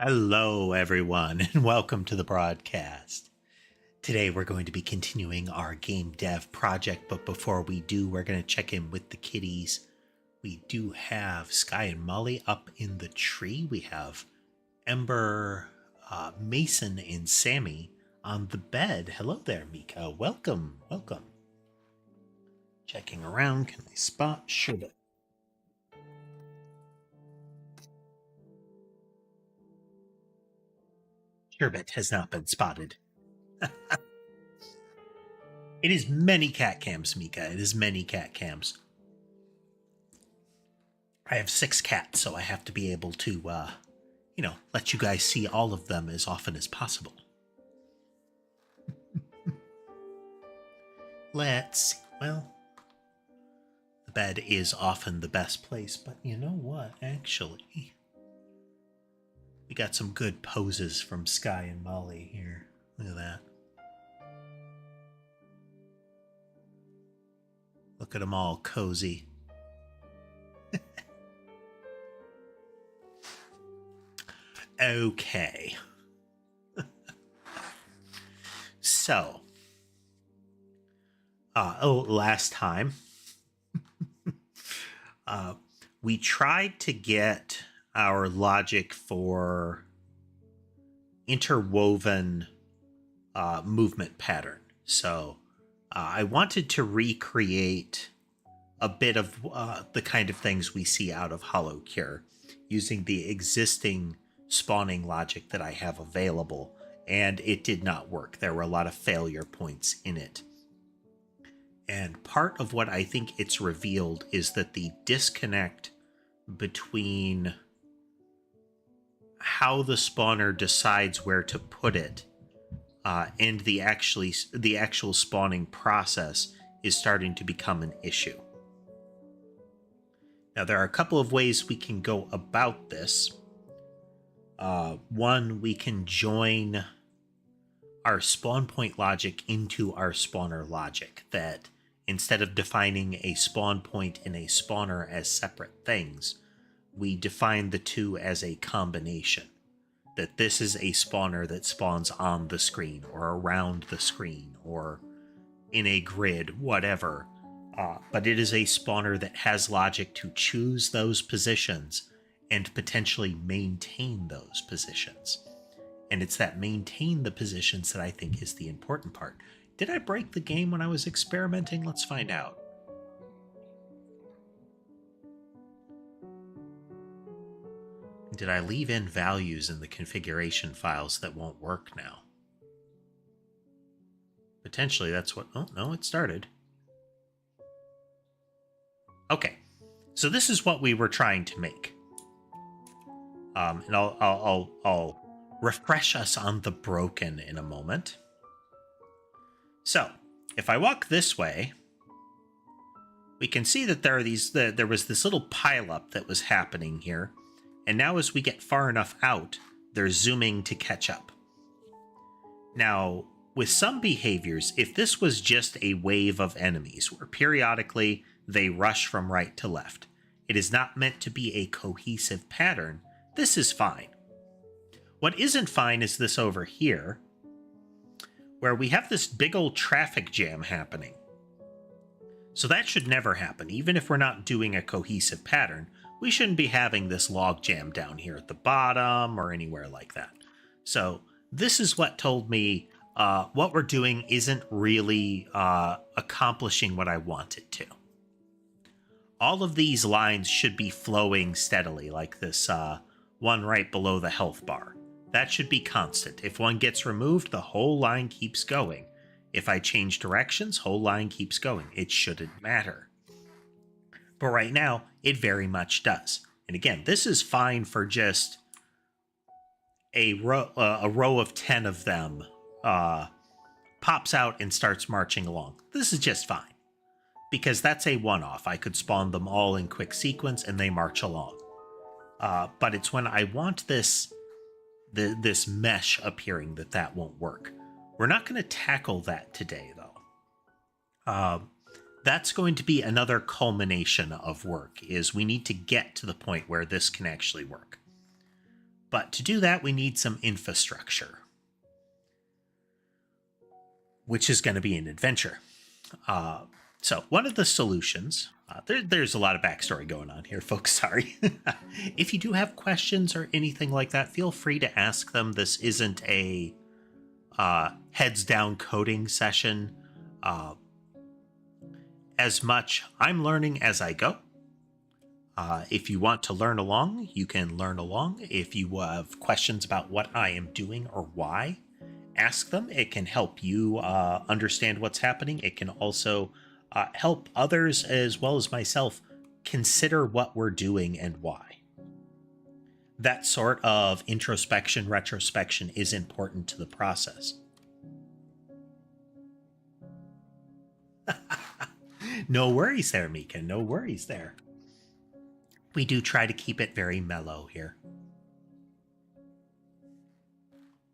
Hello, everyone, and welcome to the broadcast. Today, we're going to be continuing our game dev project, but before we do, we're going to check in with the kitties. We do have Sky and Molly up in the tree. We have Ember, Mason, and Sammy on the bed. Hello there, Mika. Welcome. Checking around. Can I spot Sherbet? Sherbet has not been spotted. It is many cat cams, Mika. It is many cat cams. I have 6 cats, so I have to be able to, let you guys see all of them as often as possible. Let's see. Well, the bed is often the best place, but you know what? Actually, we got some good poses from Sky and Molly here. Look at that. Look at them all cozy. Okay. So, last time, we tried to get our logic for interwoven movement pattern. So, I wanted to recreate a bit of the kind of things we see out of HoloCure using the existing spawning logic that I have available, and it did not work. There were a lot of failure points in it. And part of what I think it's revealed is that the disconnect between how the spawner decides where to put it and the actual spawning process is starting to become an issue. Now, there are a couple of ways we can go about this. One, we can join our spawn point logic into our spawner logic, that instead of defining a spawn point and a spawner as separate things, we define the two as a combination. That this is a spawner that spawns on the screen or around the screen or in a grid, whatever. But it is a spawner that has logic to choose those positions and potentially maintain those positions. And it's that maintain the positions that I think is the important part. Did I break the game when I was experimenting? Let's find out. Did I leave in values in the configuration files that won't work now? Potentially that's what... Oh, no, it started. Okay, so this is what we were trying to make. And I'll refresh us on the broken in a moment. So, if I walk this way, we can see that there was this little pileup that was happening here, and now as we get far enough out, they're zooming to catch up. Now, with some behaviors, if this was just a wave of enemies, where periodically they rush from right to left, it is not meant to be a cohesive pattern. This is fine. What isn't fine is this over here, where we have this big old traffic jam happening. So that should never happen. Even if we're not doing a cohesive pattern, we shouldn't be having this log jam down here at the bottom or anywhere like that. So this is what told me what we're doing isn't really accomplishing what I want it to. All of these lines should be flowing steadily, like this one right below the health bar. That should be constant. If one gets removed, the whole line keeps going. If I change directions, whole line keeps going. It shouldn't matter. But right now, it very much does. And again, this is fine for just a row of 10 of them pops out and starts marching along. This is just fine, because that's a one-off. I could spawn them all in quick sequence and they march along. But it's when I want this mesh appearing that won't work. We're not going to tackle that today, though. That's going to be another culmination of work, is we need to get to the point where this can actually work. But to do that, we need some infrastructure, which is going to be an adventure. So one of the solutions, there's a lot of backstory going on here, folks. Sorry. If you do have questions or anything like that, feel free to ask them. This isn't a heads down coding session. As much I'm learning as I go. If you want to learn along, you can learn along. If you have questions about what I am doing or why, ask them. It can help you understand what's happening. It can also help others as well as myself consider what we're doing and why. That sort of introspection, retrospection is important to the process. No worries there, Mika. No worries there. We do try to keep it very mellow here.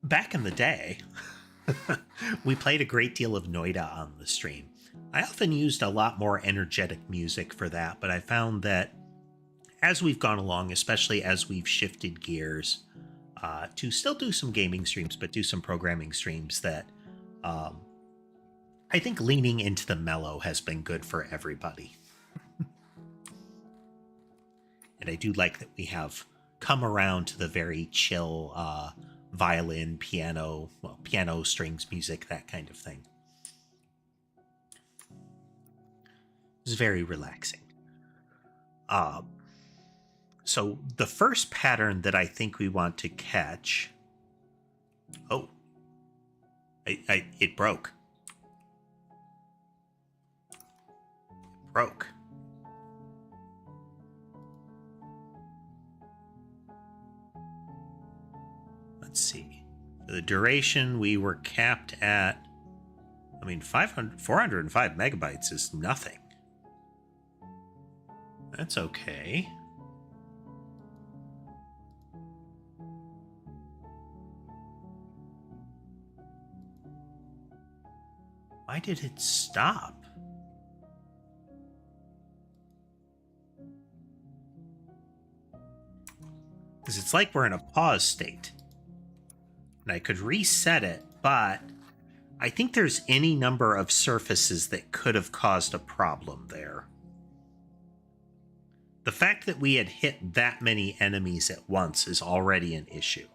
Back in the day, we played a great deal of Noida on the stream. I often used a lot more energetic music for that, but I found that as we've gone along, especially as we've shifted gears to still do some gaming streams, but do some programming streams, that I think leaning into the mellow has been good for everybody. And I do like that we have come around to the very chill violin, piano, well, piano, strings, music, that kind of thing. It's very relaxing. So the first pattern that I think we want to catch... Oh. It broke. It broke. Let's see. For the duration, we were capped at... I mean, 405 megabytes is nothing. That's okay. Why did it stop? Because it's like we're in a pause state. And I could reset it, but I think there's any number of surfaces that could have caused a problem there. The fact that we had hit that many enemies at once is already an issue.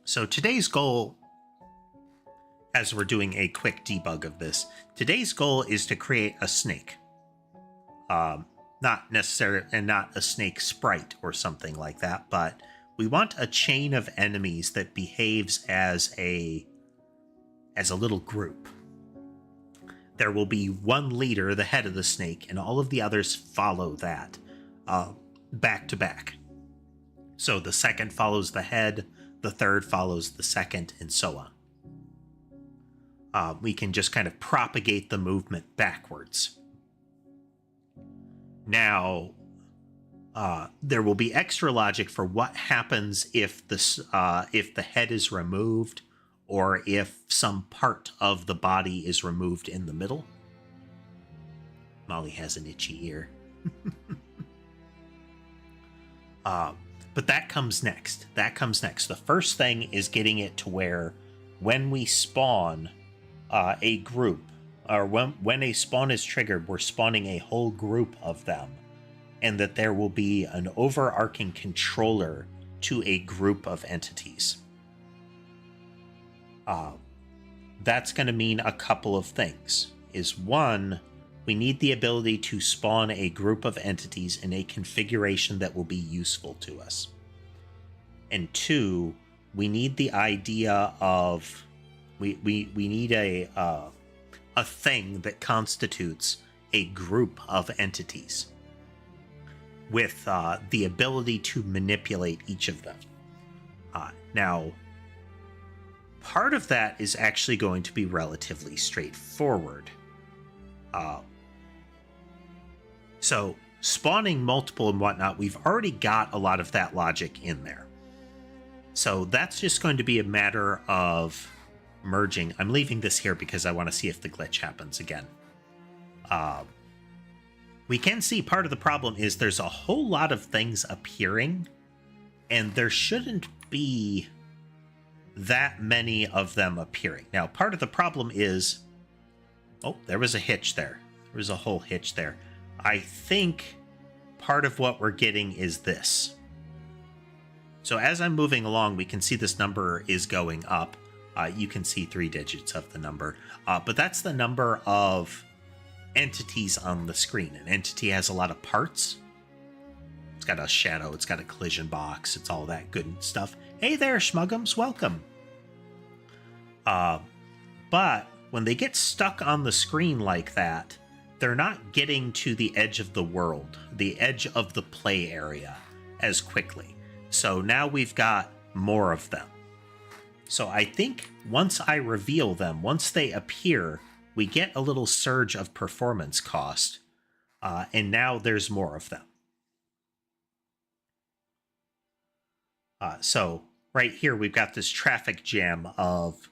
So today's goal, as we're doing a quick debug of this, today's goal is to create a snake. Not necessarily, and not a snake sprite or something like that, but we want a chain of enemies that behaves as a little group. There will be one leader, the head of the snake, and all of the others follow that back to back. So the second follows the head, the third follows the second, and so on. We can just kind of propagate the movement backwards. Now, there will be extra logic for what happens if the head is removed, or if some part of the body is removed in the middle. Molly has an itchy ear. But that comes next. That comes next. The first thing is getting it to where when we spawn a group, or when a spawn is triggered, we're spawning a whole group of them, and that there will be an overarching controller to a group of entities. That's going to mean a couple of things. Is one, we need the ability to spawn a group of entities in a configuration that will be useful to us. And two, we need the idea of we need a thing that constitutes a group of entities with the ability to manipulate each of them. Now, part of that is actually going to be relatively straightforward. So spawning multiple and whatnot, we've already got a lot of that logic in there. So that's just going to be a matter of merging. I'm leaving this here because I want to see if the glitch happens again. We can see part of the problem is there's a whole lot of things appearing, and there shouldn't be that many of them appearing. Now, part of the problem is... Oh, there was a hitch there. There was a whole hitch there. I think part of what we're getting is this. So as I'm moving along, we can see this number is going up. You can see 3 digits of the number. But that's the number of entities on the screen. An entity has a lot of parts. It's got a shadow. It's got a collision box. It's all that good stuff. Hey there, Schmuggums. Welcome. But when they get stuck on the screen like that, they're not getting to the edge of the world, the edge of the play area as quickly. So now we've got more of them. So I think once I reveal them, once they appear, we get a little surge of performance cost. And now there's more of them. So right here, we've got this traffic jam of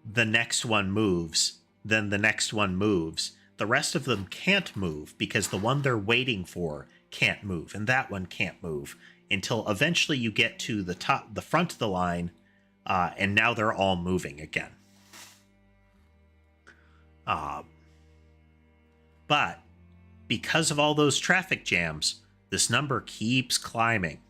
the next one moves, then the next one moves. The rest of them can't move because the one they're waiting for can't move, and that one can't move until eventually you get to the top, the front of the line, and now they're all moving again. But because of all those traffic jams, this number keeps climbing.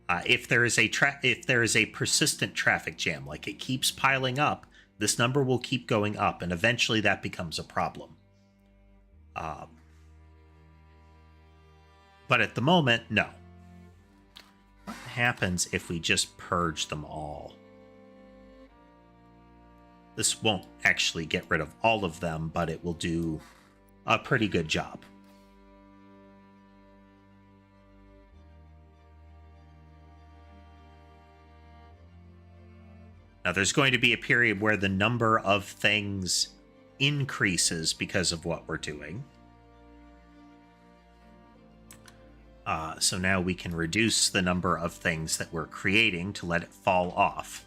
If there is a persistent traffic jam, like it keeps piling up, this number will keep going up, and eventually that becomes a problem. But at the moment, no. What happens if we just purge them all? This won't actually get rid of all of them, but it will do a pretty good job. Now, there's going to be a period where the number of things increases because of what we're doing. So now we can reduce the number of things that we're creating to let it fall off.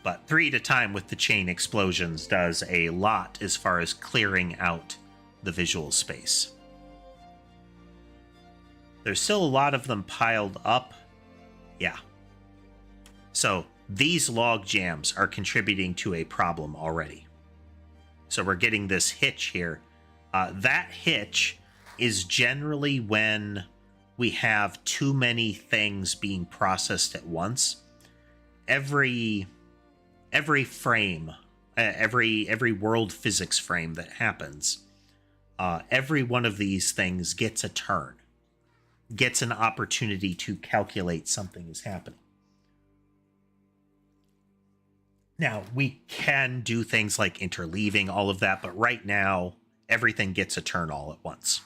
But 3 at a time with the chain explosions does a lot as far as clearing out the visual space. There's still a lot of them piled up. Yeah. So these log jams are contributing to a problem already. So we're getting this hitch here. That hitch is generally when we have too many things being processed at once. Every frame, every world physics frame that happens, every one of these things gets a turn, gets an opportunity to calculate something is happening. Now, we can do things like interleaving, all of that, but right now, everything gets a turn all at once.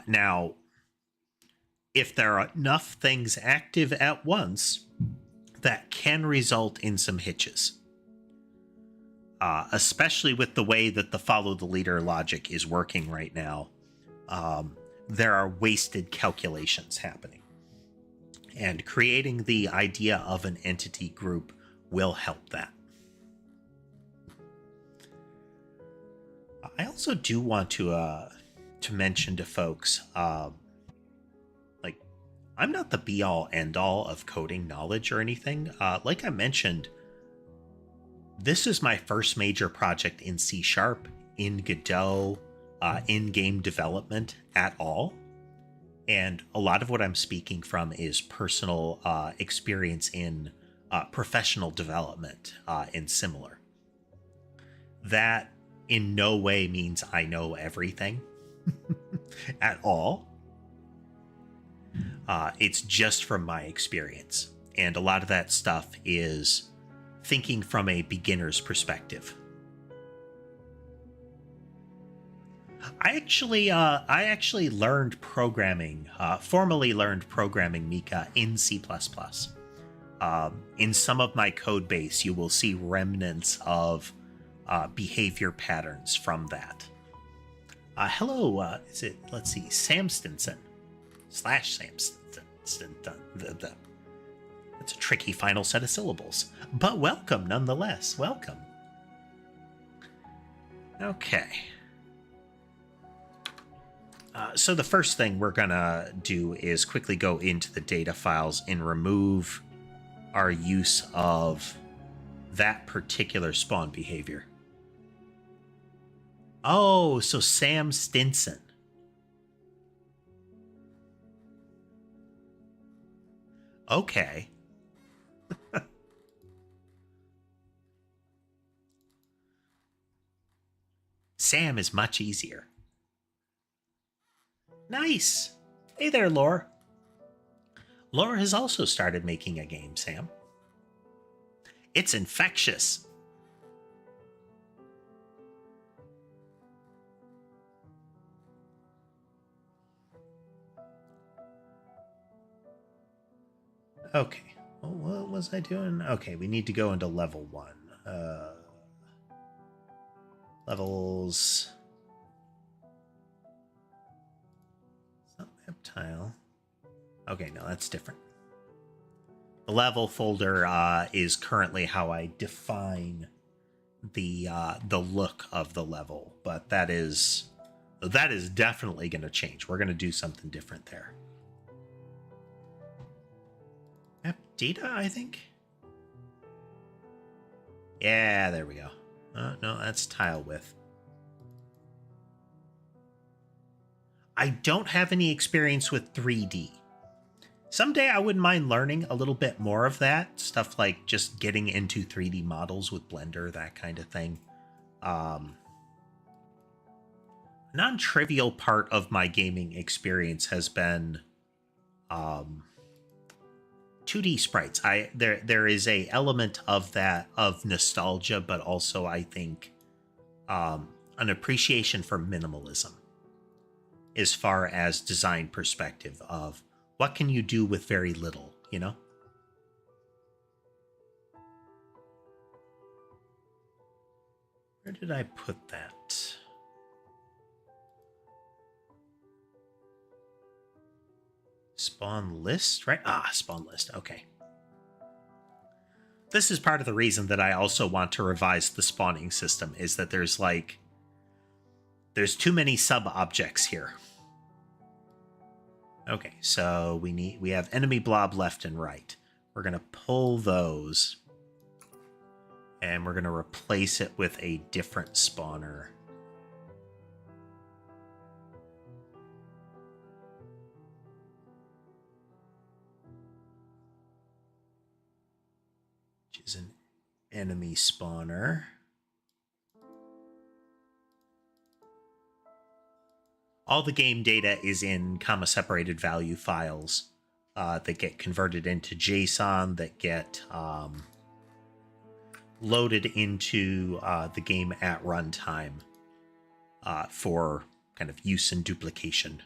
Now, if there are enough things active at once, that can result in some hitches. Especially with the way that the follow the leader logic is working right now. There are wasted calculations happening. And creating the idea of an entity group will help that. I also do want to mention to folks, like, I'm not the be-all, end-all of coding knowledge or anything. Like I mentioned, this is my first major project in C#, in Godot, in-game development at all. And a lot of what I'm speaking from is personal experience in professional development and similar. That in no way means I know everything at all. It's just from my experience. And a lot of that stuff is thinking from a beginner's perspective. I actually learned programming, formally learned programming, Mika, in C++. In some of my code base, you will see remnants of behavior patterns from that. Hello, is it, let's see, Samstinson, /Samstinson. It's a tricky final set of syllables, but welcome nonetheless. Welcome. Okay. So the first thing we're gonna do is quickly go into the data files and remove our use of that particular spawn behavior. Oh, so Sam Stinson. Okay. Sam is much easier. Nice. Hey there, Laura. Laura has also started making a game, Sam. It's infectious. Okay. Well, what was I doing? Okay, we need to go into level 1. Levels. It's not web tile. Okay, no, that's different. The level folder is currently how I define the look of the level, but that is definitely going to change. We're going to do something different there. Map data, I think. Yeah, there we go. No, that's tile width. I don't have any experience with 3D. Someday I wouldn't mind learning a little bit more of that. Stuff like just getting into 3D models with Blender, that kind of thing. Non-trivial part of my gaming experience has been 2D sprites. There is a element of that, of nostalgia, but also I think an appreciation for minimalism as far as design perspective of what can you do with very little, you know? Where did I put that? Spawn list, right? Ah, spawn list. Okay. This is part of the reason that I also want to revise the spawning system, is that there's too many sub objects here. Okay, so we have enemy blob left and right. We're going to pull those and we're going to replace it with a different spawner. Which is an enemy spawner. All the game data is in comma-separated value files that get converted into JSON, that get loaded into the game at runtime for kind of use and duplication.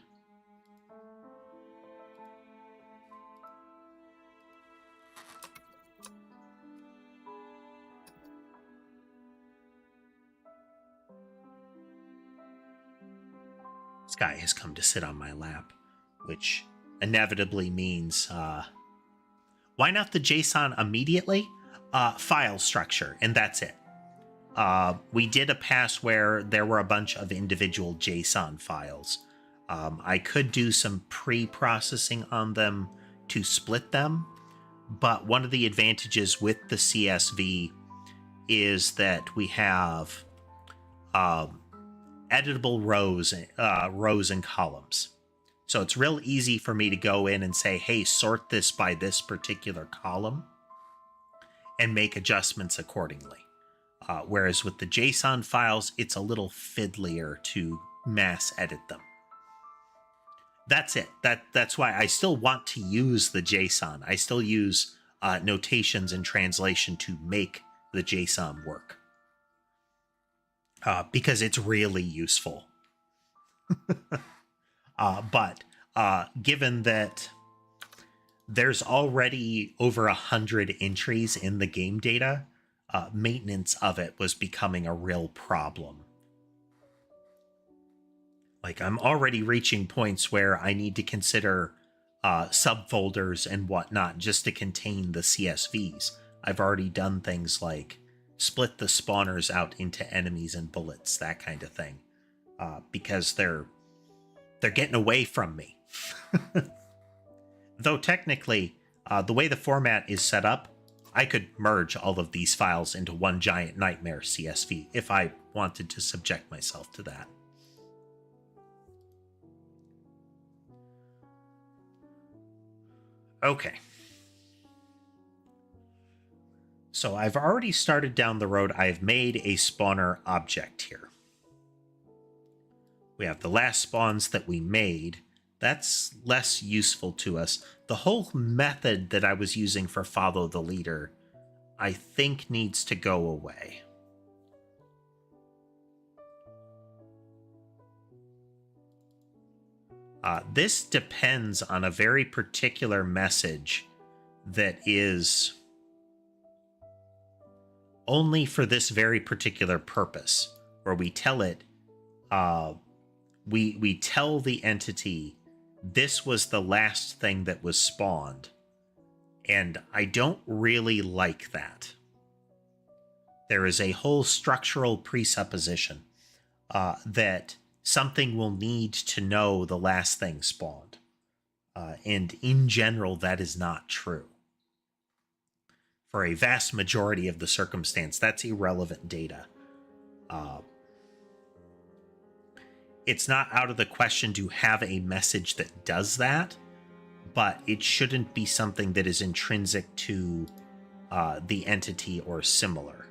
Guy has come to sit on my lap, which inevitably means why not the JSON immediately? File structure, and that's it. We did a pass where there were a bunch of individual JSON files. I could do some pre-processing on them to split them, but one of the advantages with the CSV is that we have editable rows and columns. So it's real easy for me to go in and say, hey, sort this by this particular column and make adjustments accordingly. Whereas with the JSON files, it's a little fiddlier to mass edit them. That's it. That's why I still want to use the JSON. I still use notations and translation to make the JSON work. Because it's really useful. But given that there's already over 100 entries in the game data, maintenance of it was becoming a real problem. Like, I'm already reaching points where I need to consider subfolders and whatnot just to contain the CSVs. I've already done things like split the spawners out into enemies and bullets, that kind of thing, because they're getting away from me. Though technically, the way the format is set up, I could merge all of these files into one giant nightmare CSV if I wanted to subject myself to that. Okay. So I've already started down the road. I've made a spawner object here. We have the last spawns that we made. That's less useful to us. The whole method that I was using for follow the leader, I think needs to go away. This depends on a very particular message that is only for this very particular purpose, where we tell it, we tell the entity this was the last thing that was spawned, and I don't really like that. There is a whole structural presupposition that something will need to know the last thing spawned, and in general, that is not true. For a vast majority of the circumstance, that's irrelevant data. It's not out of the question to have a message that does that, but it shouldn't be something that is intrinsic to the entity or similar.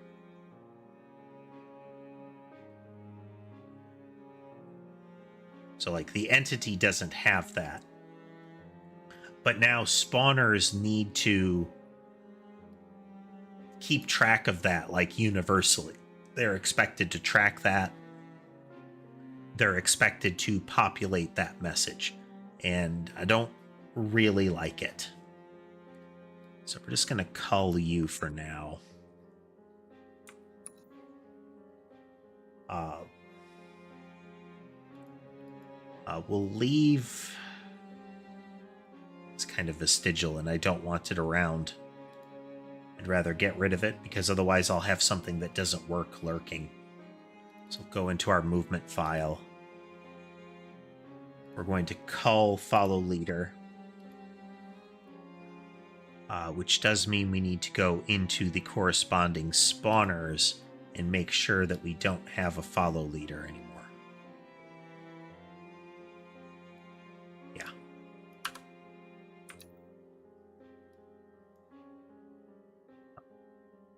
So, like, the entity doesn't have that. But now spawners need to keep track of that, like, universally. They're expected to track that. They're expected to populate that message. And I don't really like it. So we're just going to cull you for now. We'll leave. It's kind of vestigial and I don't want it around. I'd rather get rid of it because otherwise I'll have something that doesn't work lurking. So we'll go into our movement file. We're going to cull follow leader, which does mean we need to go into the corresponding spawners and make sure that we don't have a follow leader anymore. Yeah.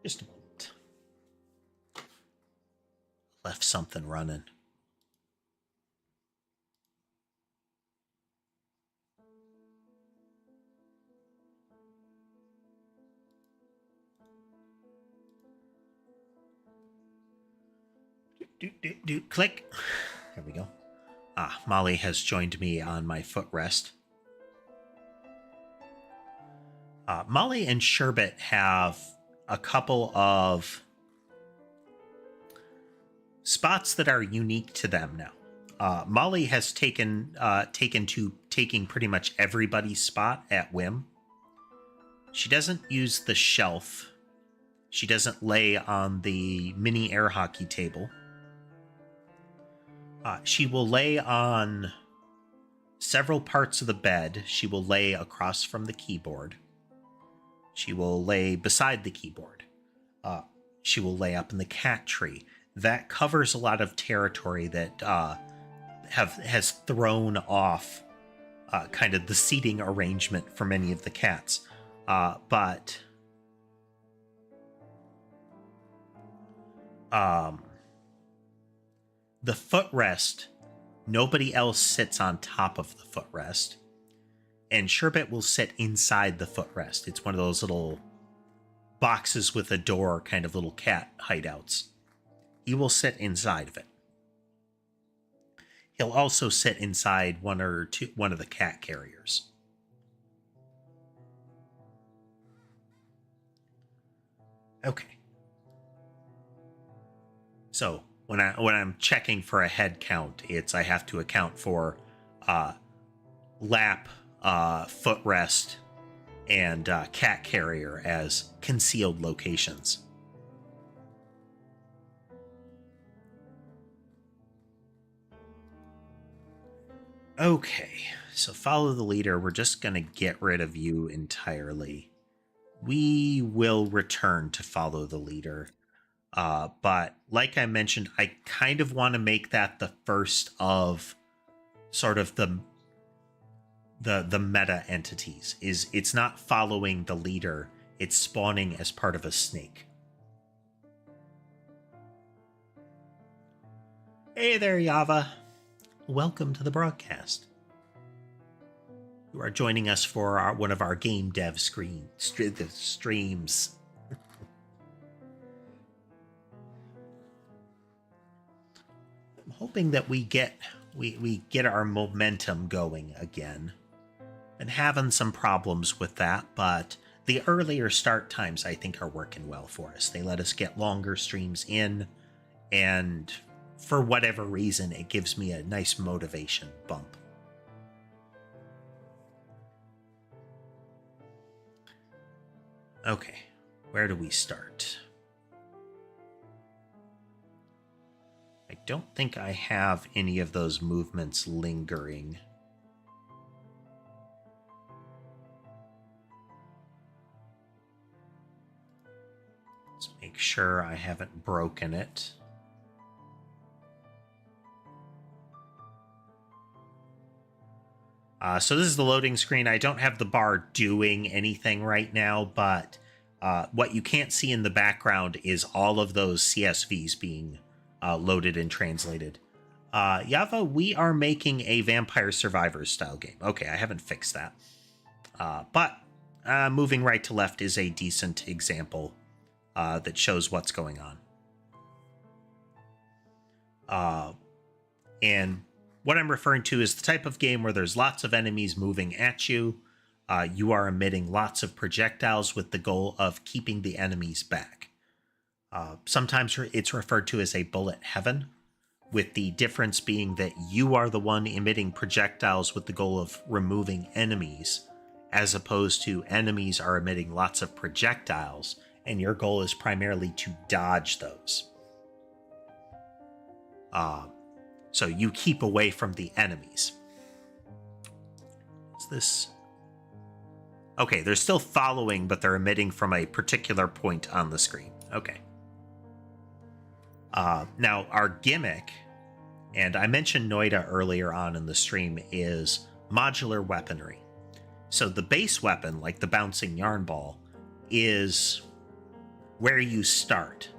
Just a moment. Left something running. Click. There we go. Molly has joined me on my footrest. Molly and Sherbet have a couple of spots that are unique to them now. Molly has taken to taking pretty much everybody's spot at whim. She doesn't use the shelf. She doesn't lay on the mini air hockey table. She will lay on several parts of the bed. She will lay across from the keyboard. She will lay beside the keyboard. She will lay up in the cat tree. That covers a lot of territory that has thrown off kind of the seating arrangement for many of the cats. But the footrest, nobody else sits on top of the footrest. And Sherbet will sit inside the footrest. It's one of those little boxes with a door, kind of little cat hideouts. He will sit inside of it. He'll also sit inside one of the cat carriers. Okay. So when I'm checking for a head count, I have to account for lap footrest, and cat carrier as concealed locations. Okay, so follow the leader. We're just going to get rid of you entirely. We will return to follow the leader. But like I mentioned, I kind of want to make that the first of sort of the meta entities. It's not following the leader, it's spawning as part of a snake. Hey there, Yava. Welcome to the broadcast. You are joining us for one of our game dev streams. I'm hoping that we get our momentum going again. Been having some problems with that, but the earlier start times I think are working well for us. They let us get longer streams in, and for whatever reason, it gives me a nice motivation bump. Okay, where do we start? I don't think I have any of those movements lingering. Let's make sure I haven't broken it. So this is the loading screen. I don't have the bar doing anything right now, but what you can't see in the background is all of those CSVs being loaded and translated. Yava, we are making a Vampire Survivors style game. Okay, I haven't fixed that. But moving right to left is a decent example that shows what's going on. And what I'm referring to is the type of game where there's lots of enemies moving at you. You are emitting lots of projectiles with the goal of keeping the enemies back. Sometimes it's referred to as a bullet heaven, with the difference being that you are the one emitting projectiles with the goal of removing enemies, as opposed to enemies are emitting lots of projectiles, and your goal is primarily to dodge those. So you keep away from the enemies. What's this? Okay, they're still following, but they're emitting from a particular point on the screen. Okay. Now, our gimmick, and I mentioned Noida earlier on in the stream, is modular weaponry. So the base weapon, like the bouncing yarn ball, is where you start.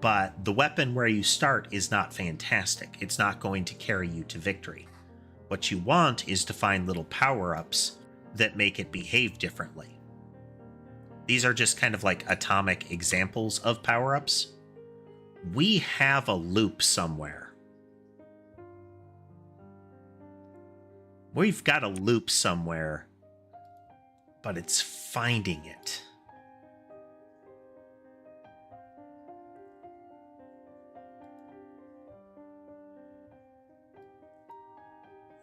But the weapon where you start is not fantastic. It's not going to carry you to victory. What you want is to find little power-ups that make it behave differently. These are just kind of like atomic examples of power-ups. We have a loop somewhere. We've got a loop somewhere, but it's finding it.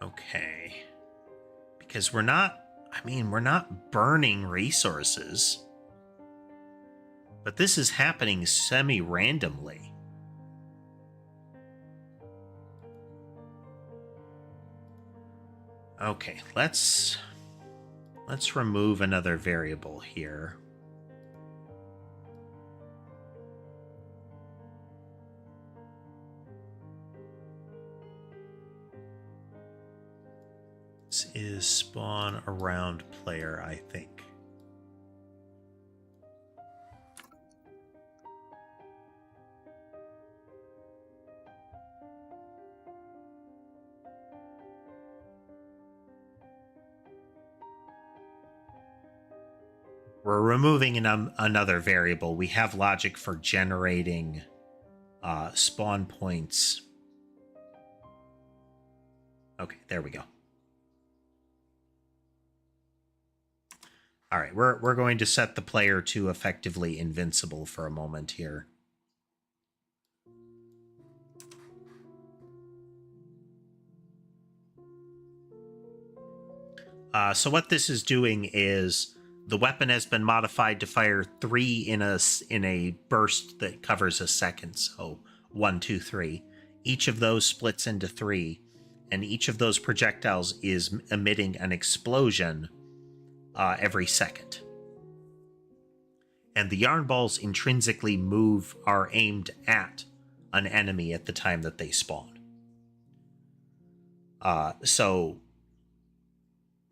Okay. Because we're not burning resources. But this is happening semi-randomly. Okay, let's remove another variable here. This is spawn around player, I think. We're removing another variable. We have logic for generating spawn points. Okay, there we go. All right, we're going to set the player to effectively invincible for a moment here. So what this is doing is the weapon has been modified to fire 3 in a burst that covers a second. So 1, 2, 3. Each of those splits into 3, and each of those projectiles is emitting an explosion every second. And the yarn balls intrinsically are aimed at an enemy at the time that they spawn. So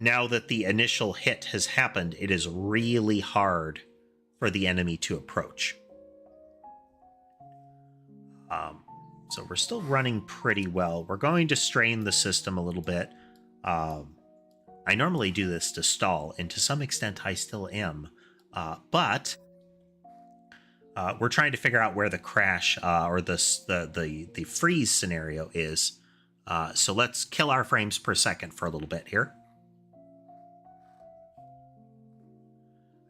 now that the initial hit has happened, it is really hard for the enemy to approach. So we're still running pretty well. We're going to strain the system a little bit. I normally do this to stall, and to some extent I still am. But we're trying to figure out where the crash or the freeze scenario is. So let's kill our frames per second for a little bit here.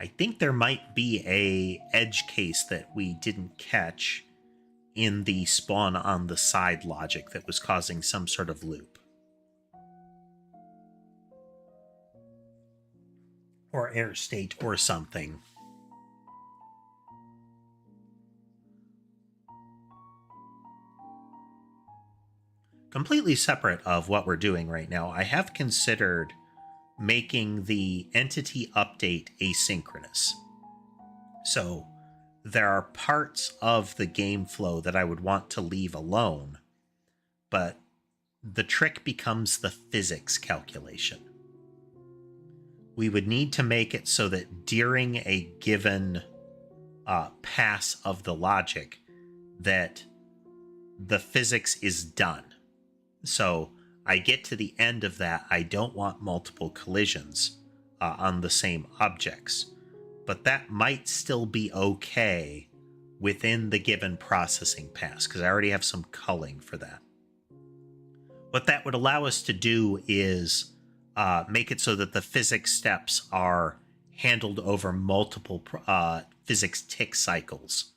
I think there might be a edge case that we didn't catch in the spawn on the side logic that was causing some sort of loop. Or error state or something. Completely separate of what we're doing right now, I have considered making the entity update asynchronous. So there are parts of the game flow that I would want to leave alone, but the trick becomes the physics calculation. We would need to make it so that during a given pass of the logic, that the physics is done. So I get to the end of that, I don't want multiple collisions on the same objects. But that might still be okay within the given processing pass, because I already have some culling for that. What that would allow us to do is make it so that the physics steps are handled over multiple physics tick cycles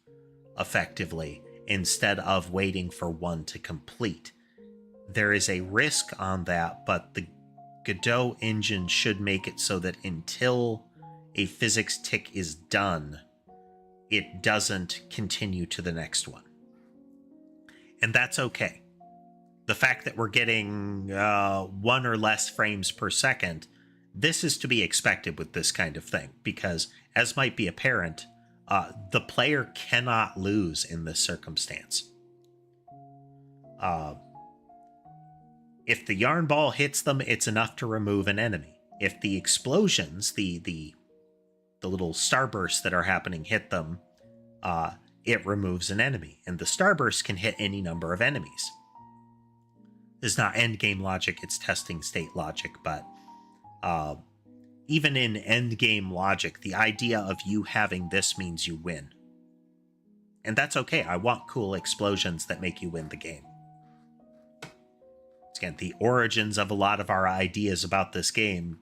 effectively, instead of waiting for one to complete. There is a risk on that, but the Godot engine should make it so that until a physics tick is done, it doesn't continue to the next one. And that's okay. The fact that we're getting 1 or less frames per second, this is to be expected with this kind of thing, because as might be apparent, the player cannot lose in this circumstance. If the yarn ball hits them, it's enough to remove an enemy. If the explosions, the little starbursts that are happening hit them, it removes an enemy. And the starburst can hit any number of enemies. This is not endgame logic, it's testing state logic, but even in endgame logic, the idea of you having this means you win. And that's okay. I want cool explosions that make you win the game. Again, the origins of a lot of our ideas about this game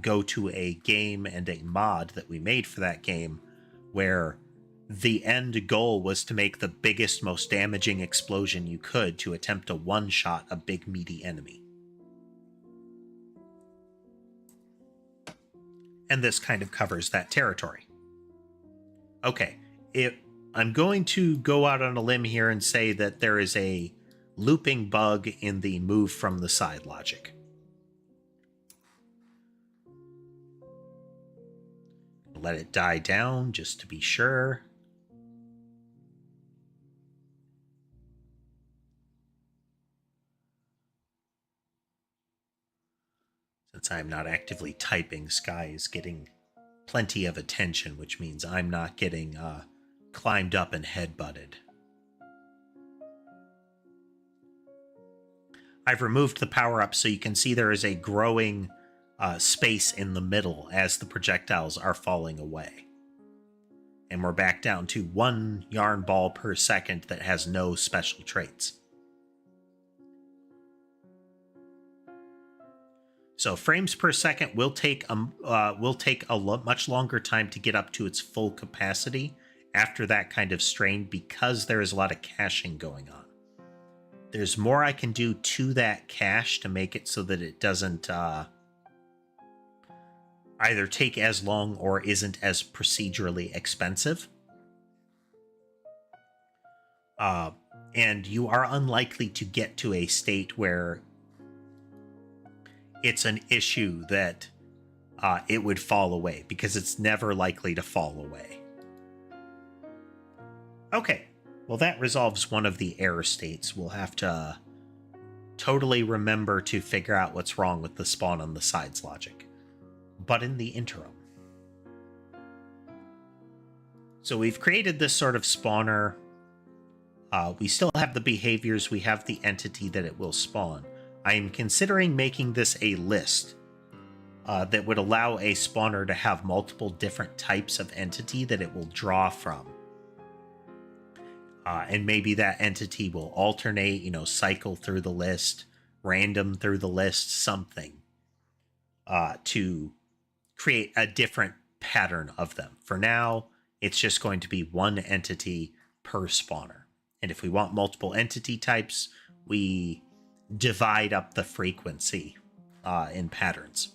go to a game and a mod that we made for that game, where the end goal was to make the biggest, most damaging explosion you could to attempt to one-shot a big, meaty enemy. And this kind of covers that territory. Okay, I'm going to go out on a limb here and say that there is a looping bug in the move from the side logic. Let it die down just to be sure. Since I'm not actively typing, Sky is getting plenty of attention, which means I'm not getting climbed up and headbutted. I've removed the power-up so you can see there is a growing space in the middle as the projectiles are falling away. And we're back down to 1 yarn ball per second that has no special traits. So frames per second will take a much longer time to get up to its full capacity after that kind of strain, because there is a lot of caching going on. There's more I can do to that cache to make it so that it doesn't either take as long or isn't as procedurally expensive. And you are unlikely to get to a state where it's an issue that it would fall away, because it's never likely to fall away. Okay, well, that resolves one of the error states. We'll have to totally remember to figure out what's wrong with the spawn on the sides logic. But in the interim, so we've created this sort of spawner. We still have the behaviors, we have the entity that it will spawn. I am considering making this a list that would allow a spawner to have multiple different types of entity that it will draw from. And maybe that entity will alternate, cycle through the list, random through the list, something to create a different pattern of them. For now, it's just going to be one entity per spawner. And if we want multiple entity types, we divide up the frequency in patterns.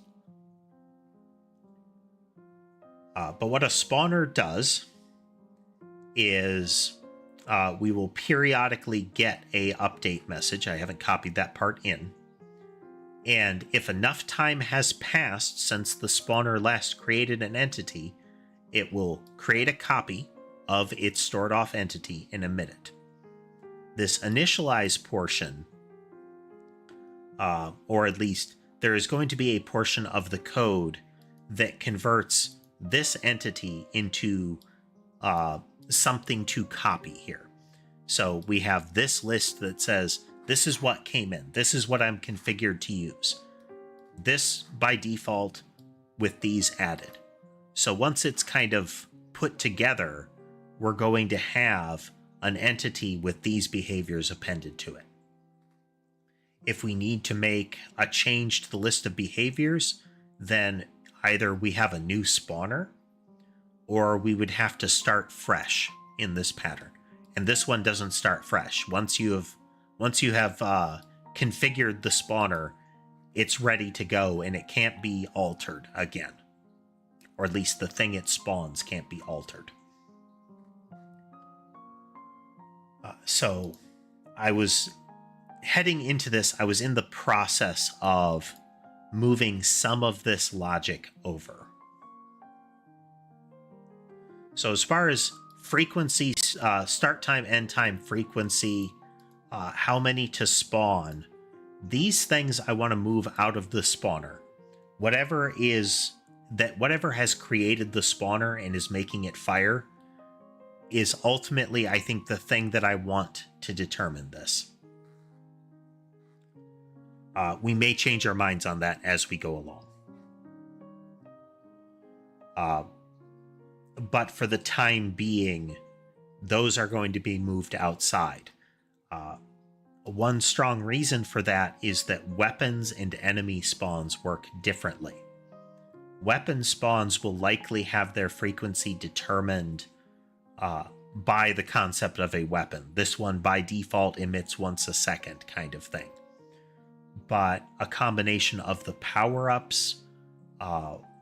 But what a spawner does is we will periodically get a update message. I haven't copied that part in. And if enough time has passed since the spawner last created an entity, it will create a copy of its stored off entity and emit it. This initialize portion, or at least there is going to be a portion of the code that converts this entity into something to copy here. So we have this list that says, this is what came in. This is what I'm configured to use. This by default with these added. So once it's kind of put together, we're going to have an entity with these behaviors appended to it. If we need to make a change to the list of behaviors, then either we have a new spawner or we would have to start fresh in this pattern. And this one doesn't start fresh. Once you have configured the spawner, it's ready to go and it can't be altered again. Or at least the thing it spawns can't be altered. So I was heading into this, I was in the process of moving some of this logic over. So as far as frequency, start time, end time, frequency, how many to spawn, these things I want to move out of the spawner. Whatever has created the spawner and is making it fire is ultimately, I think, the thing that I want to determine this. We may change our minds on that as we go along. But for the time being, those are going to be moved outside. One strong reason for that is that weapons and enemy spawns work differently. Weapon spawns will likely have their frequency determined by the concept of a weapon. This one by default emits once a second kind of thing. But a combination of the power-ups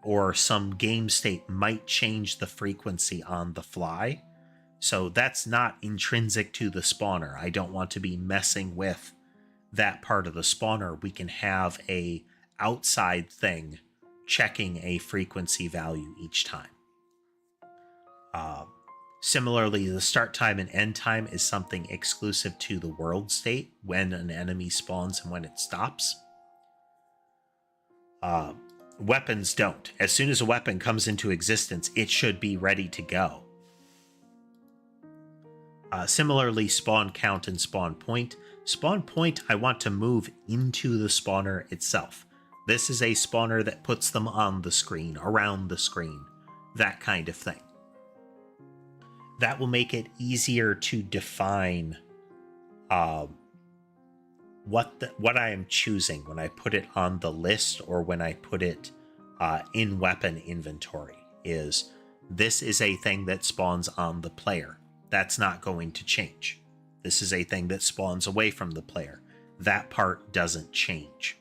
or some game state might change the frequency on the fly. So that's not intrinsic to the spawner. I don't want to be messing with that part of the spawner. We can have a outside thing checking a frequency value each time. Similarly, the start time and end time is something exclusive to the world state, when an enemy spawns and when it stops. Weapons don't. As soon as a weapon comes into existence, it should be ready to go. Similarly, spawn count and spawn point. Spawn point I want to move into the spawner itself. This is a spawner that puts them on the screen, around the screen, that kind of thing. That will make it easier to define what I am choosing when I put it on the list or when I put it in weapon inventory. This is a thing that spawns on the player. That's not going to change. This is a thing that spawns away from the player. That part doesn't change.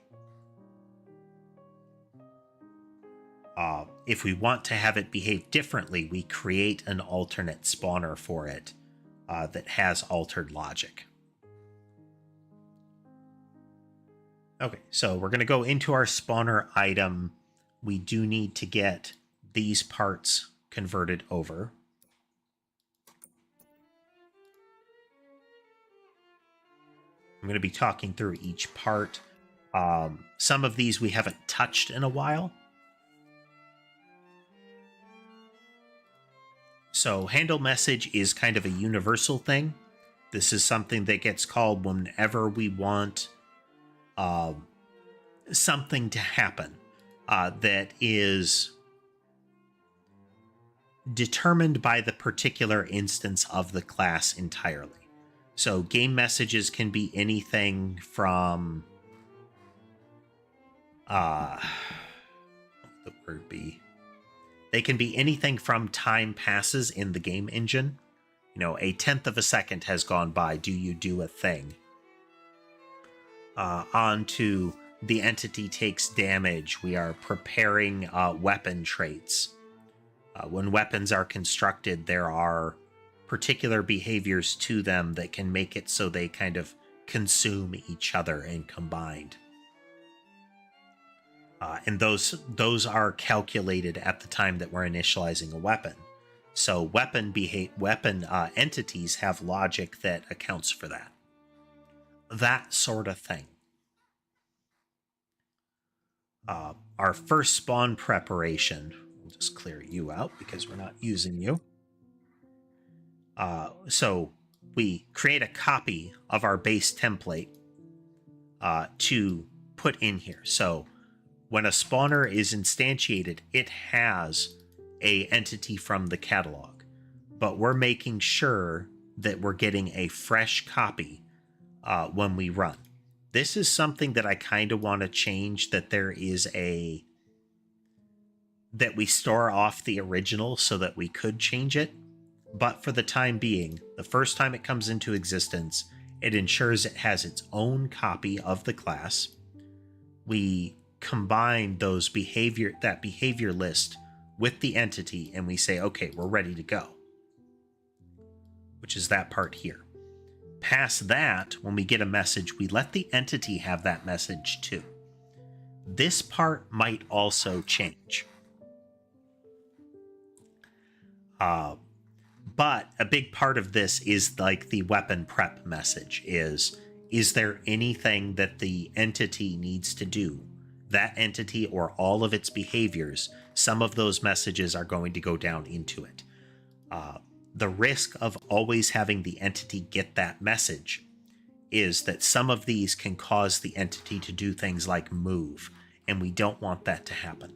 If we want to have it behave differently, we create an alternate spawner for it that has altered logic. Okay, so we're going to go into our spawner item. We do need to get these parts converted over. I'm going to be talking through each part. Some of these we haven't touched in a while. So handle message is kind of a universal thing. This is something that gets called whenever we want something to happen that is determined by the particular instance of the class entirely. So game messages can be anything from what would the word be? They can be anything from time passes in the game engine. You know, a 1/10 of a second has gone by. Do you do a thing? On to the entity takes damage. We are preparing weapon traits. When weapons are constructed, there are particular behaviors to them that can make it so they kind of consume each other and combined. And those are calculated at the time that we're initializing a weapon. So weapon entities have logic that accounts for that. That sort of thing. Our first spawn preparation, we'll just clear you out because we're not using you. So we create a copy of our base template to put in here. So when a spawner is instantiated, it has a entity from the catalog, but we're making sure that we're getting a fresh copy when we run. This is something that I kind of want to change, that there is that we store off the original so that we could change it. But for the time being, the first time it comes into existence, it ensures it has its own copy of the class. We combine that behavior list with the entity, and we say, okay, we're ready to go, which is that part here. Past that, when we get a message, we let the entity have that message too. This part might also change. But a big part of this is like the weapon prep message is there anything that the entity needs to do? That entity or all of its behaviors, some of those messages are going to go down into it. The risk of always having the entity get that message is that some of these can cause the entity to do things like move, and we don't want that to happen.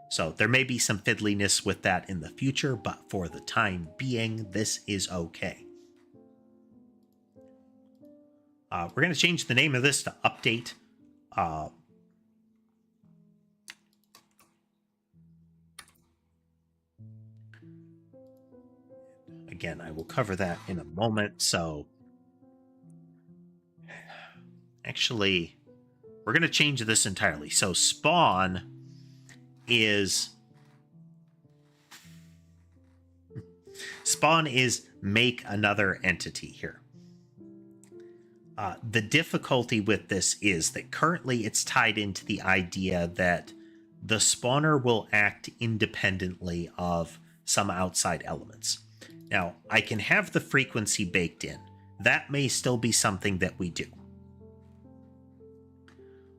So there may be some fiddliness with that in the future, but for the time being, this is okay. We're going to change the name of this to update. Again, I will cover that in a moment. So actually, we're going to change this entirely. So spawn is make another entity here. The difficulty with this is that currently it's tied into the idea that the spawner will act independently of some outside elements. Now, I can have the frequency baked in. That may still be something that we do,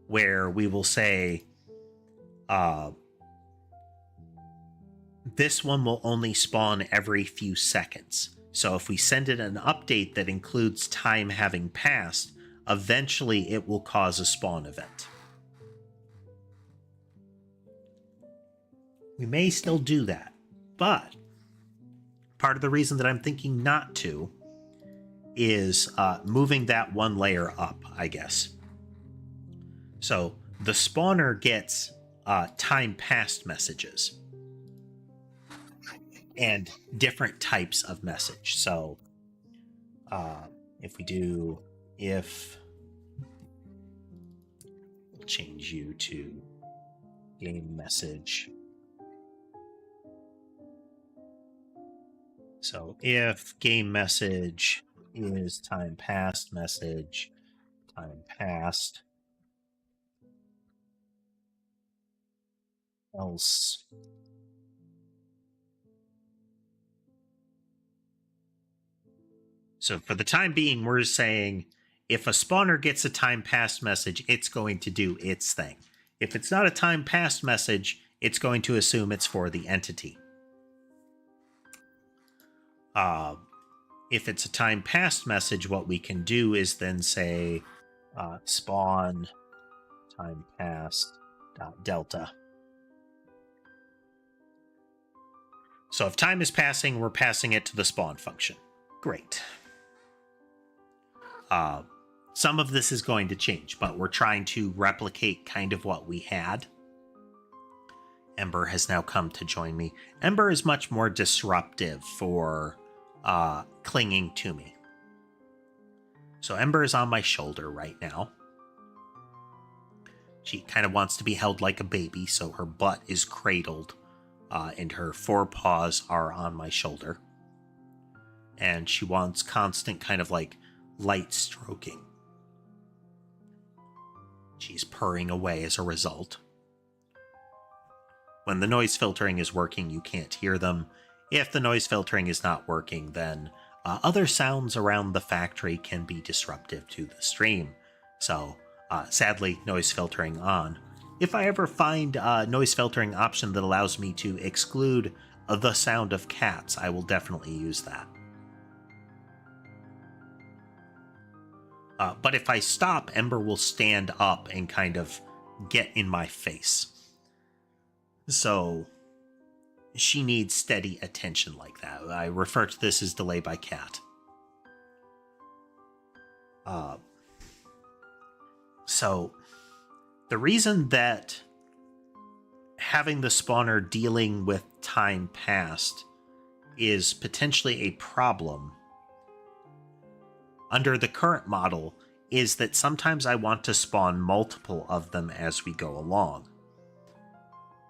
where we will say, this one will only spawn every few seconds. So if we send it an update that includes time having passed, eventually it will cause a spawn event. We may still do that, but part of the reason that I'm thinking not to is moving that one layer up, I guess. So the spawner gets time passed messages and different types of message. So if we do, we'll change you to game message So if game message is time passed message, time passed, else so for the time being, we're saying if a spawner gets a time passed message, it's going to do its thing. If it's not a time passed message, it's going to assume it's for the entity. If it's a time passed message, what we can do is then say spawn time passed delta. So if time is passing, we're passing it to the spawn function. Great. Some of this is going to change, but we're trying to replicate kind of what we had. Ember has now come to join me. Ember is much more disruptive for clinging to me. So Ember is on my shoulder right now. She kind of wants to be held like a baby, so her butt is cradled and her forepaws are on my shoulder. And she wants constant kind of like light stroking. She's purring away as a result. When the noise filtering is working, you can't hear them. If the noise filtering is not working, then other sounds around the factory can be disruptive to the stream. So, sadly, noise filtering on. If I ever find a noise filtering option that allows me to exclude the sound of cats, I will definitely use that. But if I stop, Ember will stand up and kind of get in my face. So she needs steady attention like that. I refer to this as delay by cat. So the reason that having the spawner dealing with time passed is potentially a problem under the current model is that sometimes I want to spawn multiple of them as we go along.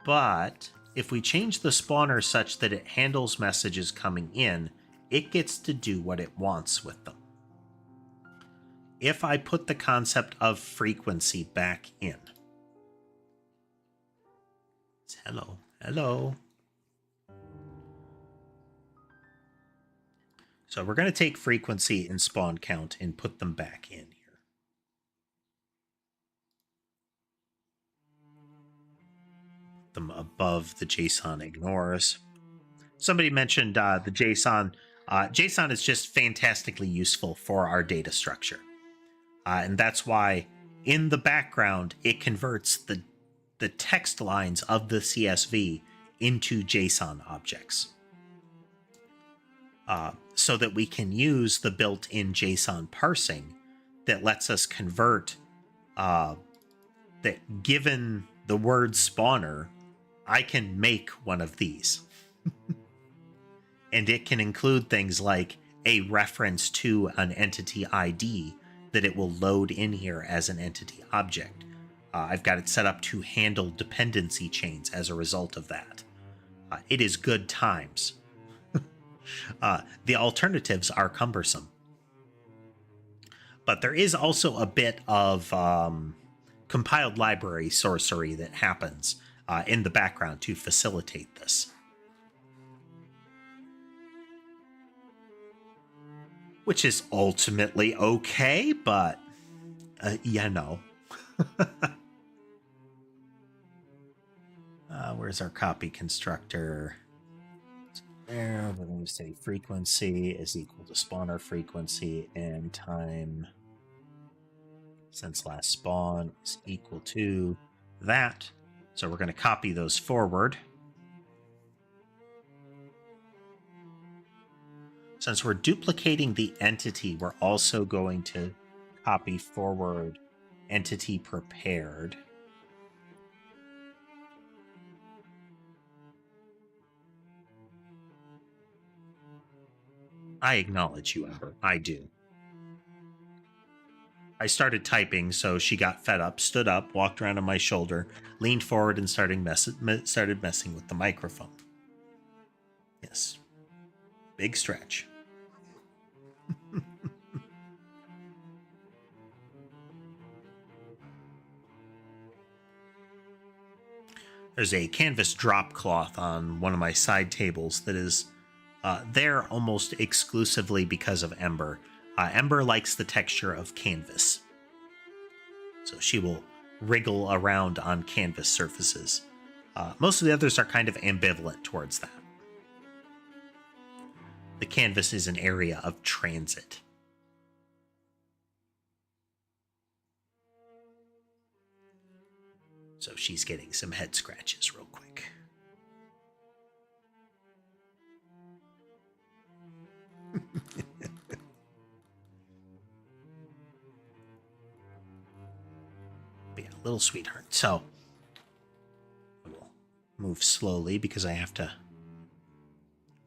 But if we change the spawner such that it handles messages coming in, it gets to do what it wants with them. If I put the concept of frequency back in. Hello, hello. So we're going to take frequency and spawn count and put them back in here. Put them above the JSON ignores. Somebody mentioned the JSON. JSON is just fantastically useful for our data structure. And that's why in the background, it converts the text lines of the CSV into JSON objects. So that we can use the built-in JSON parsing that lets us convert that given the word spawner, I can make one of these. And it can include things like a reference to an entity ID that it will load in here as an entity object. I've got it set up to handle dependency chains as a result of that. It is good times. The alternatives are cumbersome. But there is also a bit of compiled library sorcery that happens in the background to facilitate this. Which is ultimately okay, but you know. Where's our copy constructor? There, we're going to say frequency is equal to spawner frequency and time since last spawn is equal to that. So we're going to copy those forward. Since we're duplicating the entity, we're also going to copy forward entity prepared. I acknowledge you, Ember. I do. I started typing, so she got fed up, stood up, walked around on my shoulder, leaned forward, and started messing with the microphone. Yes. Big stretch. There's a canvas drop cloth on one of my side tables that is there almost exclusively because of Ember. Ember likes the texture of canvas, so she will wriggle around on canvas surfaces. Most of the others are kind of ambivalent towards that. The canvas is an area of transit. So she's getting some head scratches real quick. But yeah, little sweetheart. So we'll move slowly because I have to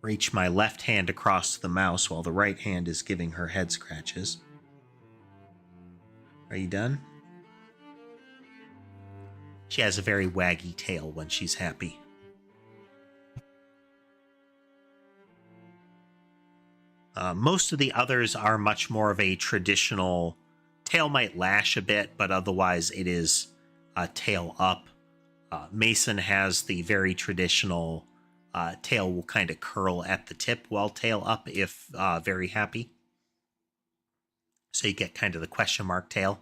reach my left hand across the mouse while the right hand is giving her head scratches. Are you done? She has a very waggy tail when she's happy. Most of the others are much more of a traditional tail might lash a bit, but otherwise it is tail up. Mason has the very traditional tail will kind of curl at the tip while tail up if very happy. So you get kind of the question mark tail.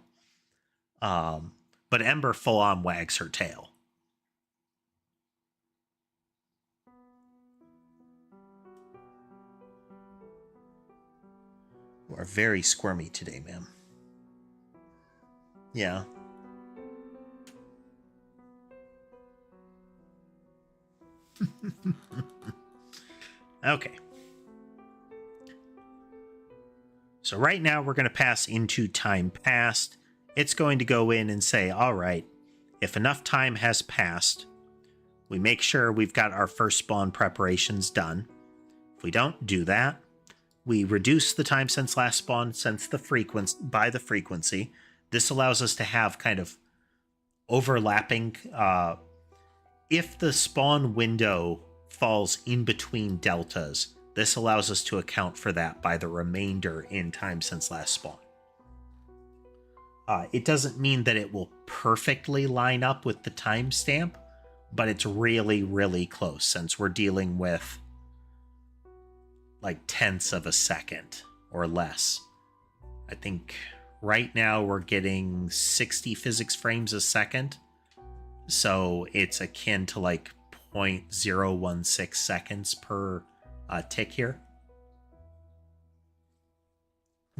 But Ember full on wags her tail. You are very squirmy today, ma'am. Yeah. Okay. So right now we're going to pass into time past. It's going to go in and say, all right, if enough time has passed, we make sure we've got our first spawn preparations done. If we don't do that, we reduce the time since last spawn by the frequency. This allows us to have kind of overlapping. If the spawn window falls in between deltas, this allows us to account for that by the remainder in time since last spawn. It doesn't mean that it will perfectly line up with the timestamp, but it's really, really close since we're dealing with like tenths of a second or less. I think right now we're getting 60 physics frames a second. So it's akin to like 0.016 seconds per tick here.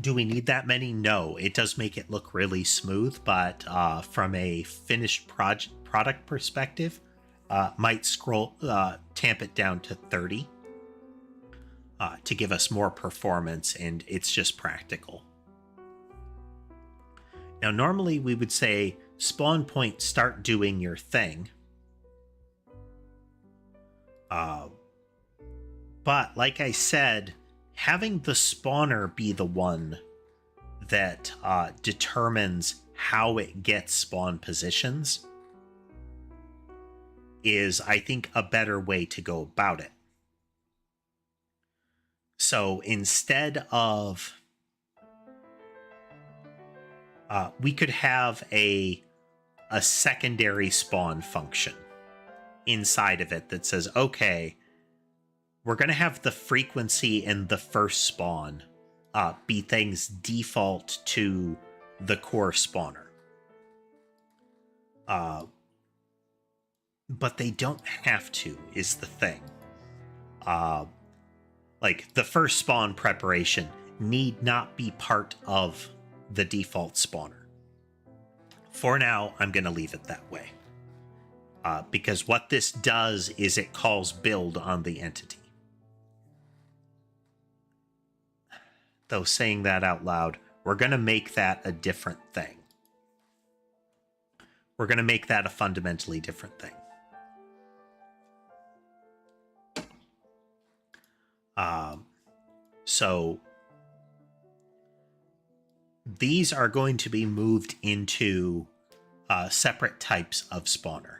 Do we need that many? No, it does make it look really smooth, but from a finished product perspective, might tamp it down to 30 to give us more performance, and it's just practical. Now, normally we would say, spawn point, start doing your thing. But like I said, having the spawner be the one that determines how it gets spawn positions is, I think, a better way to go about it. So instead of we could have a secondary spawn function inside of it that says, okay, we're going to have the frequency in the first spawn be things default to the core spawner. But they don't have to, is the thing. Like, the first spawn preparation need not be part of the default spawner. For now, I'm going to leave it that way. Because what this does is it calls build on the entity. Though saying that out loud, we're going to make that a different thing. We're going to make that a fundamentally different thing. So these are going to be moved into separate types of spawner.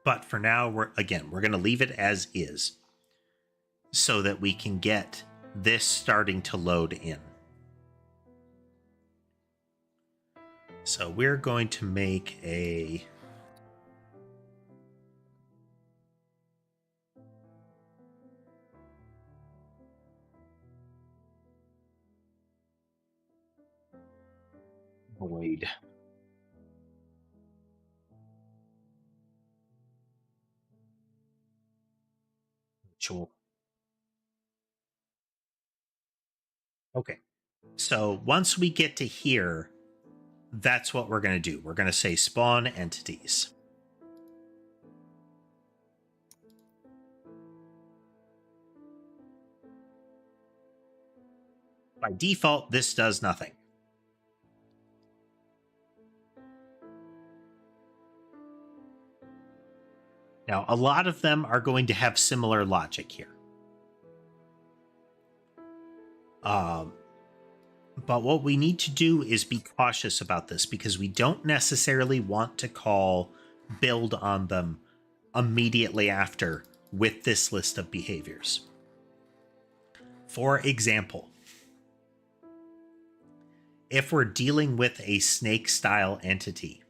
But for now, we're going to leave it as is so that we can get this starting to load in. So we're going to make a void. Virtual. Okay. So once we get to here, that's what we're going to do. We're going to say spawn entities. By default, this does nothing. Now, a lot of them are going to have similar logic here. But what we need to do is be cautious about this because we don't necessarily want to call build on them immediately after with this list of behaviors. For example, if we're dealing with a snake style entity,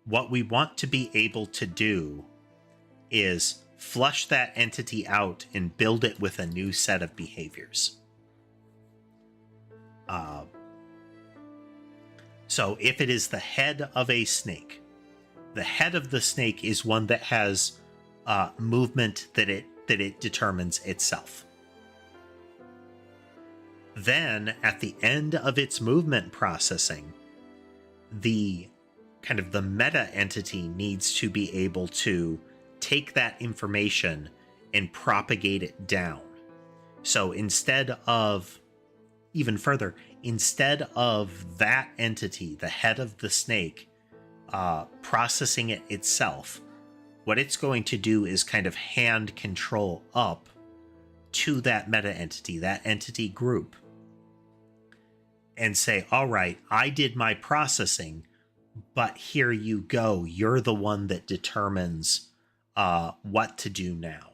what we want to be able to do is flush that entity out and build it with a new set of behaviors. So if it is the head of a snake, the head of the snake is one that has movement that it determines itself. Then at the end of its movement processing, the kind of the meta entity needs to be able to take that information and propagate it down. So instead of that entity, the head of the snake, processing it itself, what it's going to do is kind of hand control up to that meta entity, that entity group, and say, all right, I did my processing, but here you go. You're the one that determines what to do now.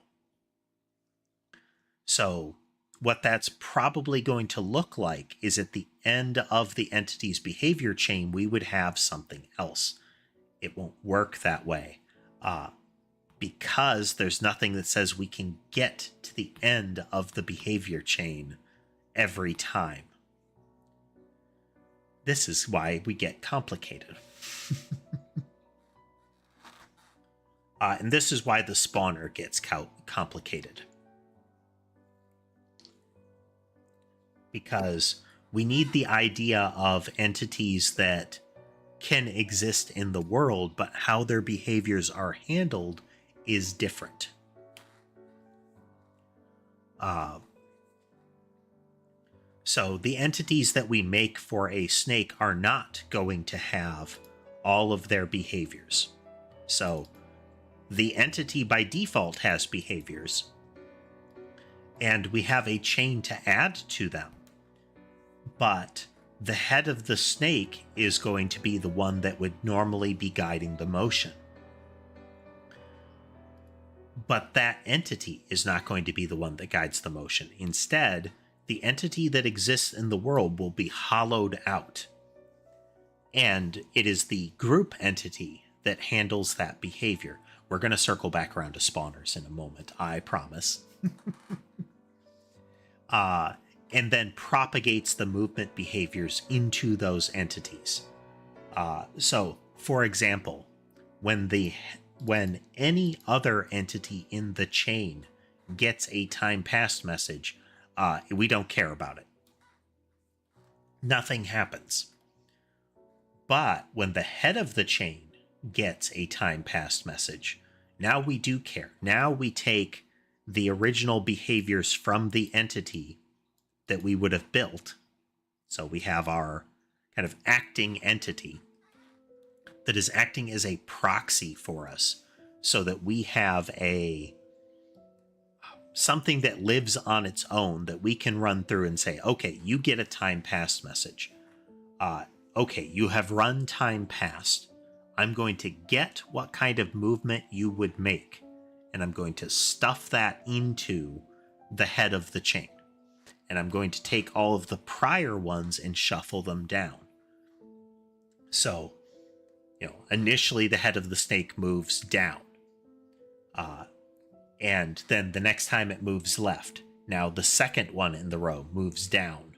So what that's probably going to look like is at the end of the entity's behavior chain, we would have something else. It won't work that way because there's nothing that says we can get to the end of the behavior chain every time. This is why we get complicated. And this is why the spawner gets complicated. Because we need the idea of entities that can exist in the world, but how their behaviors are handled is different. So the entities that we make for a snake are not going to have all of their behaviors. So the entity by default has behaviors, and we have a chain to add to them. But the head of the snake is going to be the one that would normally be guiding the motion. But that entity is not going to be the one that guides the motion. Instead, the entity that exists in the world will be hollowed out. And it is the group entity that handles that behavior. We're going to circle back around to spawners in a moment, I promise. And then propagates the movement behaviors into those entities. So, for example, when any other entity in the chain gets a time passed message, we don't care about it. Nothing happens. But when the head of the chain gets a time passed message, now we do care. Now we take the original behaviors from the entity that we would have built. So we have our kind of acting entity that is acting as a proxy for us, so that we have something that lives on its own that we can run through and say, okay, you get a time passed message. Okay, you have run time passed. I'm going to get what kind of movement you would make, and I'm going to stuff that into the head of the chain. And I'm going to take all of the prior ones and shuffle them down. So, initially the head of the snake moves down. And then the next time it moves left. Now the second one in the row moves down.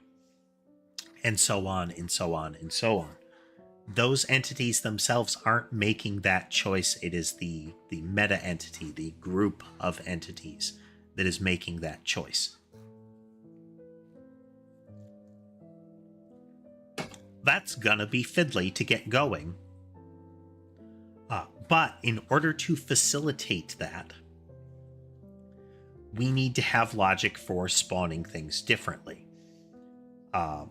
And so on, and so on, and so on. Those entities themselves aren't making that choice. It is the meta entity, the group of entities that is making that choice. That's gonna be fiddly to get going. But in order to facilitate that, we need to have logic for spawning things differently. Or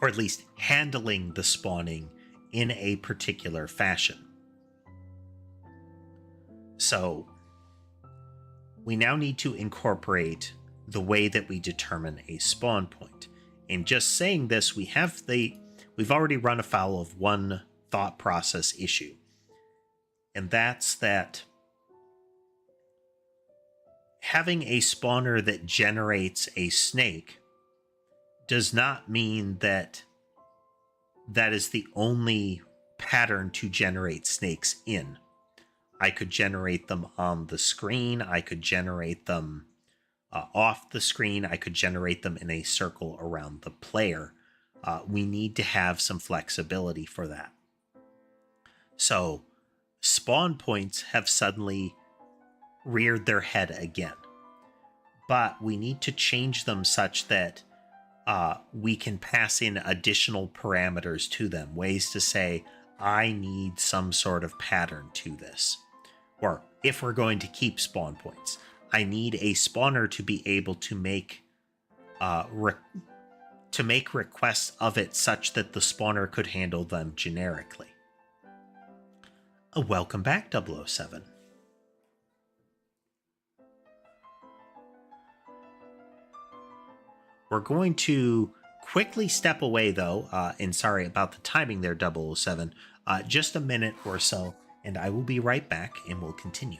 at least handling the spawning in a particular fashion. So we now need to incorporate the way that we determine a spawn point. In just saying this, we've already run afoul of one thought process issue. And that's that having a spawner that generates a snake does not mean that that is the only pattern to generate snakes in. I could generate them on the screen. I could generate them off the screen. I could generate them in a circle around the player. We need to have some flexibility for that. So spawn points have suddenly reared their head again. But we need to change them such that we can pass in additional parameters to them, ways to say, I need some sort of pattern to this. Or if we're going to keep spawn points, I need a spawner to be able to make requests of it such that the spawner could handle them generically. Welcome back, 007. We're going to quickly step away, though, and sorry about the timing there, 007, just a minute or so, and I will be right back, and we'll continue.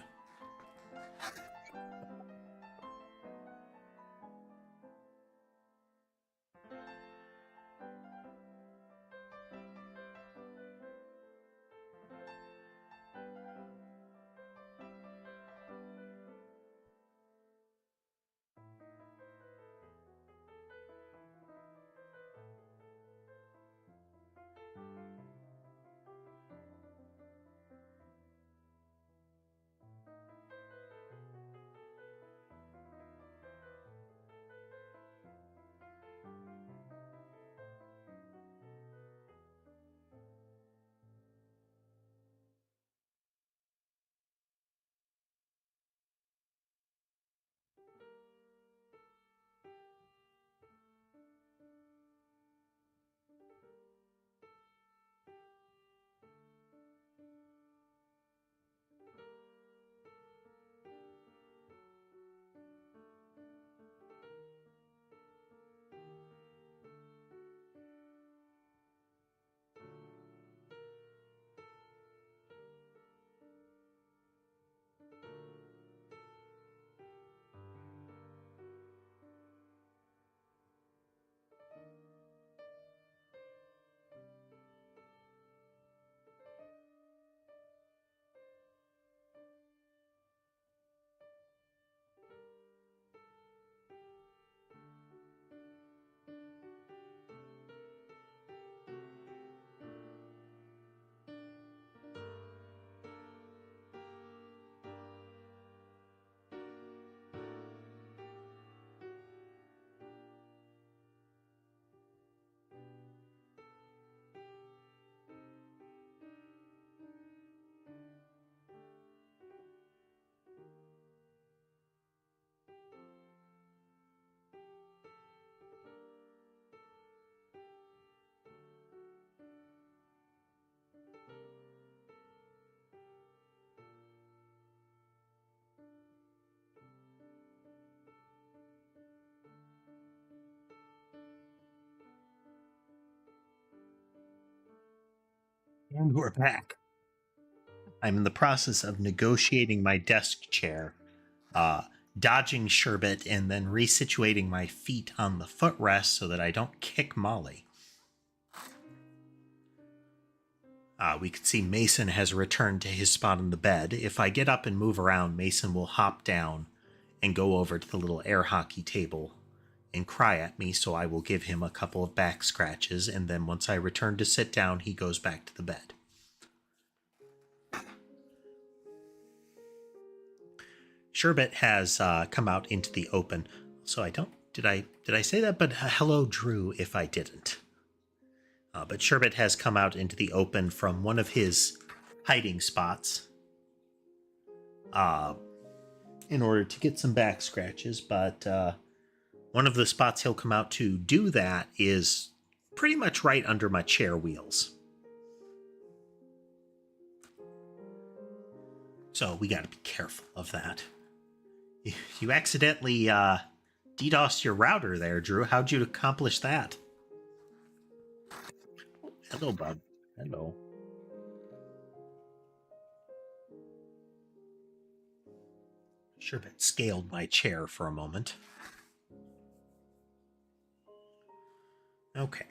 And we're back. I'm in the process of negotiating my desk chair, dodging Sherbet, and then resituating my feet on the footrest so that I don't kick Molly. We can see Mason has returned to his spot on the bed. If I get up and move around, Mason will hop down and go over to the little air hockey table and cry at me, so I will give him a couple of back scratches, and then once I return to sit down, he goes back to the bed. Sherbet has come out into the open, so I don't... Did I say that? But hello, Drew, if I didn't. But Sherbet has come out into the open from one of his hiding spots in order to get some back scratches, but one of the spots he'll come out to do that is pretty much right under my chair wheels. So we got to be careful of that. You accidentally DDoSed your router there, Drew. How'd you accomplish that? Hello, bud. Hello. Sherbet scaled my chair for a moment. Okay.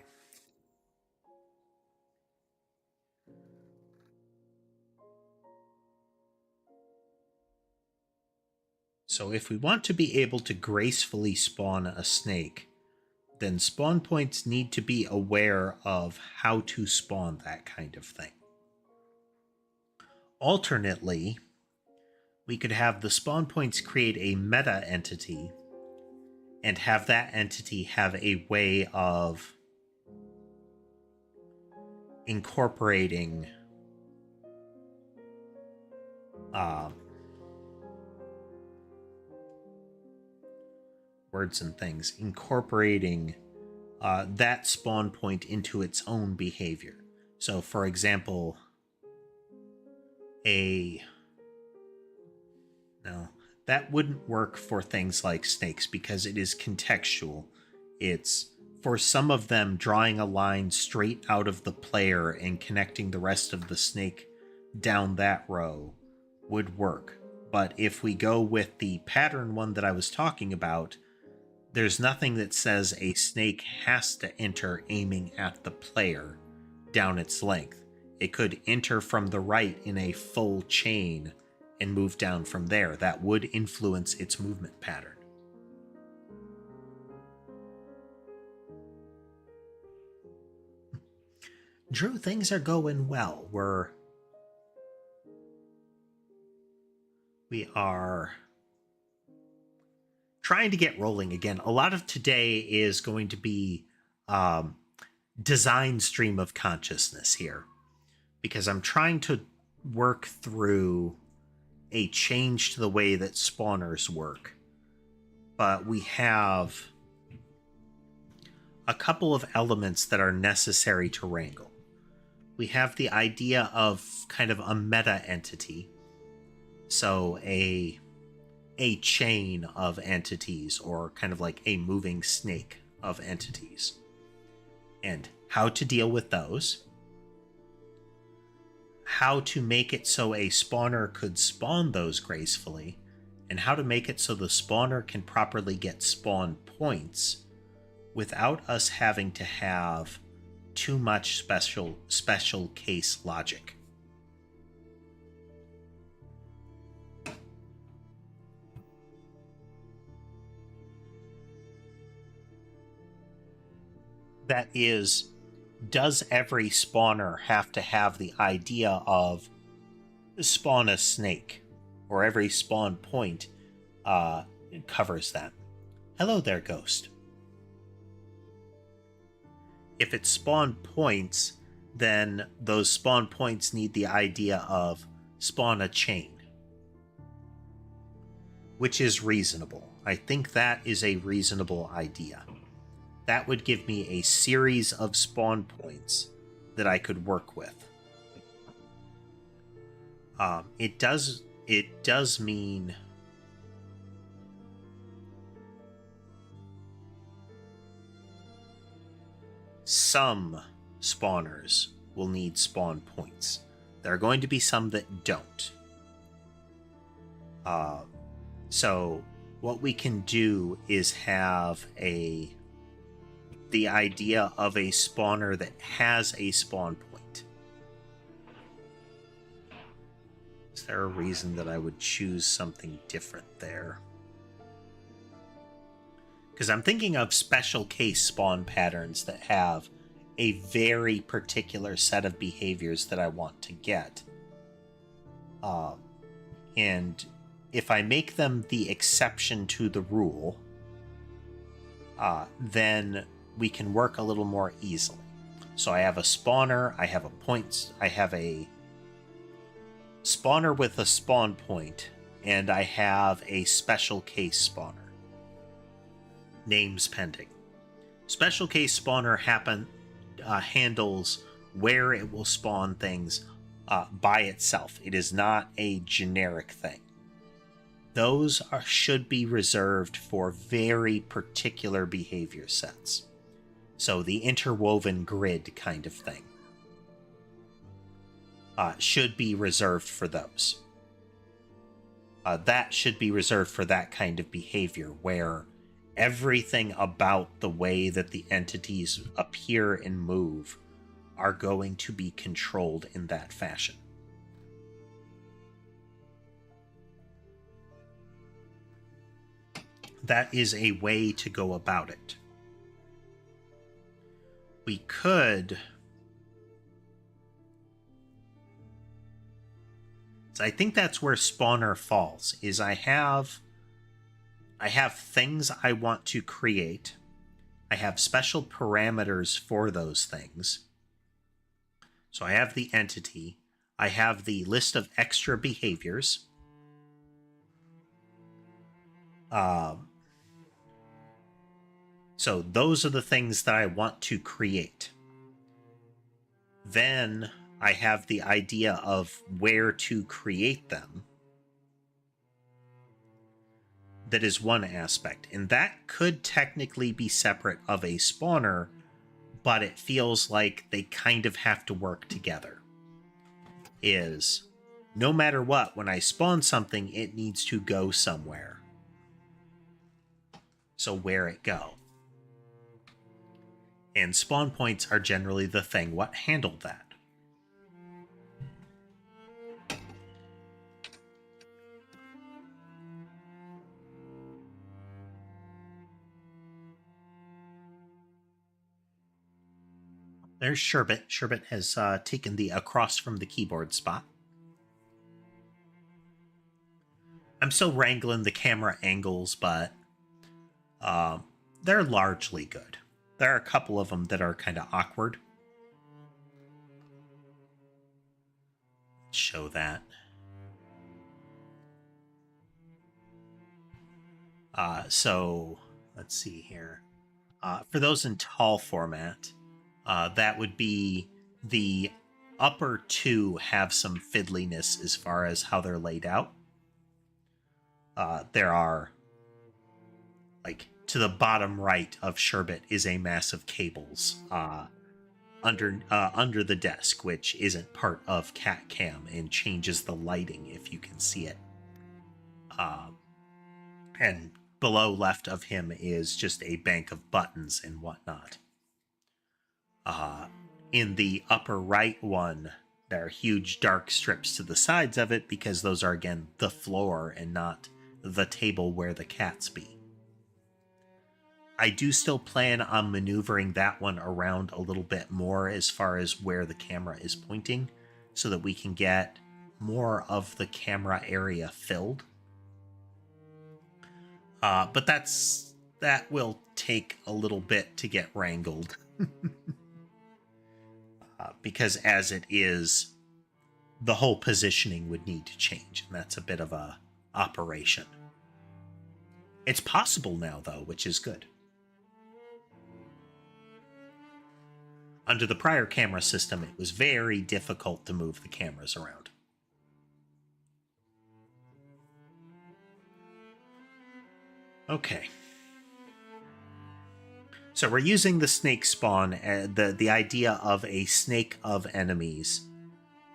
So if we want to be able to gracefully spawn a snake, then spawn points need to be aware of how to spawn that kind of thing. Alternately, we could have the spawn points create a meta entity and have that entity have a way of incorporating words and things, incorporating that spawn point into its own behavior. So, for example, no, that wouldn't work for things like snakes because it is contextual. It's for some of them, drawing a line straight out of the player and connecting the rest of the snake down that row would work. But if we go with the pattern one that I was talking about, there's nothing that says a snake has to enter aiming at the player down its length. It could enter from the right in a full chain and move down from there. That would influence its movement pattern. Drew, things are going well. We are trying to get rolling again. A lot of today is going to be design stream of consciousness here, because I'm trying to work through a change to the way that spawners work. But we have a couple of elements that are necessary to wrangle. We have the idea of kind of a meta entity. So a chain of entities, or kind of like a moving snake of entities. And how to deal with those. How to make it so a spawner could spawn those gracefully, and how to make it so the spawner can properly get spawn points without us having to have too much special case logic. That is, does every spawner have to have the idea of spawn a snake, or every spawn point covers that? Hello there, Ghost. If it's spawn points, then those spawn points need the idea of spawn a chain, which is reasonable. I think that is a reasonable idea. That would give me a series of spawn points that I could work with. It does mean some spawners will need spawn points. There are going to be some that don't. So what we can do is have the idea of a spawner that has a spawn point. Is there a reason that I would choose something different there? Because I'm thinking of special case spawn patterns that have a very particular set of behaviors that I want to get. And if I make them the exception to the rule, then we can work a little more easily. So I have a spawner, I have a spawner with a spawn point, and I have a special case spawner. Names pending. Special case spawner handles where it will spawn things by itself. It is not a generic thing. Those should be reserved for very particular behavior sets. So the interwoven grid kind of thing should be reserved for those. That should be reserved for that kind of behavior where everything about the way that the entities appear and move are going to be controlled in that fashion. That is a way to go about it. We could... So I think that's where spawner falls, is I have things I want to create. I have special parameters for those things. So I have the entity. I have the list of extra behaviors. So those are the things that I want to create. Then I have the idea of where to create them. That is one aspect, and that could technically be separate of a spawner, but it feels like they kind of have to work together. Is no matter what, when I spawn something, it needs to go somewhere. So where it go? And spawn points are generally the thing what handled that. There's Sherbet. Sherbet has taken the across from the keyboard spot. I'm still wrangling the camera angles, but they're largely good. There are a couple of them that are kind of awkward. Show that. So let's see here. For those in tall format, that would be the upper two have some fiddliness as far as how they're laid out. There are, like, to the bottom right of Sherbet is a mass of cables under the desk, which isn't part of Cat Cam and changes the lighting if you can see it. And below left of him is just a bank of buttons and whatnot. In the upper right one, there are huge dark strips to the sides of it because those are, again, the floor and not the table where the cats be. I do still plan on maneuvering that one around a little bit more as far as where the camera is pointing so that we can get more of the camera area filled. But that will take a little bit to get wrangled. Because as it is, the whole positioning would need to change, and that's a bit of a operation. It's possible now, though, which is good. Under the prior camera system, it was very difficult to move the cameras around. Okay. So we're using the snake spawn, the idea of a snake of enemies,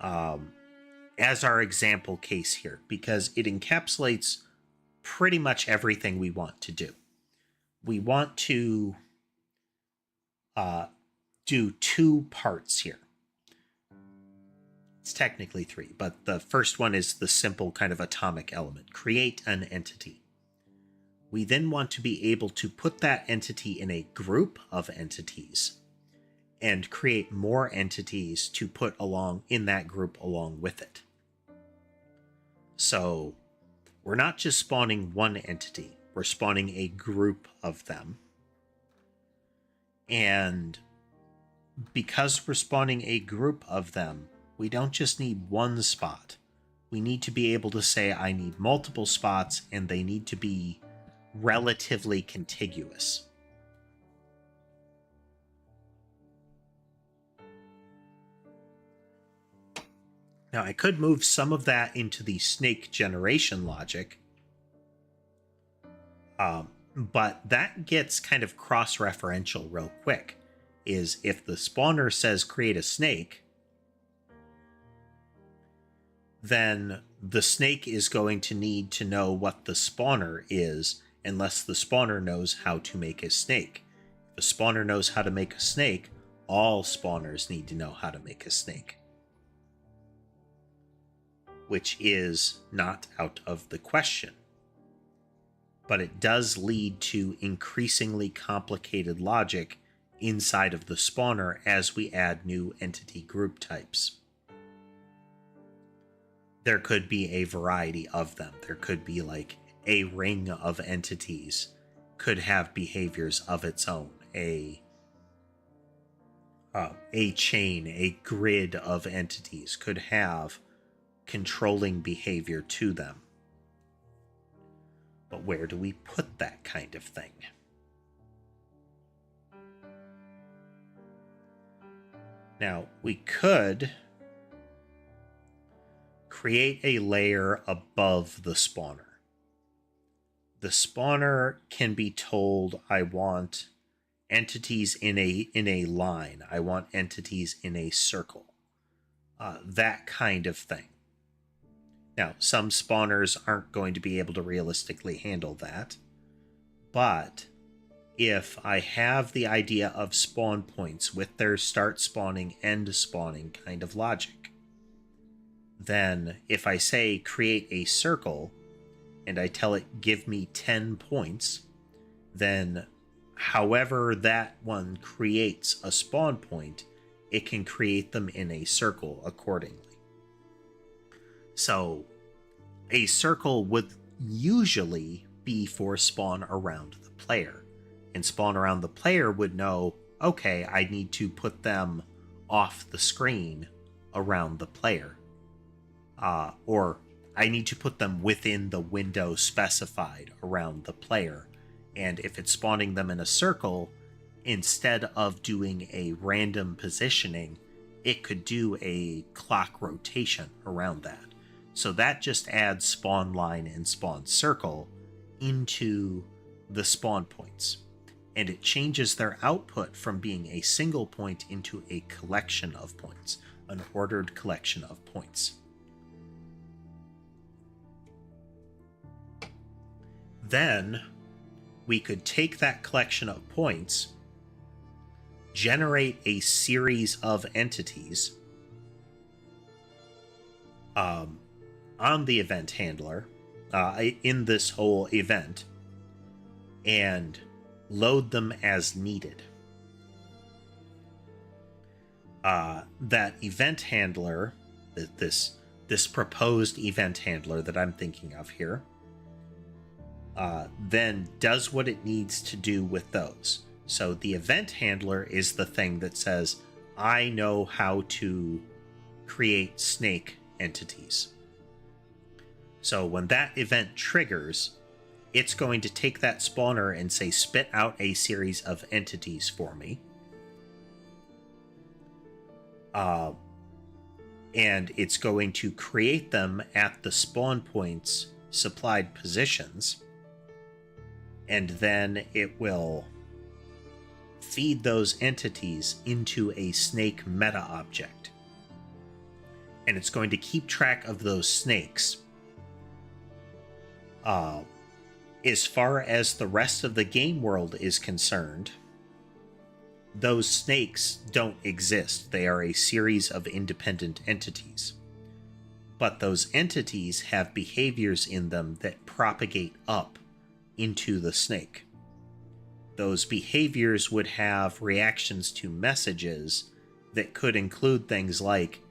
as our example case here, because it encapsulates pretty much everything we want to do. We want to do two parts here. It's technically three, but the first one is the simple kind of atomic element. Create an entity. We then want to be able to put that entity in a group of entities and create more entities to put along in that group along with it. So we're not just spawning one entity, we're spawning a group of them. And because we're spawning a group of them, we don't just need one spot. We need to be able to say, I need multiple spots, and they need to be relatively contiguous. Now, I could move some of that into the snake generation logic, but that gets kind of cross-referential real quick. Is if the spawner says create a snake, then the snake is going to need to know what the spawner is, unless the spawner knows how to make a snake. If the spawner knows how to make a snake, all spawners need to know how to make a snake. Which is not out of the question. But it does lead to increasingly complicated logic inside of the spawner as we add new entity group types. There could be a variety of them. There could be like a ring of entities could have behaviors of its own. A chain, a grid of entities could have controlling behavior to them. But where do we put that kind of thing? Now, we could create a layer above the spawner. The spawner can be told, I want entities in a line. I want entities in a circle. That kind of thing. Now, some spawners aren't going to be able to realistically handle that. But if I have the idea of spawn points with their start spawning, end spawning kind of logic, then if I say create a circle and I tell it give me 10 points, then however that one creates a spawn point, it can create them in a circle accordingly. So a circle would usually be for spawn around the player. And spawn around the player would know, okay, I need to put them off the screen around the player. Or I need to put them within the window specified around the player. And if it's spawning them in a circle, instead of doing a random positioning, it could do a clock rotation around that. So that just adds spawn line and spawn circle into the spawn points. And it changes their output from being a single point into a collection of points, an ordered collection of points. Then we could take that collection of points, generate a series of entities on the event handler in this whole event, and load them as needed. That event handler, this proposed event handler that I'm thinking of here, then does what it needs to do with those. So the event handler is the thing that says, I know how to create snake entities. So when that event triggers, it's going to take that spawner and say, spit out a series of entities for me. And it's going to create them at the spawn points supplied positions. And then it will feed those entities into a snake meta object. And it's going to keep track of those snakes. As far as the rest of the game world is concerned, those snakes don't exist. They are a series of independent entities. But those entities have behaviors in them that propagate up into the snake. Those behaviors would have reactions to messages that could include things like,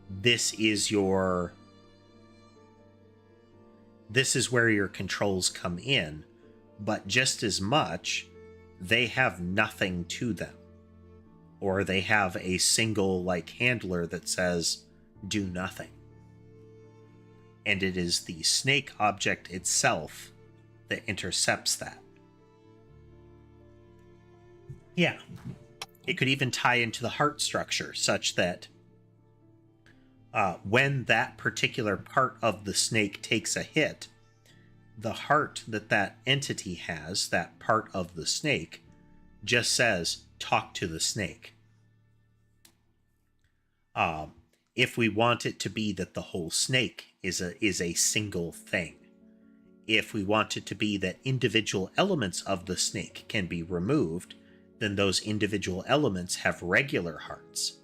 this is where your controls come in, but just as much, they have nothing to them. Or they have a single handler that says, do nothing. And it is the snake object itself that intercepts that. Yeah. It could even tie into the heart structure, such that when that particular part of the snake takes a hit, the heart that entity has, that part of the snake, just says, talk to the snake. If we want it to be that the whole snake is a single thing, if we want it to be that individual elements of the snake can be removed, then those individual elements have regular hearts.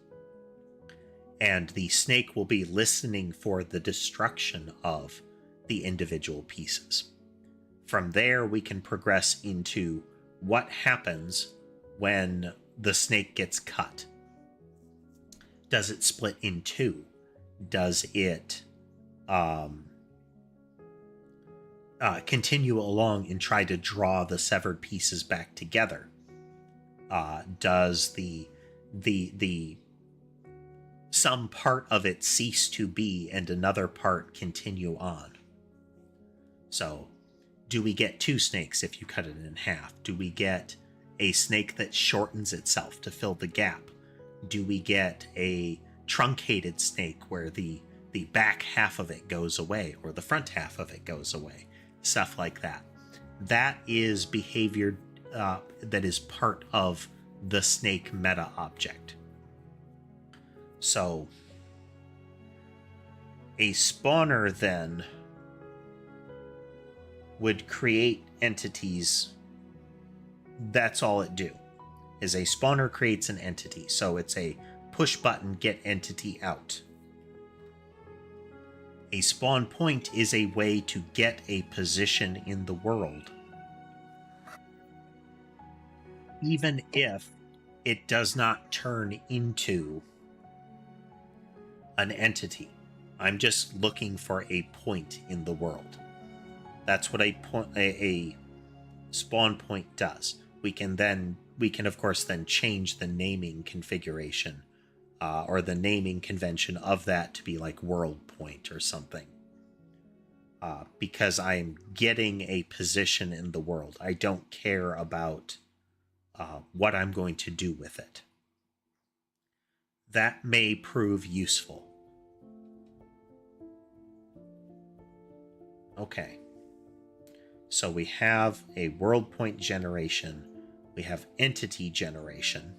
And the snake will be listening for the destruction of the individual pieces. From there, we can progress into what happens when the snake gets cut. Does it split in two? Does it continue along and try to draw the severed pieces back together? Does the some part of it cease to be and another part continue on? So, do we get two snakes if you cut it in half? Do we get a snake that shortens itself to fill the gap? Do we get a truncated snake where the back half of it goes away or the front half of it goes away? Stuff like that. That is behavior that is part of the snake meta object. So, a spawner then would create entities. That's all it do. Is a spawner creates an entity. So it's a push button, get entity out. A spawn point is a way to get a position in the world, even if it does not turn into an entity. I'm just looking for a point in the world. That's what a spawn point does. We can of course then change the naming configuration or the naming convention of that to be like world point or something. Because I'm getting a position in the world. I don't care about what I'm going to do with it. That may prove useful. Okay. So we have a world point generation. We have entity generation.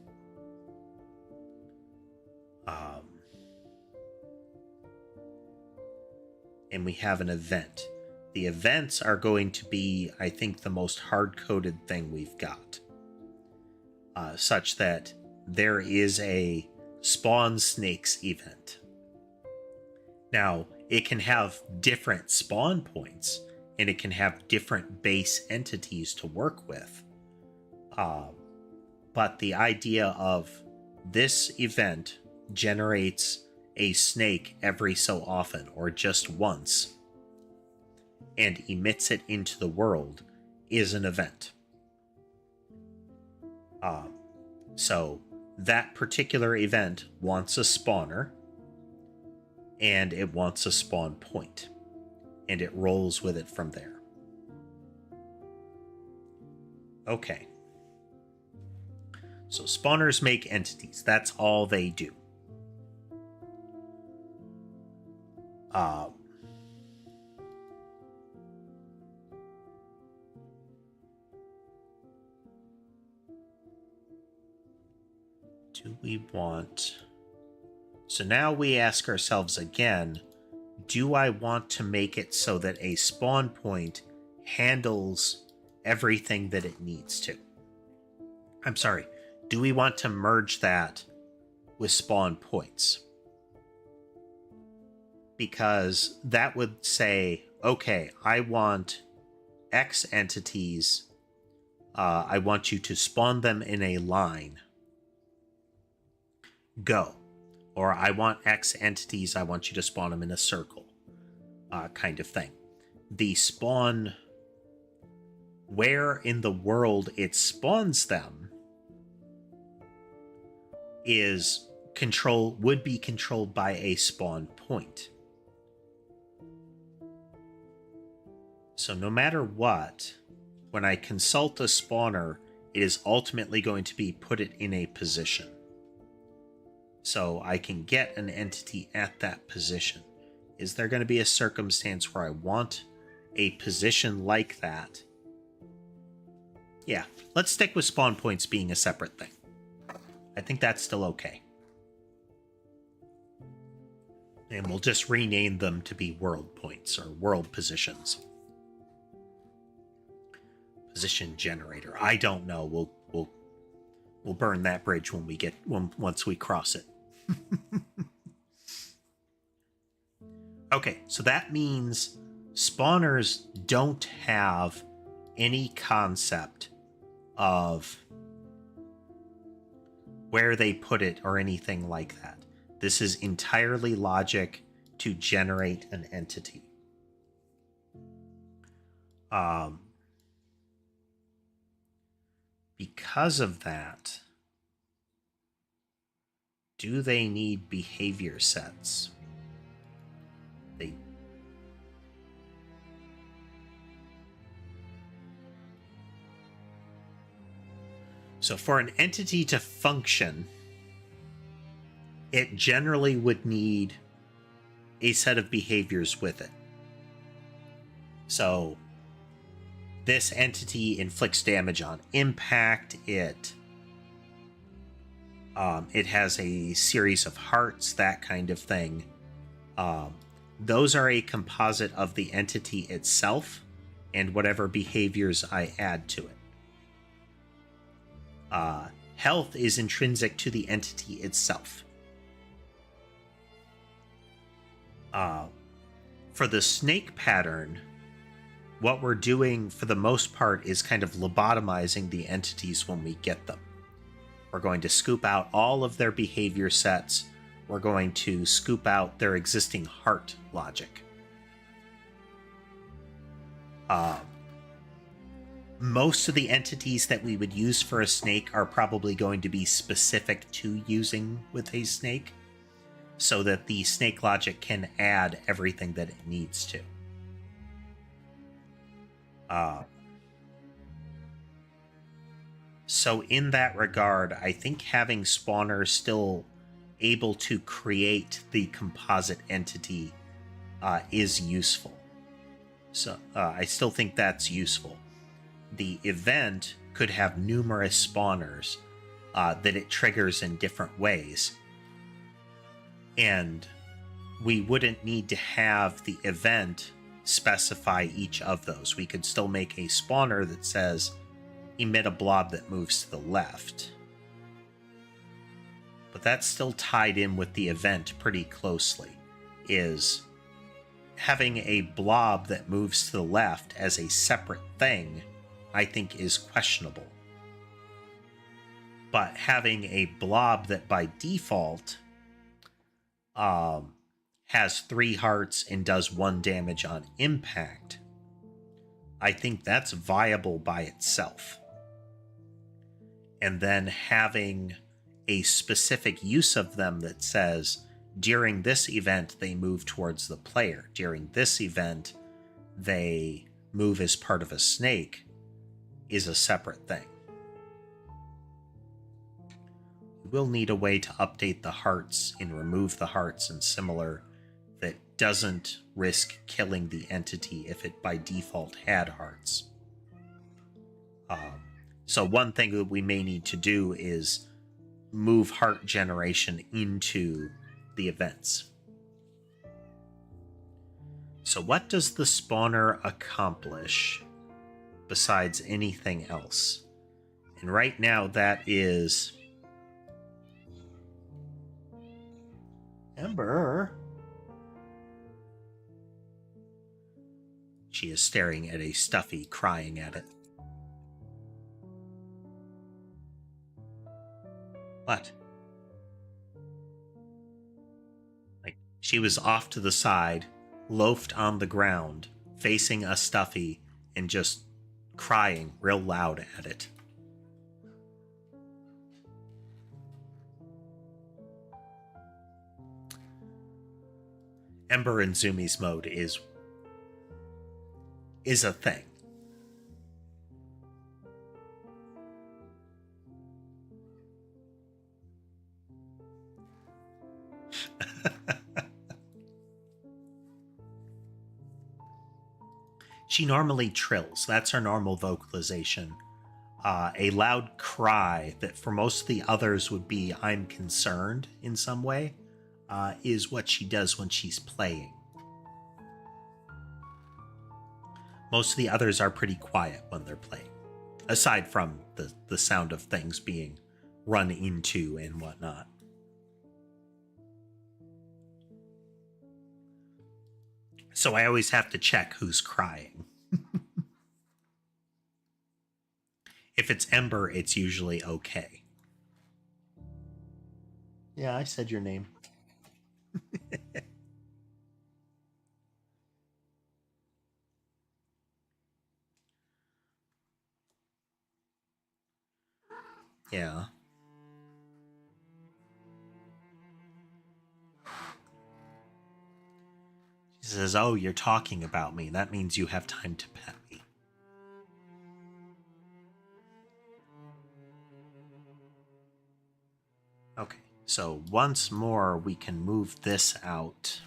And we have an event. The events are going to be, I think, the most hard-coded thing we've got. Such that there is a spawn snakes event. Now, it can have different spawn points, and it can have different base entities to work with. But the idea of this event generates a snake every so often, or just once, and emits it into the world is an event. So that particular event wants a spawner, and it wants a spawn point, and it rolls with it from there. Okay. So spawners make entities. That's all they do. Do we want... So now we ask ourselves again, do I want to make it so that a spawn point handles everything that it needs to? I'm sorry, do we want to merge that with spawn points? Because that would say, okay, I want X entities, I want you to spawn them in a line. Go. Or I want X entities, I want you to spawn them in a circle, kind of thing. The spawn, where in the world it spawns them, would be controlled by a spawn point. So no matter what, when I consult a spawner, it is ultimately going to be put it in a position. So I can get an entity at that position. Is there going to be a circumstance where I want a position like that? Yeah, let's stick with spawn points being a separate thing. I think that's still okay. And we'll just rename them to be world points or world positions. Position generator. I don't know. We'll burn that bridge once we cross it. Okay, so that means spawners don't have any concept of where they put it or anything like that. This is entirely logic to generate an entity. Because of that, do they need behavior sets? So for an entity to function, it generally would need a set of behaviors with it. So this entity inflicts damage on impact. It has a series of hearts, that kind of thing. Those are a composite of the entity itself and whatever behaviors I add to it. Health is intrinsic to the entity itself. For the snake pattern, what we're doing for the most part is kind of lobotomizing the entities when we get them. We're going to scoop out all of their behavior sets. We're going to scoop out their existing heart logic. Most of the entities that we would use for a snake are probably going to be specific to using with a snake, so that the snake logic can add everything that it needs to. So in that regard, I think having spawners still able to create the composite entity is useful. So I still think that's useful. The event could have numerous spawners that it triggers in different ways. And we wouldn't need to have the event specify each of those. We could still make a spawner that says, emit a blob that moves to the left. But that's still tied in with the event pretty closely, is having a blob that moves to the left as a separate thing, I think is questionable. But having a blob that by default has 3 hearts and does 1 damage on impact, I think that's viable by itself. And then having a specific use of them that says, during this event, they move towards the player. During this event, they move as part of a snake, is a separate thing. We'll need a way to update the hearts and remove the hearts and similar that doesn't risk killing the entity if it by default had hearts. So one thing that we may need to do is move heart generation into the events. So what does the spawner accomplish besides anything else? And right now that is... Ember. She is staring at a stuffy, crying at it. What? Like, she was off to the side, loafed on the ground, facing a stuffy, and just crying real loud at it. Ember in Zumi's mode is a thing. She normally trills. That's her normal vocalization. A loud cry that for most of the others would be "I'm concerned" in some way, is what she does when she's playing. Most of the others are pretty quiet when they're playing, aside from the sound of things being run into and whatnot. So I always have to check who's crying. If it's Ember, it's usually okay. Yeah, I said your name. Yeah. She says, "Oh, you're talking about me. That means you have time to pet me." Okay, so once more we can move this out.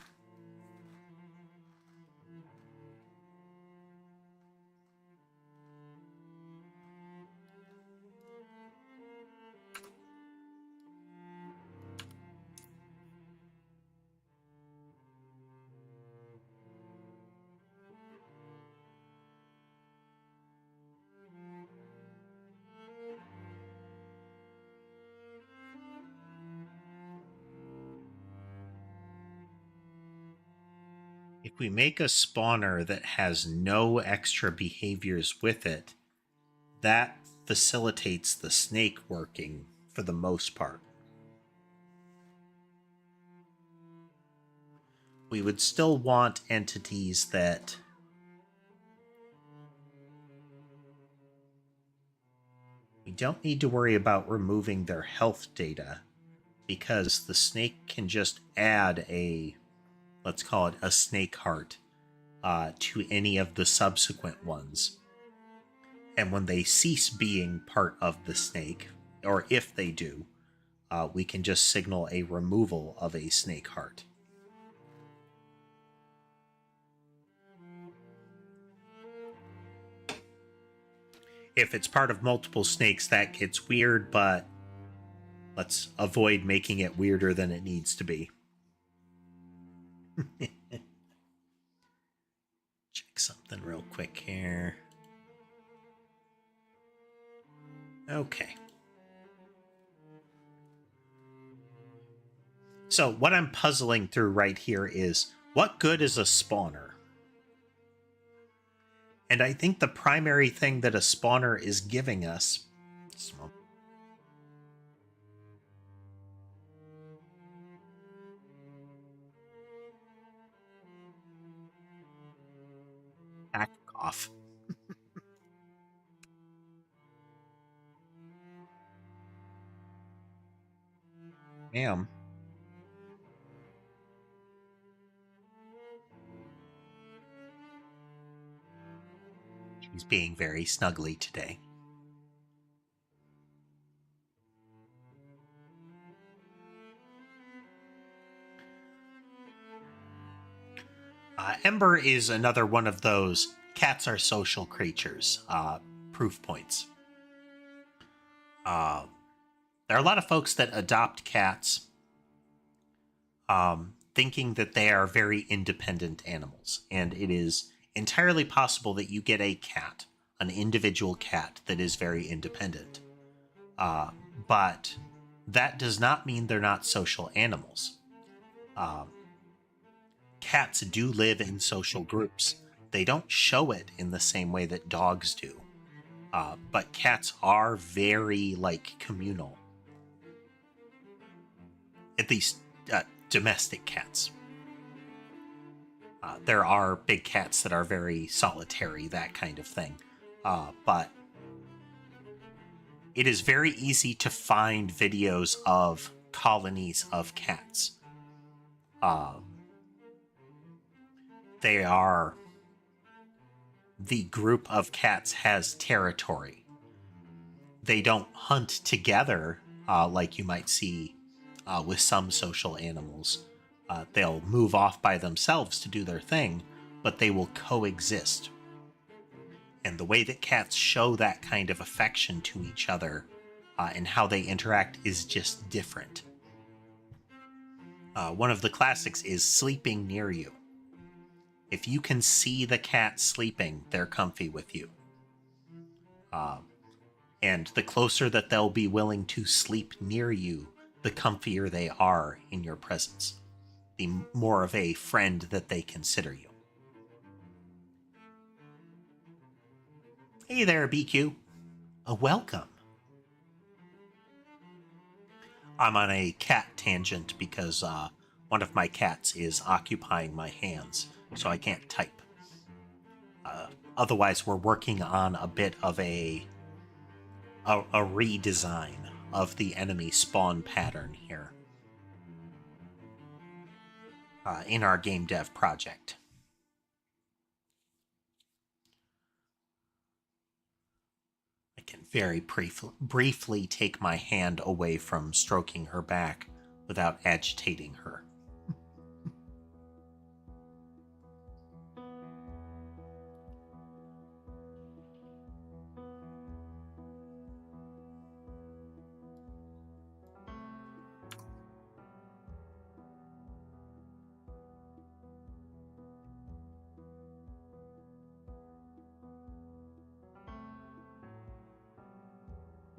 If we make a spawner that has no extra behaviors with it, that facilitates the snake working for the most part. We would still want entities that we don't need to worry about removing their health data, because the snake can just add a, let's call it a snake heart, to any of the subsequent ones. And when they cease being part of the snake, or if they do, we can just signal a removal of a snake heart. If it's part of multiple snakes, that gets weird, but let's avoid making it weirder than it needs to be. Check something real quick here. Okay. So what I'm puzzling through right here is, what good is a spawner? And I think the primary thing that a spawner is giving us... Back off. Damn. She's being very snuggly today. Ember is another one of those cats are social creatures proof points. There are a lot of folks that adopt cats thinking that they are very independent animals. And it is entirely possible that you get a cat, an individual cat that is very independent. But that does not mean they're not social animals. Cats do live in social groups. They don't show it in the same way that dogs do. But cats are very, communal. At least domestic cats. There are big cats that are very solitary, that kind of thing. But it is very easy to find videos of colonies of cats. They are... The group of cats has territory. They don't hunt together like you might see with some social animals. They'll move off by themselves to do their thing, but they will coexist. And the way that cats show that kind of affection to each other and how they interact is just different. One of the classics is sleeping near you. If you can see the cat sleeping, they're comfy with you. And the closer that they'll be willing to sleep near you, the comfier they are in your presence. The more of a friend that they consider you. Hey there, BQ. Welcome. I'm on a cat tangent because one of my cats is occupying my hands, so I can't type. Otherwise, we're working on a bit of a redesign of the enemy spawn pattern here in our game dev project. I can very briefly take my hand away from stroking her back without agitating her.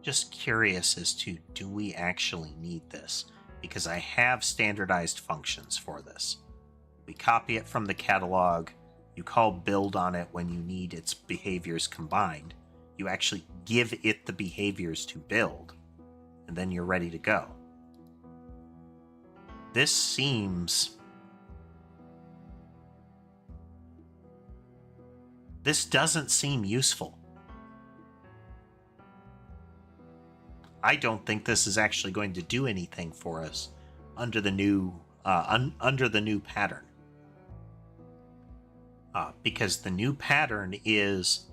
Just curious as to, do we actually need this? Because I have standardized functions for this. We copy it from the catalog, you call build on it when you need its behaviors combined, you actually give it the behaviors to build, and then you're ready to go. This seems... This doesn't seem useful. I don't think this is actually going to do anything for us under the new pattern. Because the new pattern is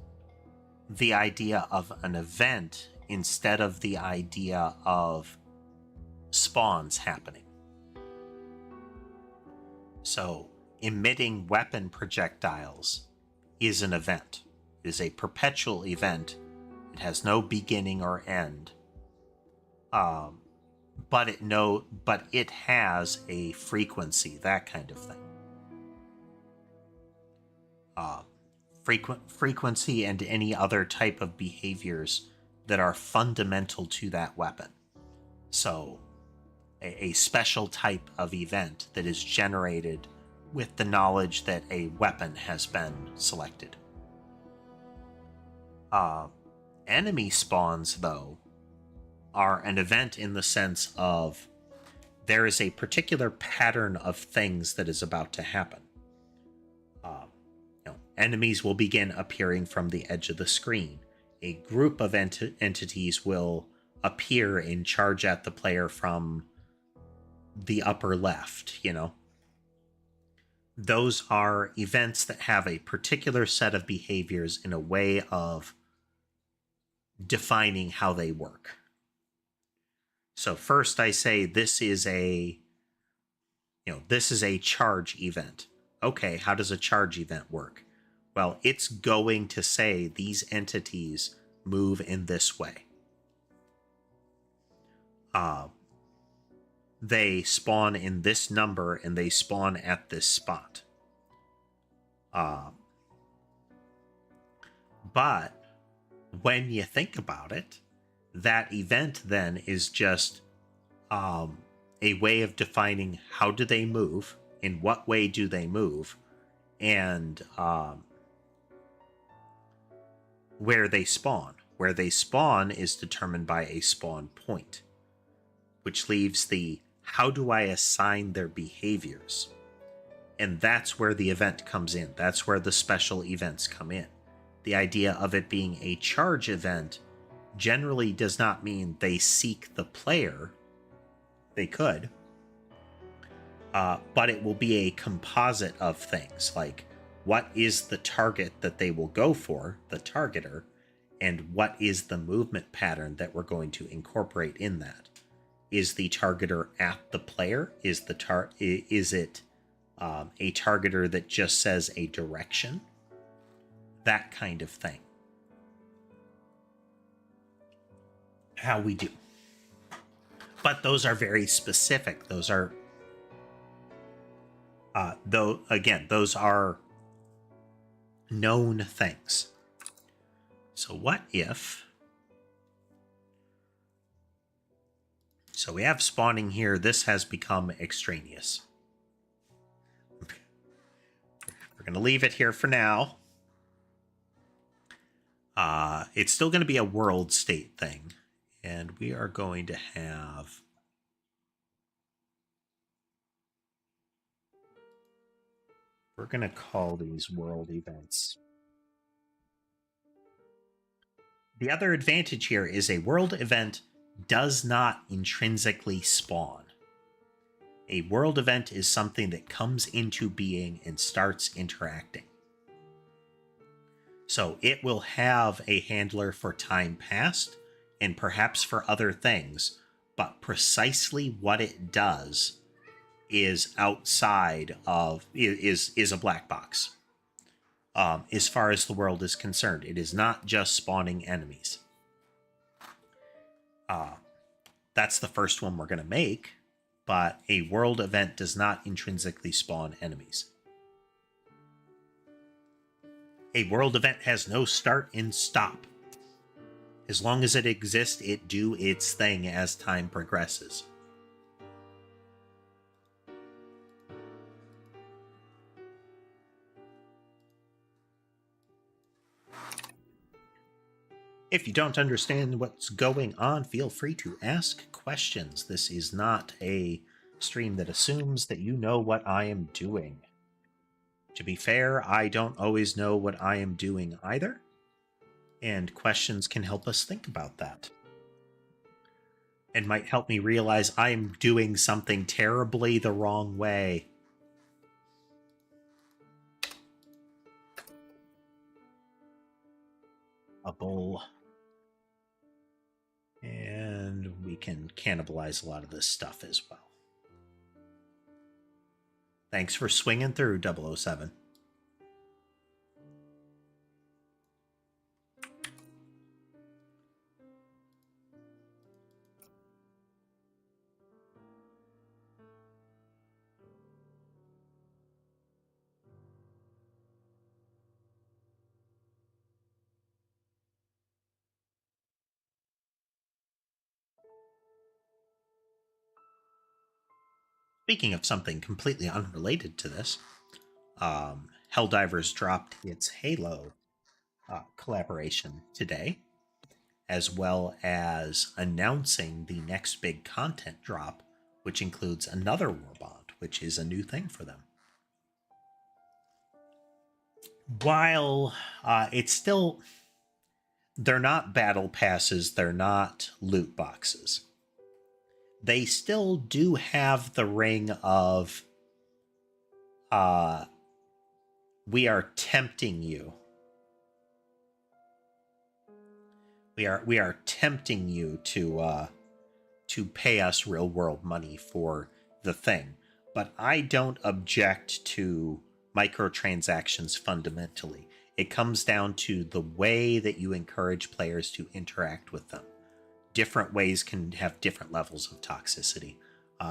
the idea of an event instead of the idea of spawns happening. So, emitting weapon projectiles is an event. It is a perpetual event. It has no beginning or end. But it has a frequency, that kind of thing. Frequency and any other type of behaviors that are fundamental to that weapon. So, a special type of event that is generated with the knowledge that a weapon has been selected. Enemy spawns, though, are an event in the sense of there is a particular pattern of things that is about to happen. Enemies will begin appearing from the edge of the screen. A group of entities will appear and charge at the player from the upper left, Those are events that have a particular set of behaviors in a way of defining how they work. So first I say this is a charge event. Okay, how does a charge event work? Well, it's going to say these entities move in this way. they spawn in this number and they spawn at this spot. But when you think about it, that event then is just a way of defining how do they move, in what way do they move, and where they spawn. Where they spawn is determined by a spawn point, which leaves the how do I assign their behaviors? And that's where the event comes in. That's where the special events come in. The idea of it being a charge event generally does not mean they seek the player. They could. But it will be a composite of things, like what is the target that they will go for, the targeter, and what is the movement pattern that we're going to incorporate in that. Is the targeter at the player? Is it a targeter that just says a direction? That kind of thing. How we do. But those are very specific. Those are, those are known things. So what if... So we have spawning here. This has become extraneous. We're going to leave it here for now. It's still going to be a world state thing. And we are going to have... We're going to call these world events. The other advantage here is a world event does not intrinsically spawn. A world event is something that comes into being and starts interacting. So it will have a handler for time past and perhaps for other things, but precisely what it does is outside of, is a black box. As far as the world is concerned, it is not just spawning enemies. That's the first one we're going to make, but a world event does not intrinsically spawn enemies. A world event has no start and stop. As long as it exists, it do its thing as time progresses. If you don't understand what's going on, feel free to ask questions. This is not a stream that assumes that you know what I am doing. To be fair, I don't always know what I am doing either, and questions can help us think about that. And might help me realize I am doing something terribly the wrong way. A bull. And we can cannibalize a lot of this stuff as well. Thanks for swinging through, 007. Speaking of something completely unrelated to this, Helldivers dropped its Halo collaboration today, as well as announcing the next big content drop, which includes another Warbond, which is a new thing for them. While it's still... They're not battle passes, they're not loot boxes. They still do have the ring of, we are tempting you. We are tempting you to pay us real world money for the thing. But I don't object to microtransactions fundamentally. It comes down to the way that you encourage players to interact with them. different ways can have different levels of toxicity.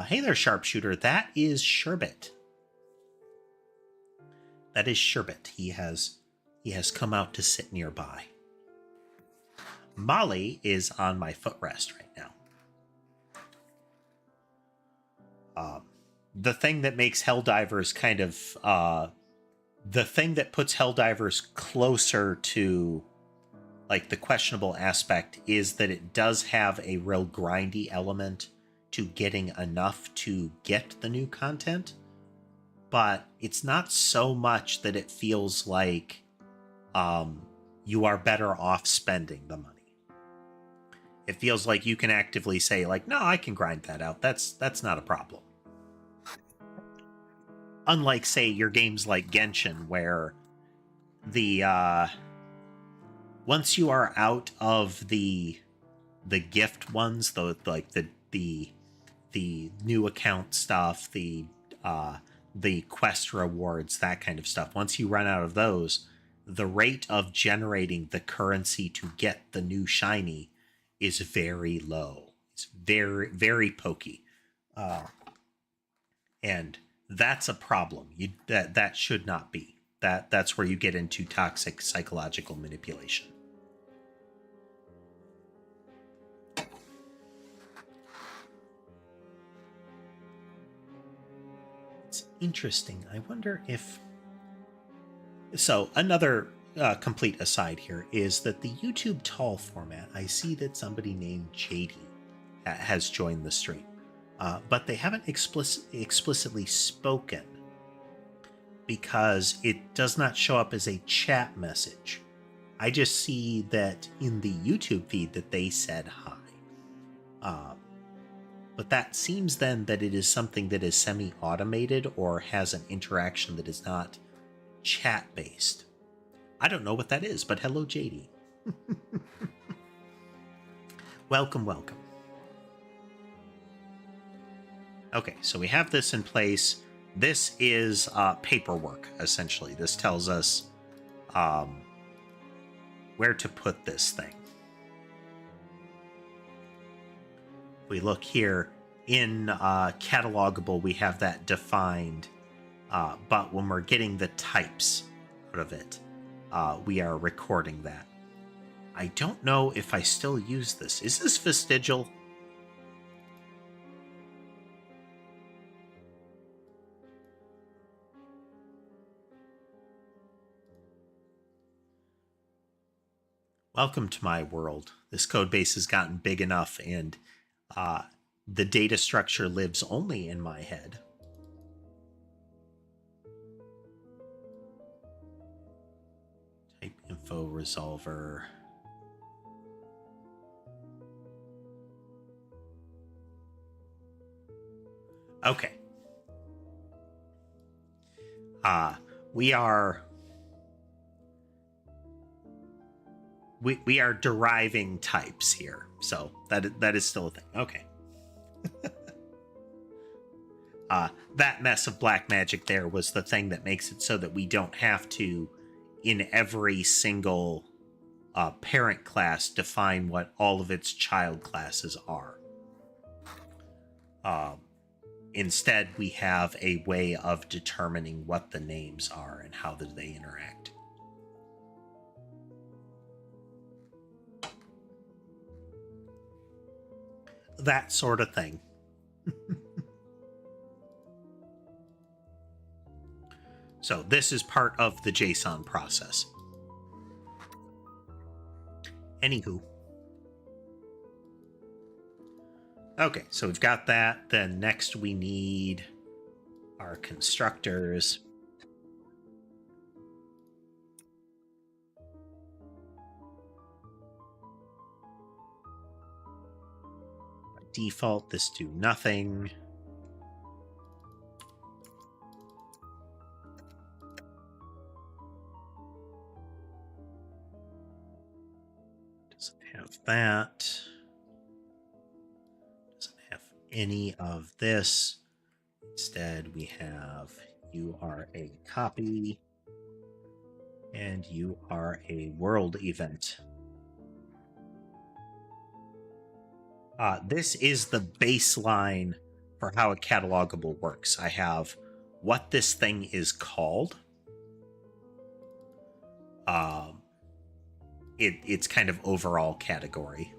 Hey there, sharpshooter. That is Sherbet. That is Sherbet. He has come out to sit nearby. Molly is on my footrest right now. The thing that makes Helldivers kind of the thing that puts Helldivers closer to like the questionable aspect is that it does have a real grindy element to getting enough to get the new content, but it's not so much that it feels like you are better off spending the money. It feels like you can actively say like, no, I can grind that out. That's not a problem. Unlike, say, your games like Genshin, where the once you are out of the gift ones, the new account stuff, the quest rewards, that kind of stuff, once you run out of those, the rate of generating the currency to get the new shiny is very low. It's very, very pokey. And that's a problem. That should not be. That's where you get into toxic psychological manipulation. It's interesting. I wonder if... So, another complete aside here is that the YouTube tall format, I see that somebody named JD has joined the stream. But they haven't explicitly spoken because it does not show up as a chat message. I just see that in the YouTube feed that they said hi. But that seems then that it is something that is semi-automated or has an interaction that is not chat-based. I don't know what that is, but hello, JD. Welcome, welcome. Okay, so we have this in place. This is paperwork, essentially. This tells us where to put this thing. We look here in catalogable, we have that defined, but when we're getting the types out of it, we are recording that. I don't know if I still use this. Is this vestigial? Welcome to my world. This code base has gotten big enough, and the data structure lives only in my head. Type info resolver. Okay. We are deriving types here, so that is still a thing. Okay. That mess of black magic there was the thing that makes it so that we don't have to, in every single parent class, define what all of its child classes are. Instead, we have a way of determining what the names are and how do they interact. That sort of thing. So this is part of the JSON process. Anywho. Okay, so we've got that. Then next we need our constructors. By default, this do nothing. Doesn't have that. Any of this. Instead, we have you are a copy and you are a world event. This is the baseline for how a catalogable works. I have what this thing is called. It's kind of overall category.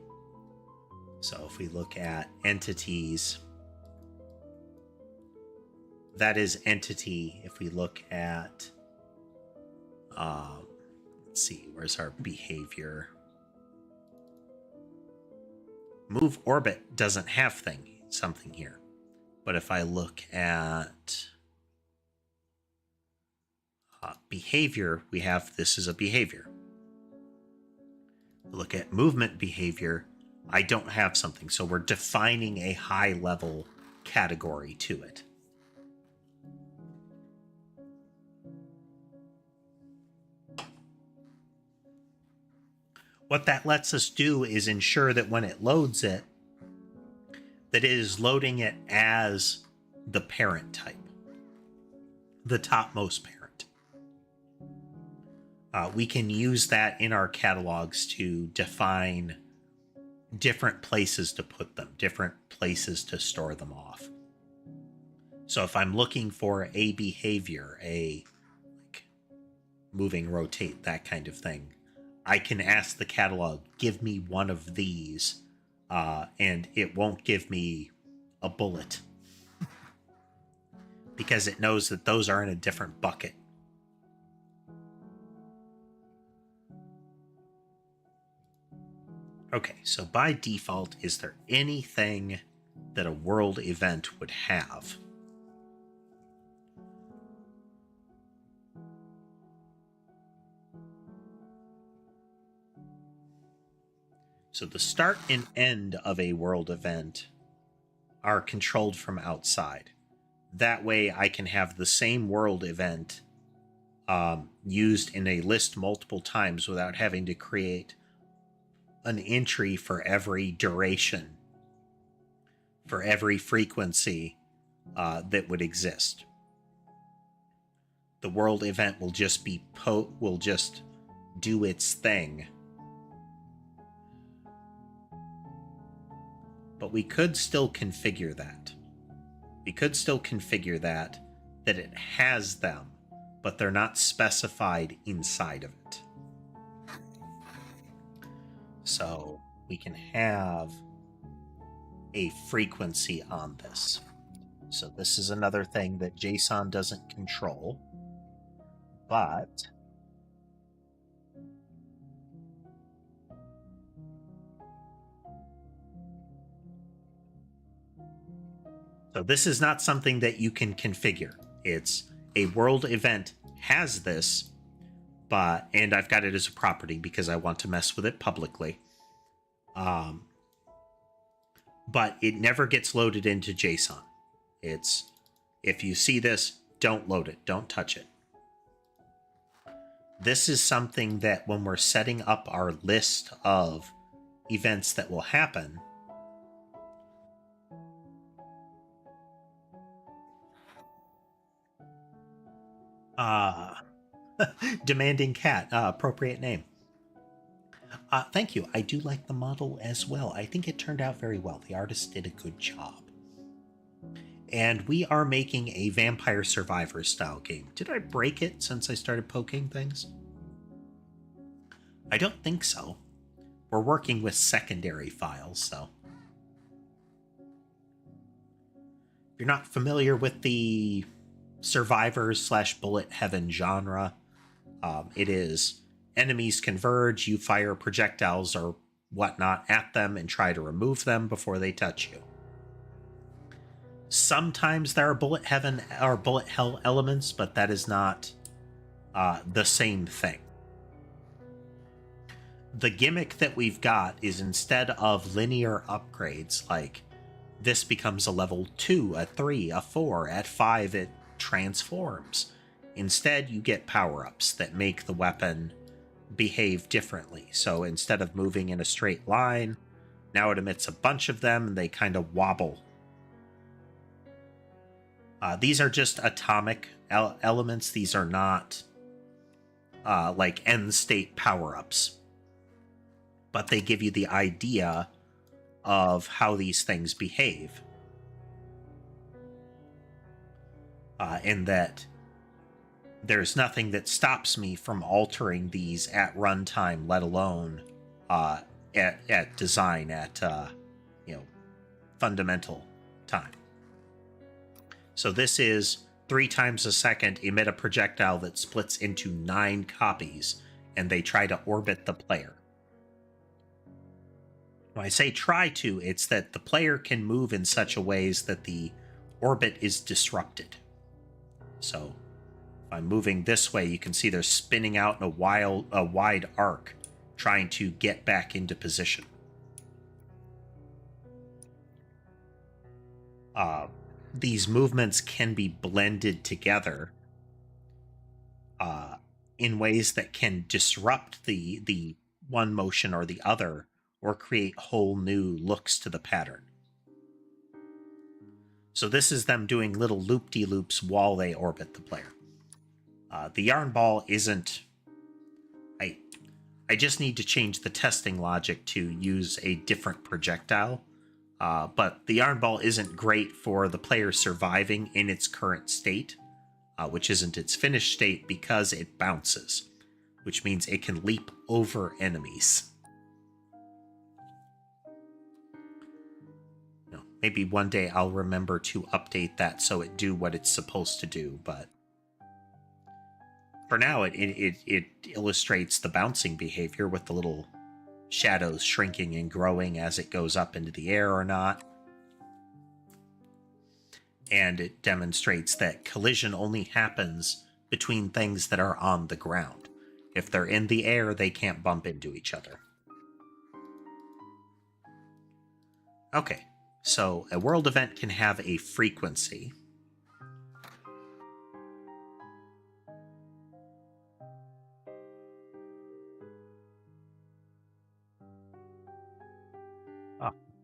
So if we look at entities, that is entity. If we look at, let's see, where's our behavior? Move orbit doesn't have something here. But if I look at behavior, we have this is a behavior. Look at movement behavior, I don't have something. So we're defining a high level category to it. What that lets us do is ensure that when it loads it, that it is loading it as the parent type, the topmost parent. We can use that in our catalogs to define different places to put them, different places to store them off. So if I'm looking for a behavior, like moving, rotate, that kind of thing, I can ask the catalog, give me one of these, and it won't give me a bullet because it knows that those are in a different bucket. Okay, so by default, is there anything that a world event would have? So the start and end of a world event are controlled from outside. That way I can have the same world event used in a list multiple times without having to create an entry for every duration, for every frequency that would exist. The world event will just be will just do its thing. But we could still configure that. We could still configure that it has them, but they're not specified inside of it. So we can have a frequency on this. So this is another thing that JSON doesn't control, but so this is not something that you can configure. It's a world event has this, and I've got it as a property because I want to mess with it publicly. But it never gets loaded into JSON. It's, if you see this, don't load it, don't touch it. This is something that when we're setting up our list of events that will happen, demanding cat, appropriate name. Thank you. I do like the model as well. I think it turned out very well. The artist did a good job. And we are making a Vampire Survivor style game. Did I break it since I started poking things? I don't think so. We're working with secondary files, so. If you're not familiar with the Survivors/Bullet Heaven genre, it is enemies converge, you fire projectiles or whatnot at them and try to remove them before they touch you. Sometimes there are bullet heaven or bullet hell elements, but that is not the same thing. The gimmick that we've got is instead of linear upgrades, like this becomes a level 2, a 3, a 4, at 5 it transforms. Instead, you get power-ups that make the weapon behave differently. So instead of moving in a straight line, now it emits a bunch of them and they kind of wobble. These are just atomic elements. These are not like end state power-ups. But they give you the idea of how these things behave. In that there's nothing that stops me from altering these at runtime, let alone at design, at fundamental time. So this is 3 times a second emit a projectile that splits into 9 copies, and they try to orbit the player. When I say try to, it's that the player can move in such a ways that the orbit is disrupted. So if I'm moving this way, you can see they're spinning out in a wide arc, trying to get back into position. These movements can be blended together in ways that can disrupt the one motion or the other, or create whole new looks to the pattern. So this is them doing little loop-de-loops while they orbit the player. The yarn ball isn't... I just need to change the testing logic to use a different projectile. But the yarn ball isn't great for the player surviving in its current state, which isn't its finished state, because it bounces, which means it can leap over enemies. Maybe one day I'll remember to update that so it do what it's supposed to do, but for now it illustrates the bouncing behavior with the little shadows shrinking and growing as it goes up into the air or not. And it demonstrates that collision only happens between things that are on the ground. If they're in the air, they can't bump into each other. Okay, so a world event can have a frequency.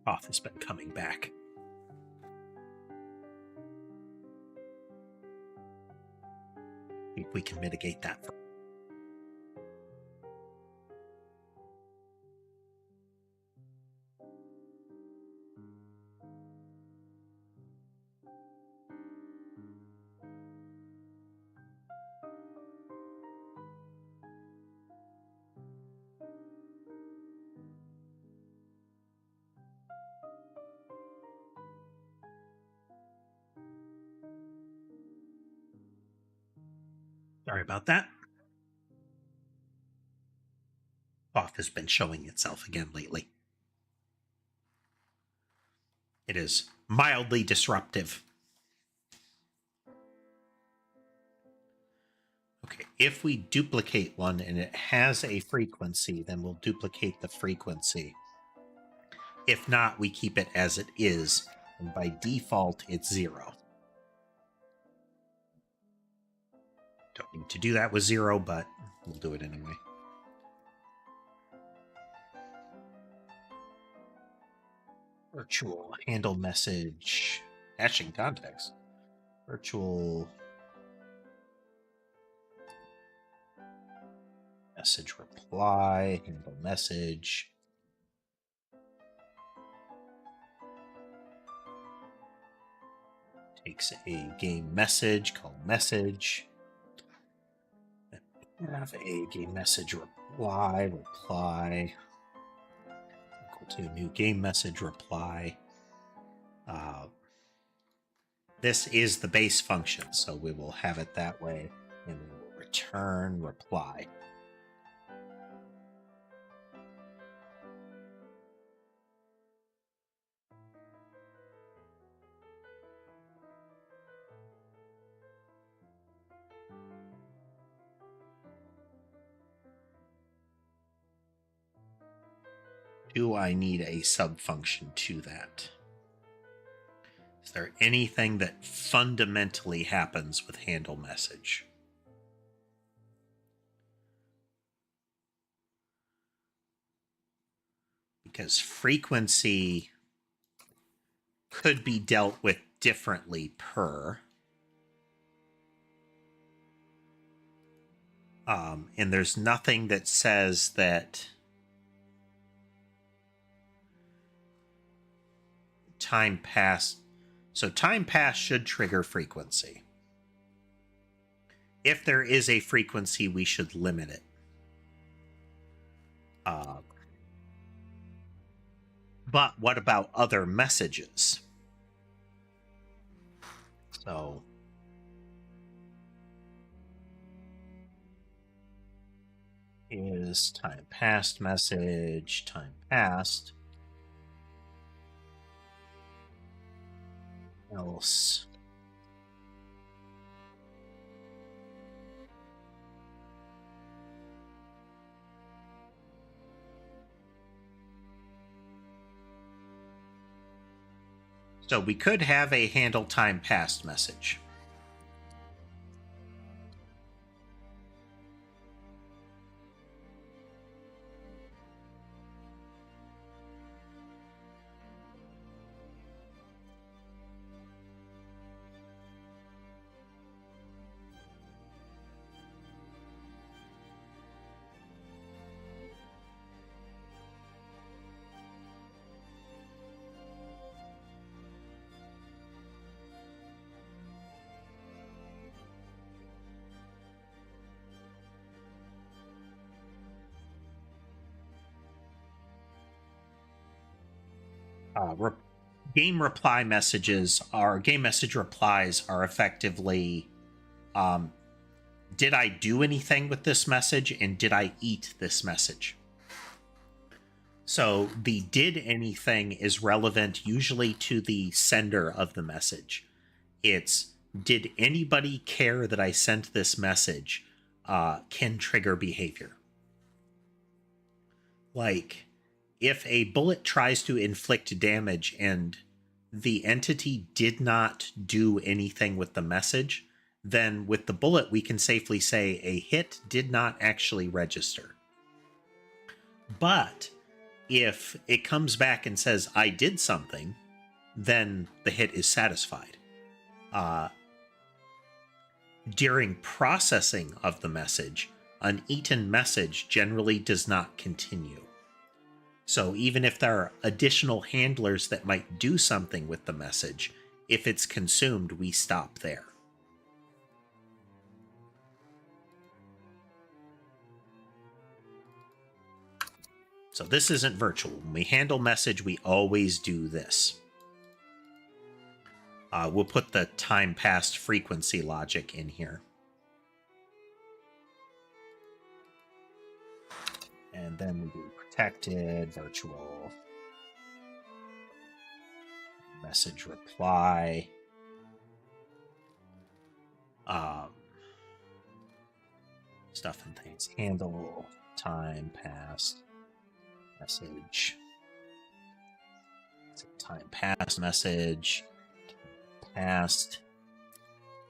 Off has been coming back. We can mitigate that. Sorry about that. Off has been showing itself again lately. It is mildly disruptive. Okay, if we duplicate one and it has a frequency, then we'll duplicate the frequency. If not, we keep it as it is, and by default, it's 0. Don't need to do that with 0, but we'll do it anyway. Virtual handle message, hashing context. Virtual message reply, handle message. Takes a game message called message. Have a game message reply equal to new game message reply. This is the base function, so we will have it that way, and we will return reply. Do I need a subfunction to that? Is there anything that fundamentally happens with handle message? Because frequency could be dealt with differently per. And there's nothing that says that time pass. So time pass should trigger frequency. If there is a frequency, we should limit it. But what about other messages? So is time passed message, time passed, else so we could have a handle time passed message. Game reply messages are game message replies are effectively did I do anything with this message and did I eat this message? So the did anything is relevant usually to the sender of the message. It's did anybody care that I sent this message can trigger behavior. Like if a bullet tries to inflict damage and the entity did not do anything with the message, then with the bullet, we can safely say a hit did not actually register. But if it comes back and says, I did something, then the hit is satisfied. During processing of the message, an eaten message generally does not continue. So even if there are additional handlers that might do something with the message, if it's consumed, we stop there. So this isn't virtual. When we handle message, we always do this. We'll put the time passed frequency logic in here. And then we do protected, virtual, message reply. Stuff and things handle, time passed, message. Time passed message, passed.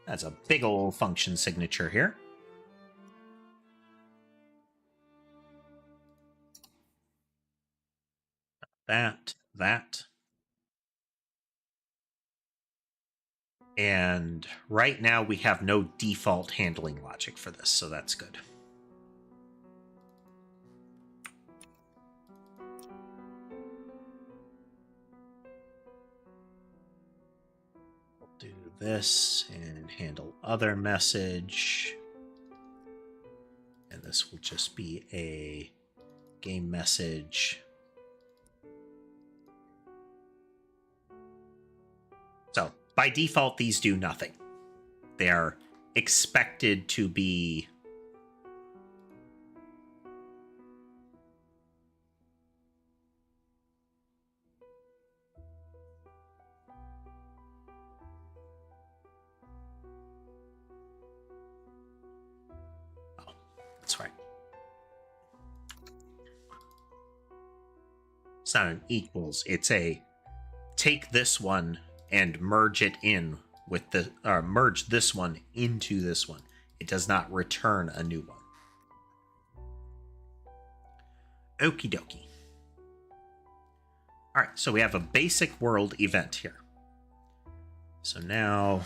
That's a big old function signature here. That. And right now we have no default handling logic for this, so that's good. We'll do this and handle other message. And this will just be a game message. So by default, these do nothing. They are expected to be that's right. It's not an equals. It's a take this one and merge it in with the merge this one into this one. It does not return a new one. Okie dokie. All right, so we have a basic world event here. So now,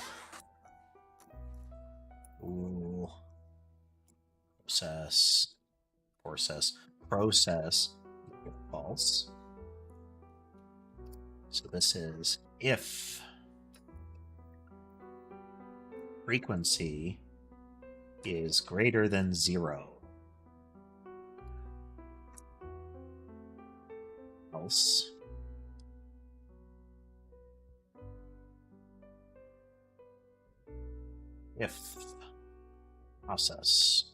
process, false. So this is if frequency is greater than 0. Else if process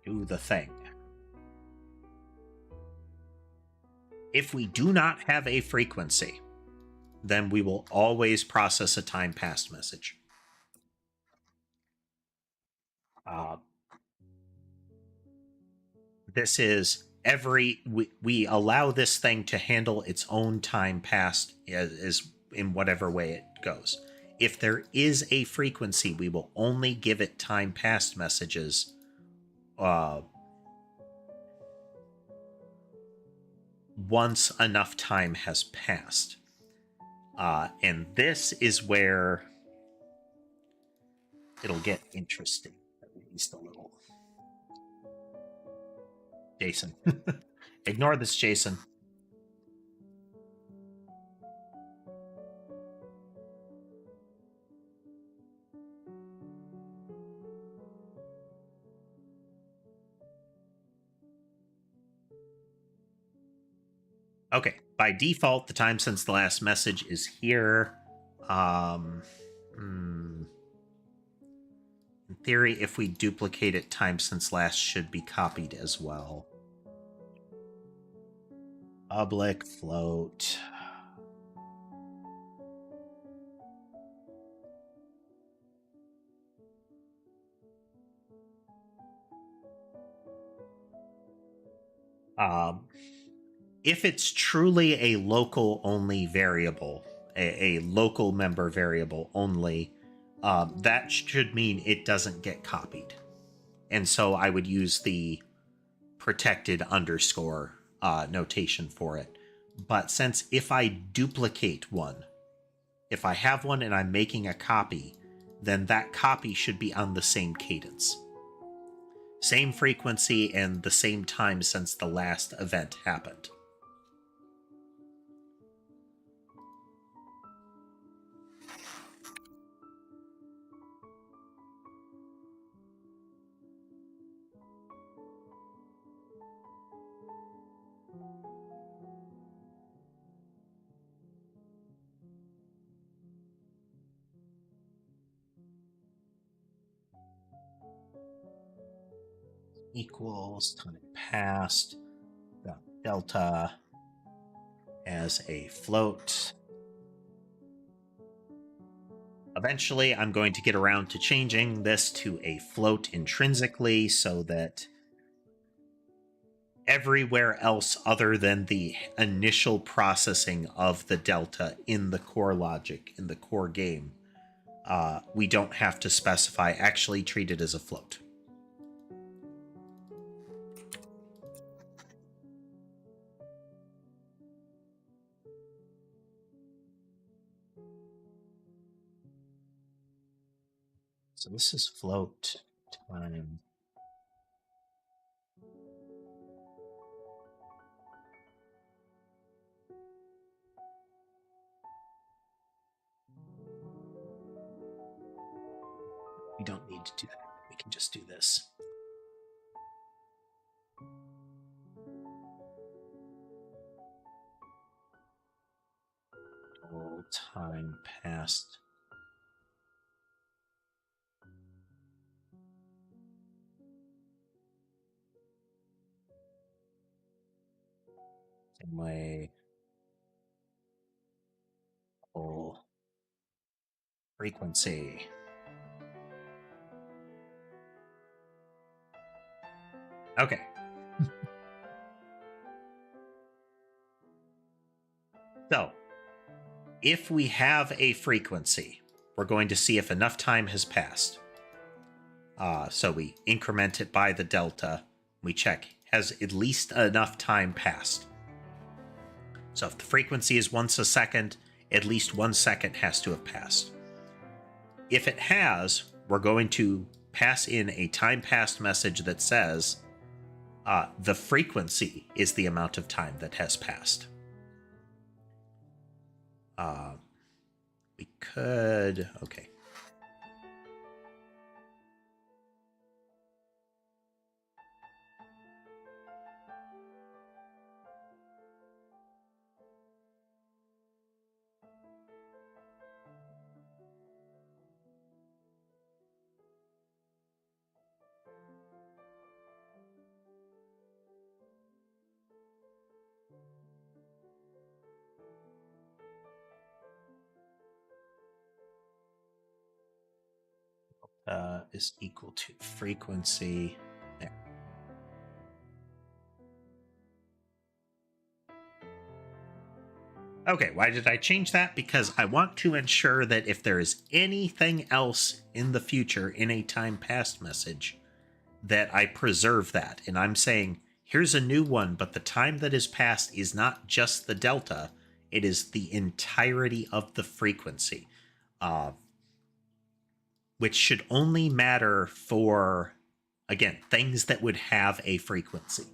do the thing. If we do not have a frequency, then we will always process a time passed message. This is we allow this thing to handle its own time passed as in whatever way it goes. If there is a frequency, we will only give it time passed messages once enough time has passed. And this is where it'll get interesting, at least a little. Jason. Ignore this, Jason. Okay, by default, the time since the last message is here. In theory, if we duplicate it, time since last should be copied as well. Public float. If it's truly a local only variable, a local member variable only, that should mean it doesn't get copied. And so I would use the protected underscore notation for it. But since if I duplicate one, if I have one and I'm making a copy, then that copy should be on the same cadence. Same frequency and the same time since the last event happened. Equals time passed delta as a float. Eventually, I'm going to get around to changing this to a float intrinsically so that everywhere else other than the initial processing of the delta in the core logic, in the core game, we don't have to specify, actually treat it as a float. So this is float time. We don't need to do that. We can just do this. Total time passed. Same way. Whole frequency. Okay. So, if we have a frequency, we're going to see if enough time has passed. So we increment it by the delta. We check, has at least enough time passed? So if the frequency is once a second, at least 1 second has to have passed. If it has, we're going to pass in a time passed message that says the frequency is the amount of time that has passed. We could, okay. Is equal to frequency. There. Okay, why did I change that? Because I want to ensure that if there is anything else in the future in a time past message, that I preserve that. And I'm saying, here's a new one, but the time that is passed is not just the delta, it is the entirety of the frequency. Which should only matter for, again, things that would have a frequency.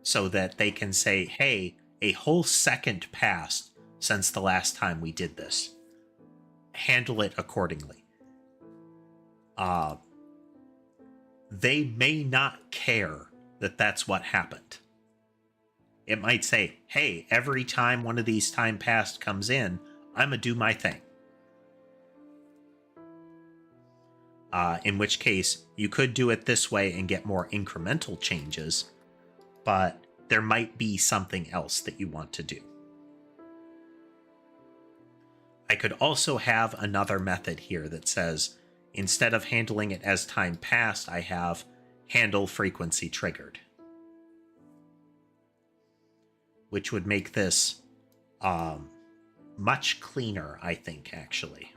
So that they can say, hey, a whole second passed since the last time we did this. Handle it accordingly. They may not care that that's what happened. It might say, hey, every time one of these time passed comes in, I'm going to do my thing. In which case, you could do it this way and get more incremental changes, but there might be something else that you want to do. I could also have another method here that says, instead of handling it as time passed, I have handle frequency triggered, which would make this much cleaner, I think, actually.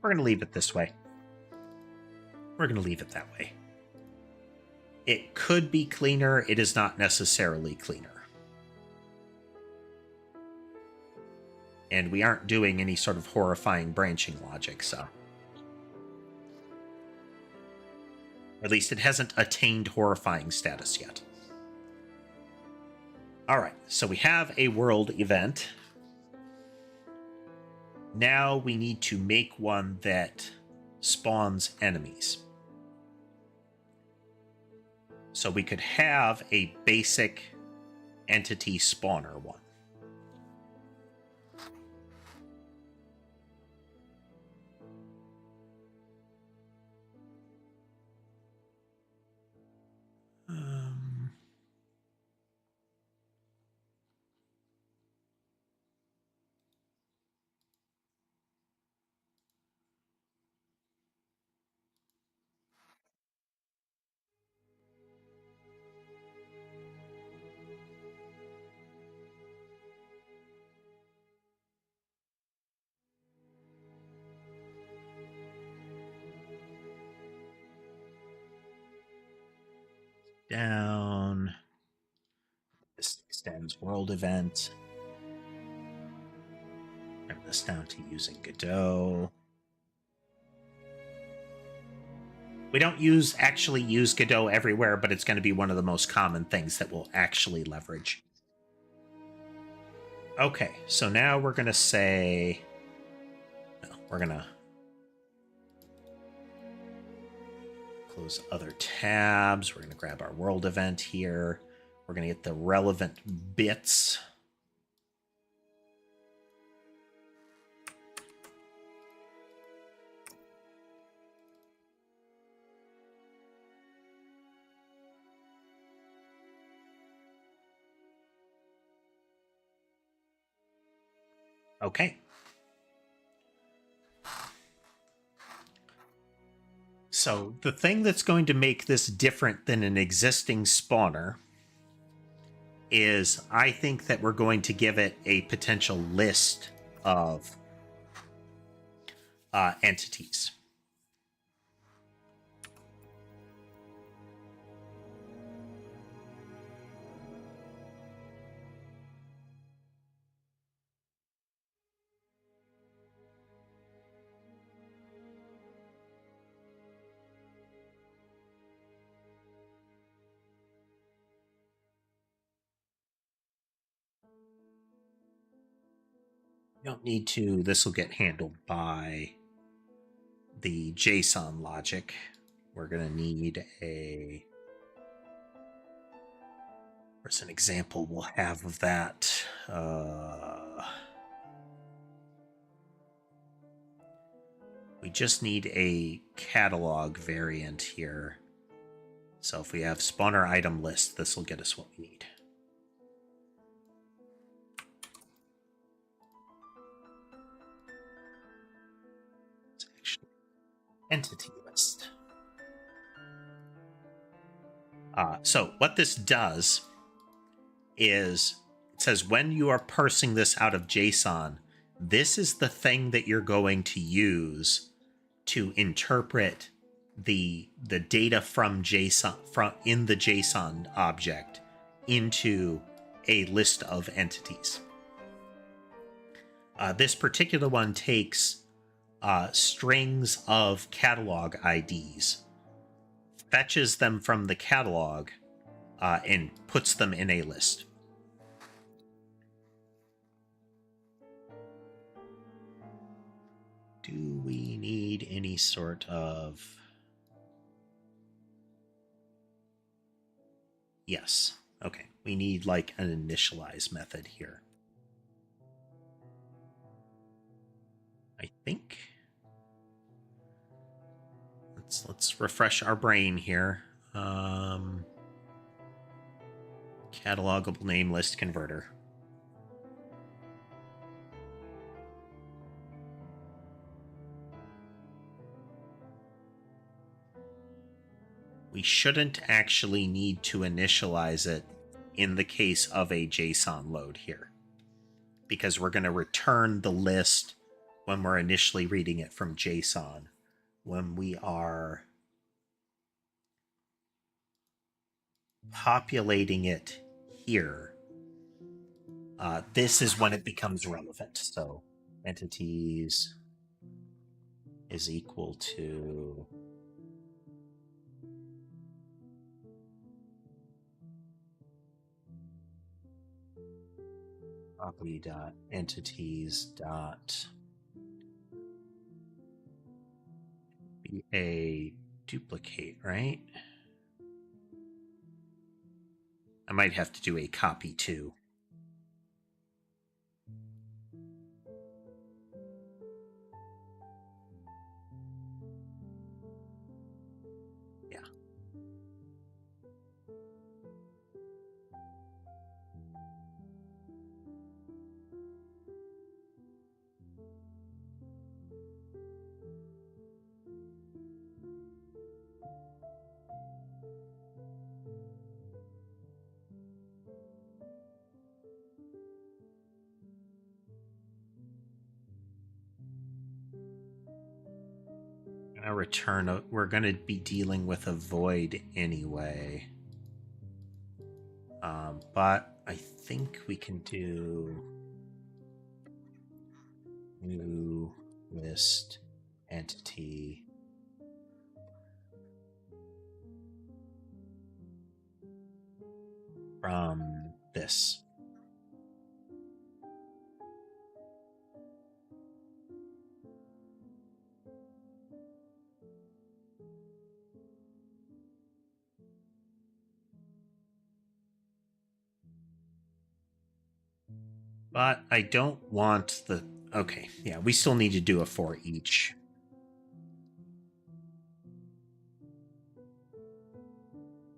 We're going to leave it this way. We're going to leave it that way. It could be cleaner. It is not necessarily cleaner. And we aren't doing any sort of horrifying branching logic, so. At least it hasn't attained horrifying status yet. All right, so we have a world event. Now we need to make one that spawns enemies. So we could have a basic entity spawner one. Down. This extends world event. Bring this down to using Godot. We don't actually use Godot everywhere, but it's going to be one of the most common things that we'll actually leverage. Okay, so now we're going to say... No, we're going to close other tabs. We're going to grab our world event here. We're going to get the relevant bits. Okay. So the thing that's going to make this different than an existing spawner is I think that we're going to give it a potential list of entities. You don't need to. This will get handled by the JSON logic. We're going to need a... Where's an example we'll have of that? We just need a catalog variant here. So if we have spawner item list, this will get us what we need. It's actually entity list. So what this does is it says when you are parsing this out of JSON, this is the thing that you're going to use to interpret the data from JSON in the JSON object into a list of entities. This particular one takes strings of catalog IDs, fetches them from the catalog, and puts them in a list. Do we need any sort of... Yes. Okay. We need like an initialize method here. I think. Let's refresh our brain here. Catalogable name list converter. We shouldn't actually need to initialize it in the case of a JSON load here, because we're going to return the list when we're initially reading it from JSON. When we are populating it here, this is when it becomes relevant. So entities is equal to property.entities be a duplicate, right? I might have to do a copy too. Yeah. Return we're going to be dealing with a void anyway, but I think we can do new list entity from this. But I don't want the... Okay, yeah, we still need to do a for each.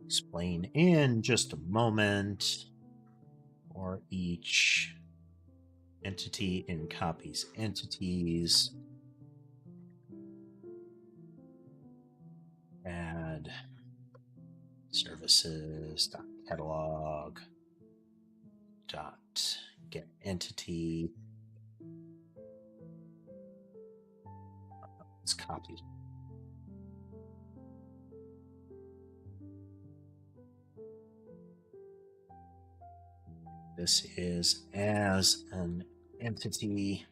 Explain in just a moment. For each entity in copies entities. Add services.catalog dot get entity. Let's copy. This is as an entity.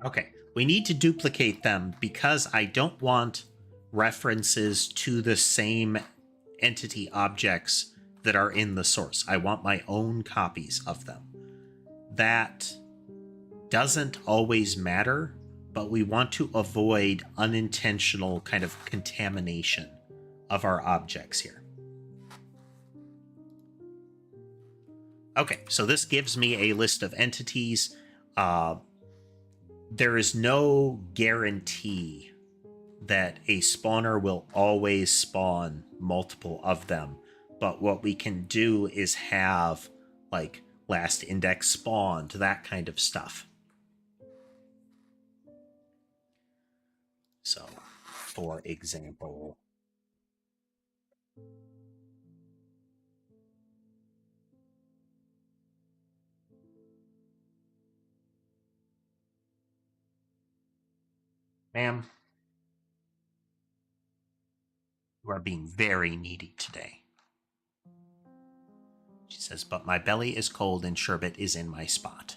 Okay, we need to duplicate them because I don't want references to the same entity objects that are in the source. I want my own copies of them. That doesn't always matter, but we want to avoid unintentional kind of contamination of our objects here. Okay, so this gives me a list of entities. There is no guarantee that a spawner will always spawn multiple of them, but what we can do is have like last index spawned, that kind of stuff. So, for example, ma'am, you are being very needy today. She says, but my belly is cold and sherbet is in my spot.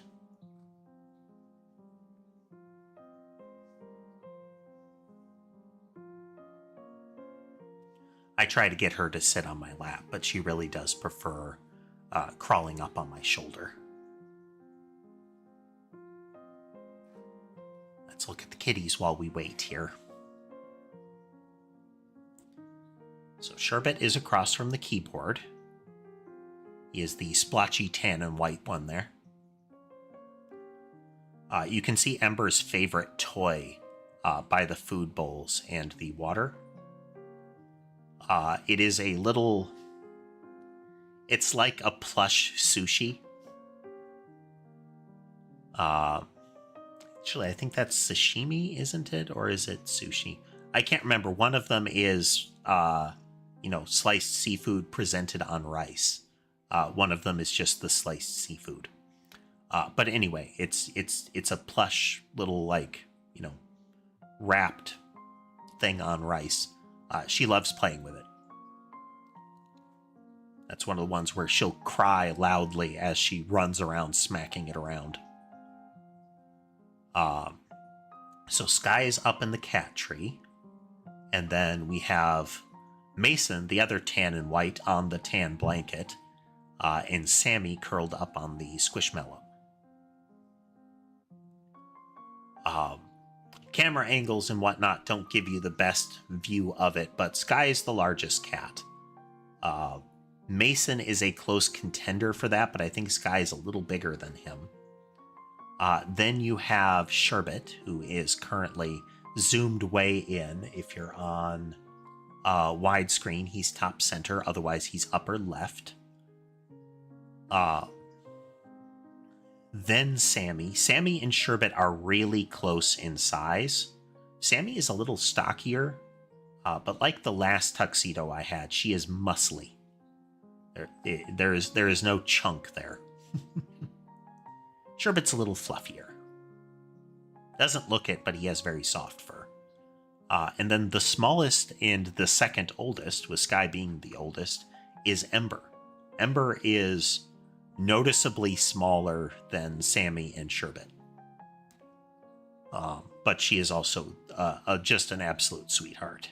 I try to get her to sit on my lap, but she really does prefer crawling up on my shoulder. Let's look at the kitties while we wait here. So sherbet is across from the keyboard. He is the splotchy tan and white one there. You can see Ember's favorite toy by the food bowls and the water. It is a little... It's like a plush sushi. Actually, I think that's sashimi, isn't it? Or is it sushi? I can't remember. One of them is, sliced seafood presented on rice. One of them is just the sliced seafood. But anyway, it's a plush little, wrapped thing on rice. She loves playing with it. That's one of the ones where she'll cry loudly as she runs around smacking it around. So Sky is up in the cat tree. And then we have Mason, the other tan and white, on the tan blanket. And Sammy curled up on the squishmallow. Camera angles and whatnot don't give you the best view of it, but Sky is the largest cat. Mason is a close contender for that, but I think Sky is a little bigger than him. Then you have Sherbet, who is currently zoomed way in. If you're on widescreen, he's top center. Otherwise, he's upper left. Then Sammy. Sammy and Sherbet are really close in size. Sammy is a little stockier, but like the last tuxedo I had, she is muscly. There is no chunk there. Sherbet's a little fluffier. Doesn't look it, but he has very soft fur. And then the smallest and the second oldest, with Sky being the oldest, is Ember. Ember is noticeably smaller than Sammy and Sherbet. But she is also just an absolute sweetheart.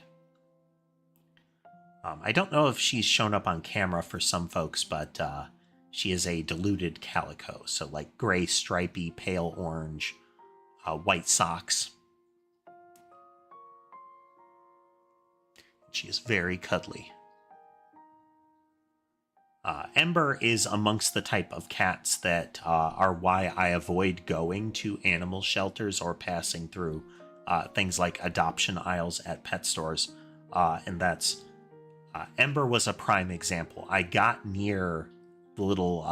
I don't know if she's shown up on camera for some folks, but she is a diluted calico. So like gray, stripy, pale orange, white socks. She is very cuddly. Ember is amongst the type of cats that are why I avoid going to animal shelters or passing through things like adoption aisles at pet stores. And that's Ember was a prime example. I got near the little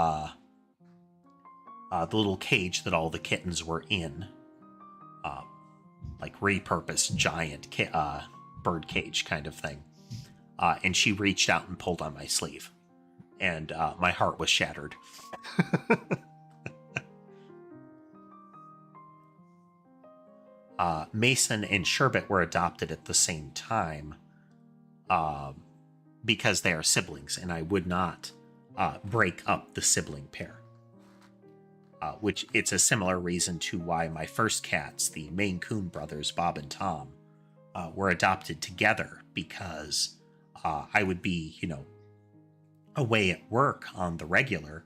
cage that all the kittens were in, like repurposed giant bird cage kind of thing, and she reached out and pulled on my sleeve. And my heart was shattered. Mason and Sherbet were adopted at the same time because they are siblings, and I would not break up the sibling pair. Which it's a similar reason to why my first cats, the Maine Coon brothers, Bob and Tom, were adopted together, because I would be, away at work on the regular,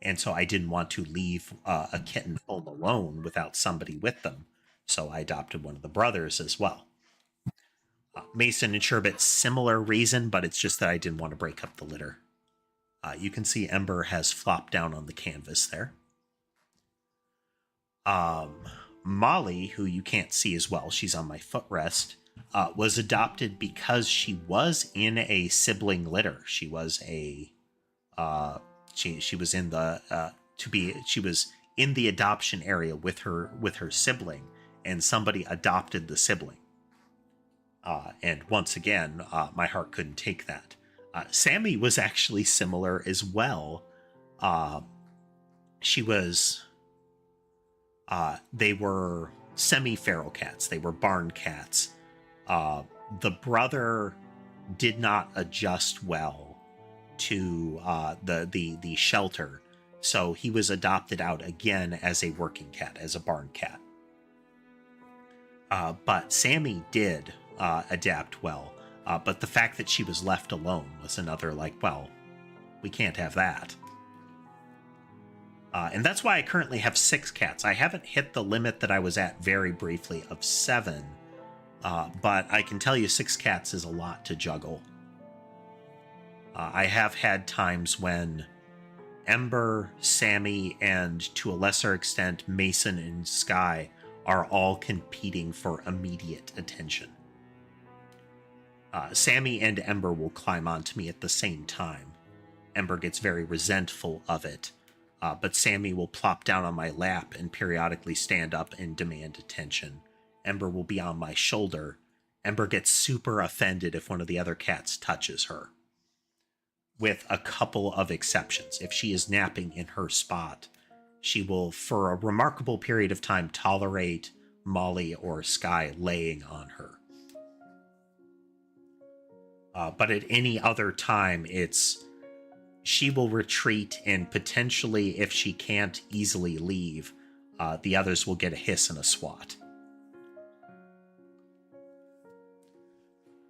and so I didn't want to leave a kitten home alone without somebody with them, so I adopted one of the brothers as well. Mason and Sherbet, similar reason, but it's just that I didn't want to break up the litter. You can see Ember has flopped down on the canvas there. Molly, who you can't see as well, she's on my footrest, was adopted because she was in a sibling litter. She was a she was in the she was in the adoption area with her sibling, and somebody adopted the sibling. And once again, my heart couldn't take that. Sammy was actually similar as well. She was. They were semi-feral cats. They were barn cats. The brother did not adjust well to the shelter, so he was adopted out again as a working cat, as a barn cat. But Sammy did adapt well. But the fact that she was left alone was another, like, well, we can't have that. And that's why I currently have 6 cats. I haven't hit the limit that I was at very briefly of 7, but I can tell you 6 cats is a lot to juggle. I have had times when Ember, Sammy, and to a lesser extent Mason and Sky are all competing for immediate attention. Sammy and Ember will climb onto me at the same time. Ember gets very resentful of it. But Sammy will plop down on my lap and periodically stand up and demand attention. Ember will be on my shoulder. Ember gets super offended if one of the other cats touches her, with a couple of exceptions. If she is napping in her spot, she will, for a remarkable period of time, tolerate Molly or Sky laying on her. But at any other time, she will retreat, and potentially, if she can't easily leave, the others will get a hiss and a swat.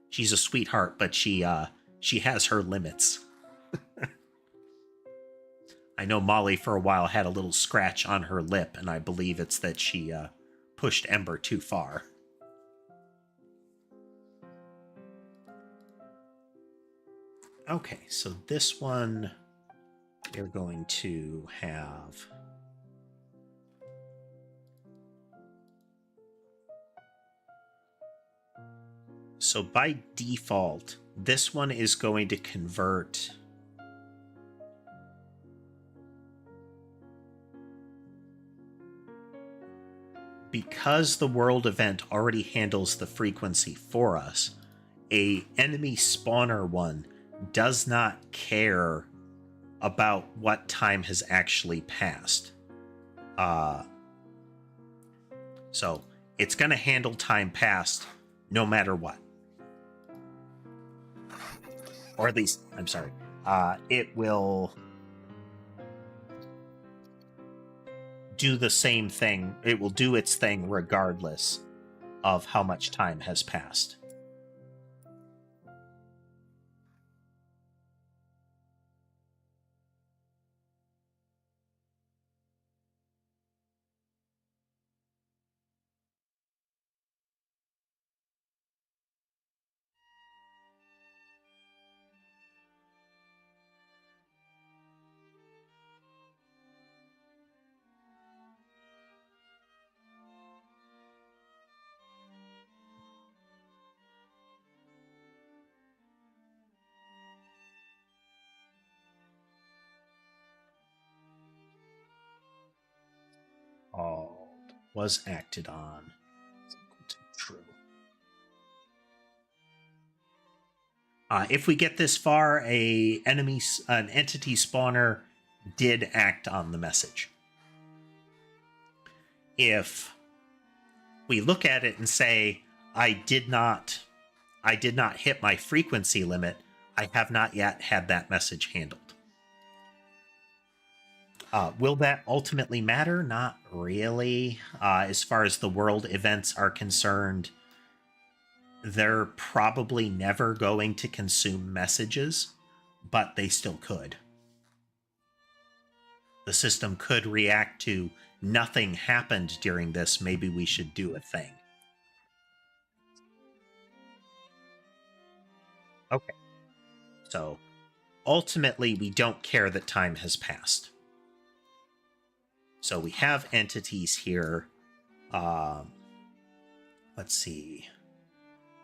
She's a sweetheart, but she has her limits. I know Molly for a while had a little scratch on her lip, and I believe it's that she pushed Ember too far. Okay, so this one we're going to have... So by default, this one is going to convert... Because the world event already handles the frequency for us, a enemy spawner one does not care about what time has actually passed. So it's going to handle time passed no matter what. Or at least, I'm sorry, it will do the same thing. It will do its thing regardless of how much time has passed. All was acted on. True. If we get this far, an entity spawner did act on the message. If we look at it and say, I did not hit my frequency limit, I have not yet had that message handled. Will that ultimately matter? Not really. As far as the world events are concerned, they're probably never going to consume messages, but they still could. The system could react to nothing happened during this. Maybe we should do a thing. Okay. So ultimately, we don't care that time has passed. So we have entities here. Let's see.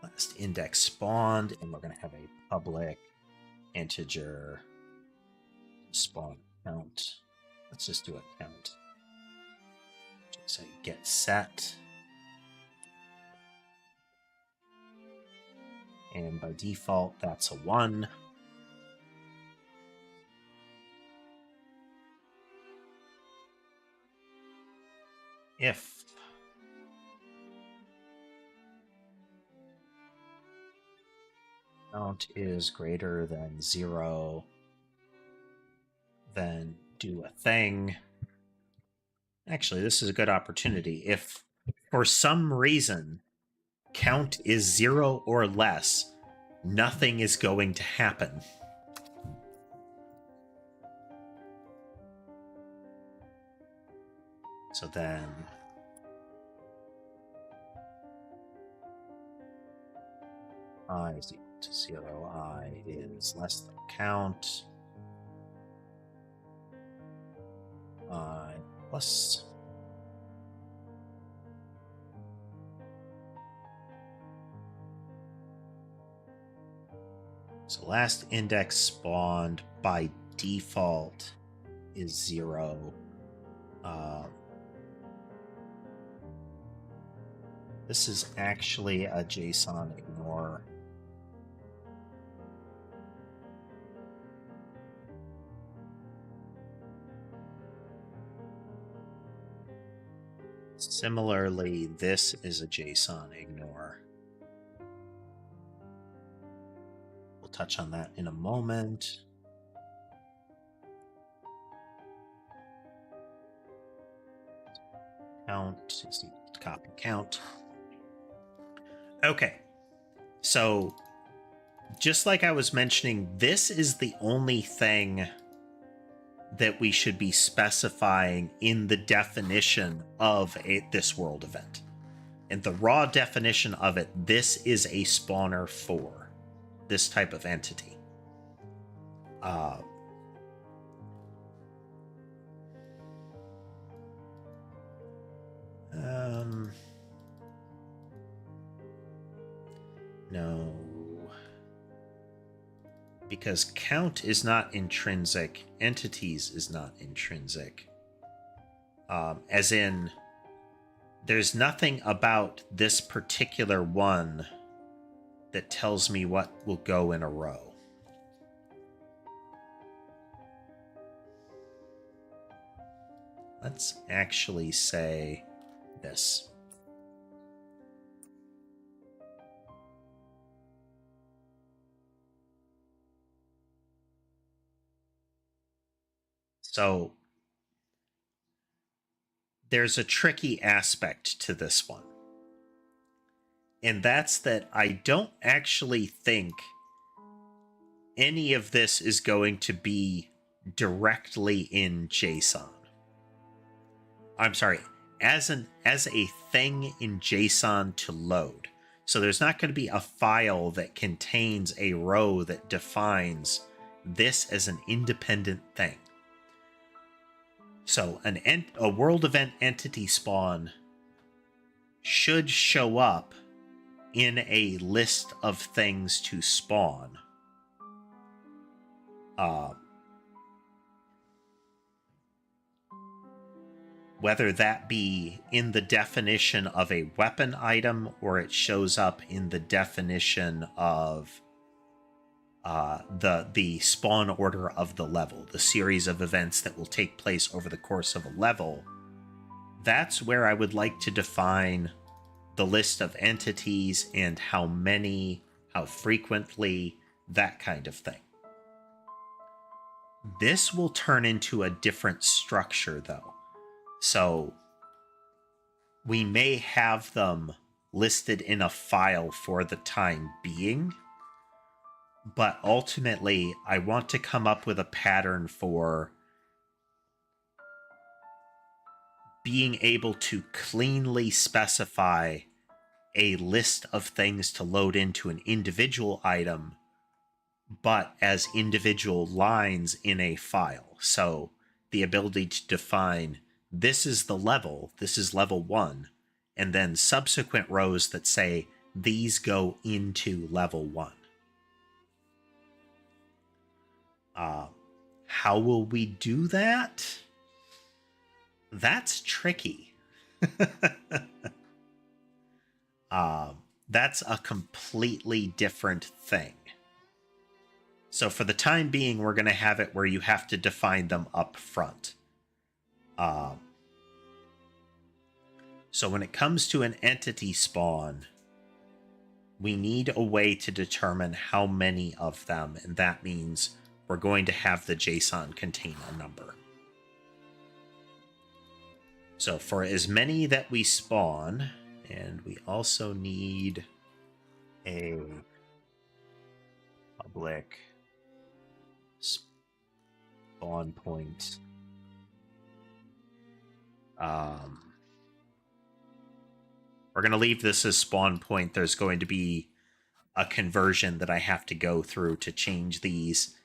Last index spawned, and we're going to have a public integer spawn count. Let's just do a count. Say get set. And by default, that's a 1. If count is greater than 0, then do a thing. Actually, this is a good opportunity. If for some reason count is 0 or less, nothing is going to happen. So then I is equal to 0, I is less than count, I plus. So last index spawned by default is 0. This is actually a JSON ignore. Similarly, this is a JSON ignore. We'll touch on that in a moment. Count is equal to copy count. Okay, so just like I was mentioning, this is the only thing that we should be specifying in the definition of this world event. And the raw definition of it, this is a spawner for this type of entity. No. Because count is not intrinsic, entities is not intrinsic. As in, there's nothing about this particular one that tells me what will go in a row. Let's actually say this. So there's a tricky aspect to this one. And that's that I don't actually think any of this is going to be directly in JSON. I'm sorry, as a thing in JSON to load. So there's not going to be a file that contains a row that defines this as an independent thing. So a world event entity spawn should show up in a list of things to spawn. Whether that be in the definition of a weapon item or it shows up in the definition of the spawn order of the level, the series of events that will take place over the course of a level, that's where I would like to define the list of entities and how many, how frequently, that kind of thing. This will turn into a different structure, though. So we may have them listed in a file for the time being, but ultimately I want to come up with a pattern for being able to cleanly specify a list of things to load into an individual item, but as individual lines in a file. So the ability to define this is the level, this is level 1, and then subsequent rows that say these go into level 1. How will we do that? That's tricky. That's a completely different thing. So for the time being, we're going to have it where you have to define them up front. So when it comes to an entity spawn, we need a way to determine how many of them, and that means we're going to have the JSON contain a number. So for as many that we spawn, and we also need a public spawn point. We're going to leave this as spawn point. There's going to be a conversion that I have to go through to change these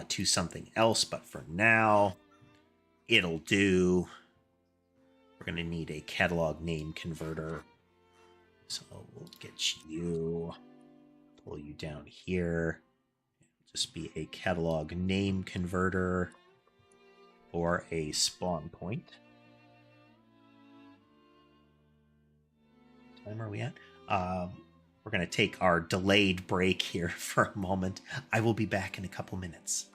to something else, but for now, it'll do. We're going to need a catalog name converter. So we'll get you, pull you down here. It'll just be a catalog name converter or a spawn point. What time are we at? We're going to take our delayed break here for a moment. I will be back in a couple minutes.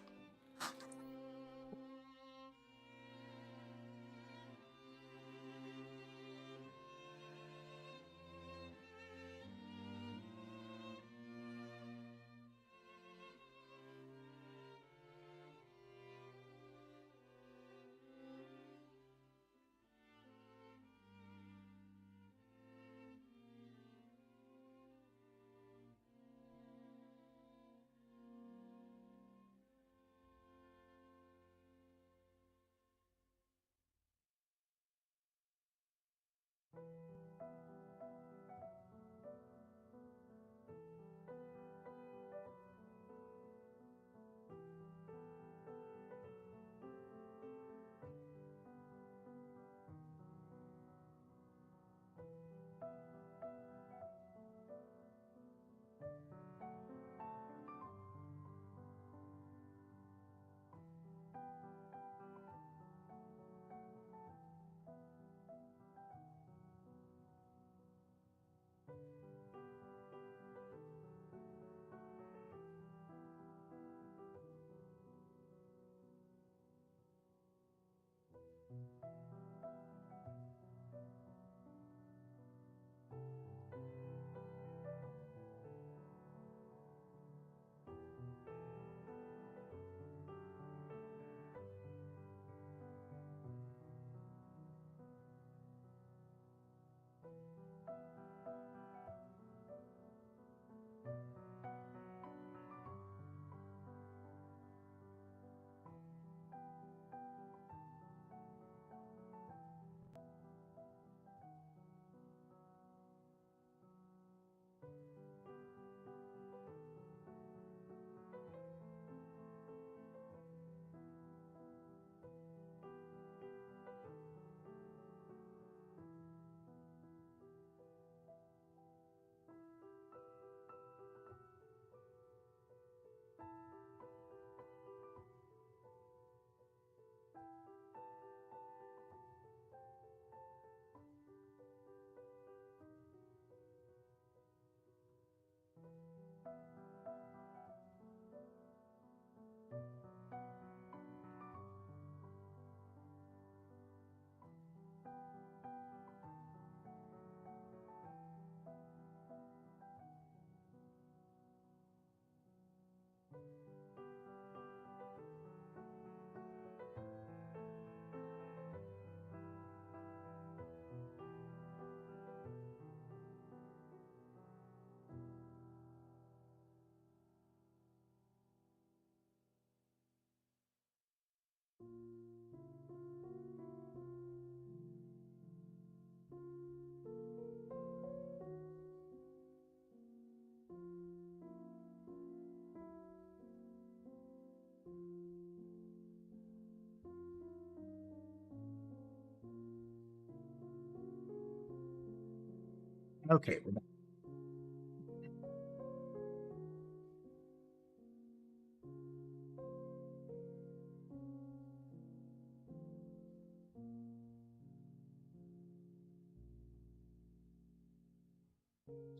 Okay.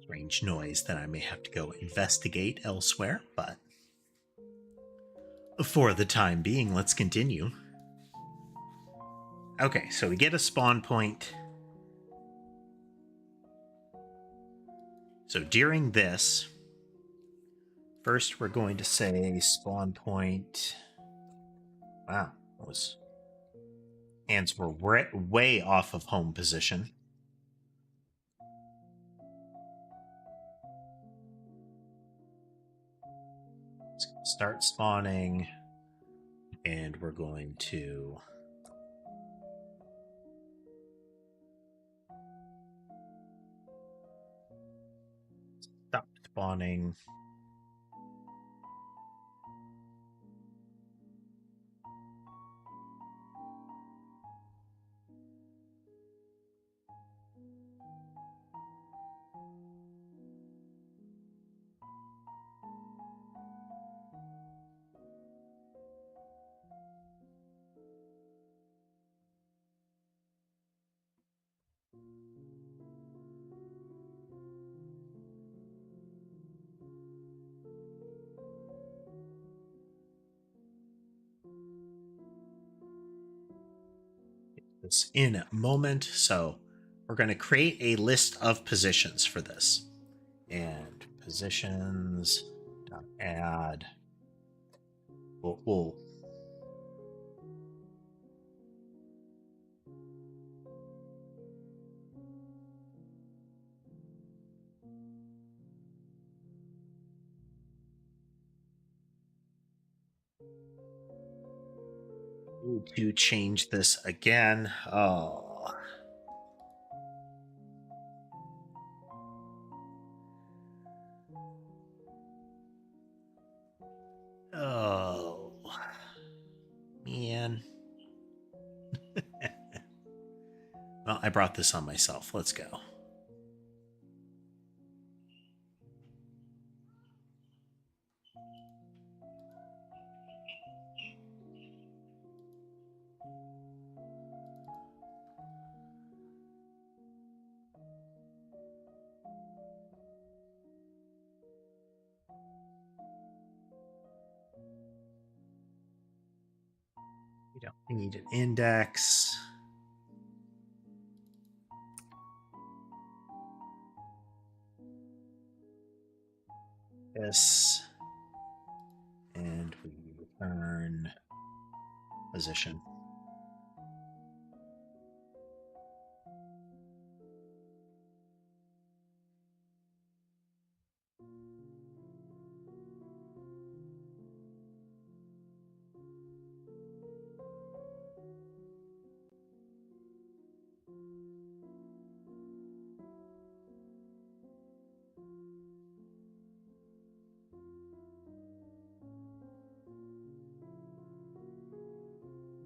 Strange noise that I may have to go investigate elsewhere, but for the time being, let's continue. Okay, so we get a spawn point. So during this, first we're going to say spawn point. Wow, those hands were way off of home position. Start spawning, and we're going to stop spawning. This in a moment. So we're going to create a list of positions for this. And positions add. We'll need to change this again. Oh. Oh. Man. Well, I brought this on myself. Let's go. We need an index. This. And we return position.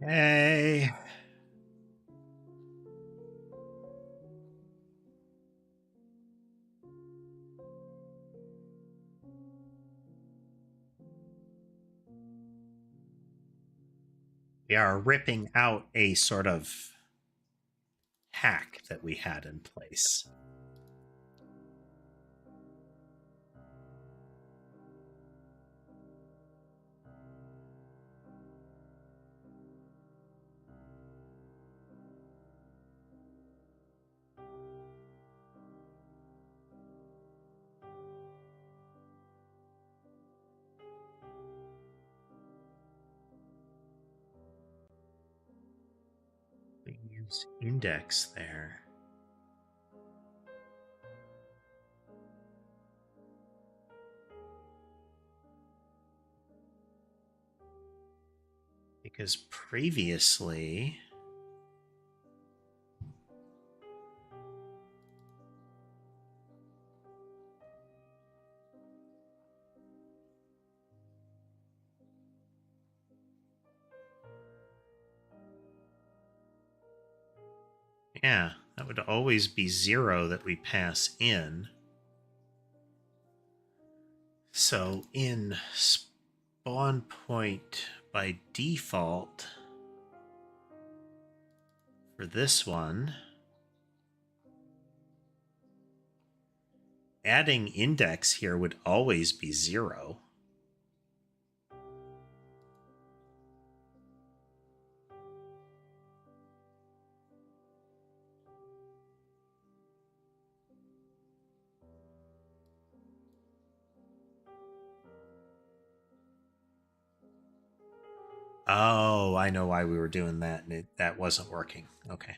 Hey. We are ripping out a sort of hack that we had in place. We use index there. Because previously, yeah, That would always be 0 that we pass in. So in spawn point by default for this one, adding index here would always be 0. Oh, I know why we were doing that, and that wasn't working. Okay.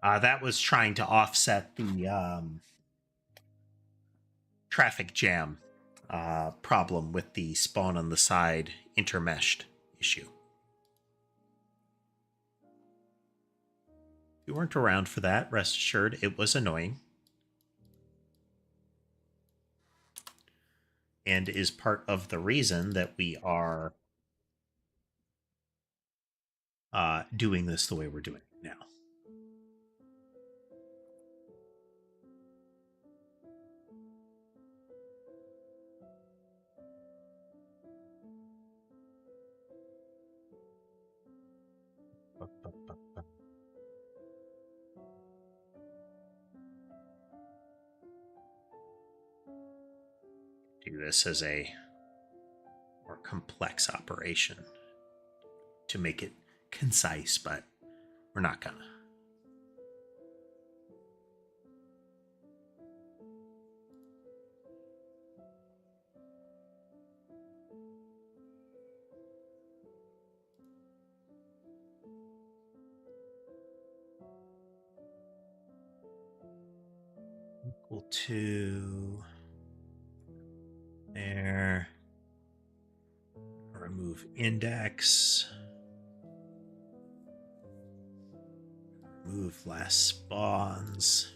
That was trying to offset the traffic jam problem with the spawn on the side intermeshed issue. If you weren't around for that, rest assured it was annoying. And is part of the reason that we are doing this the way we're doing it now. Do this as a more complex operation to make it concise, but we're not gonna. Equal to there. Remove index. Remove last spawns.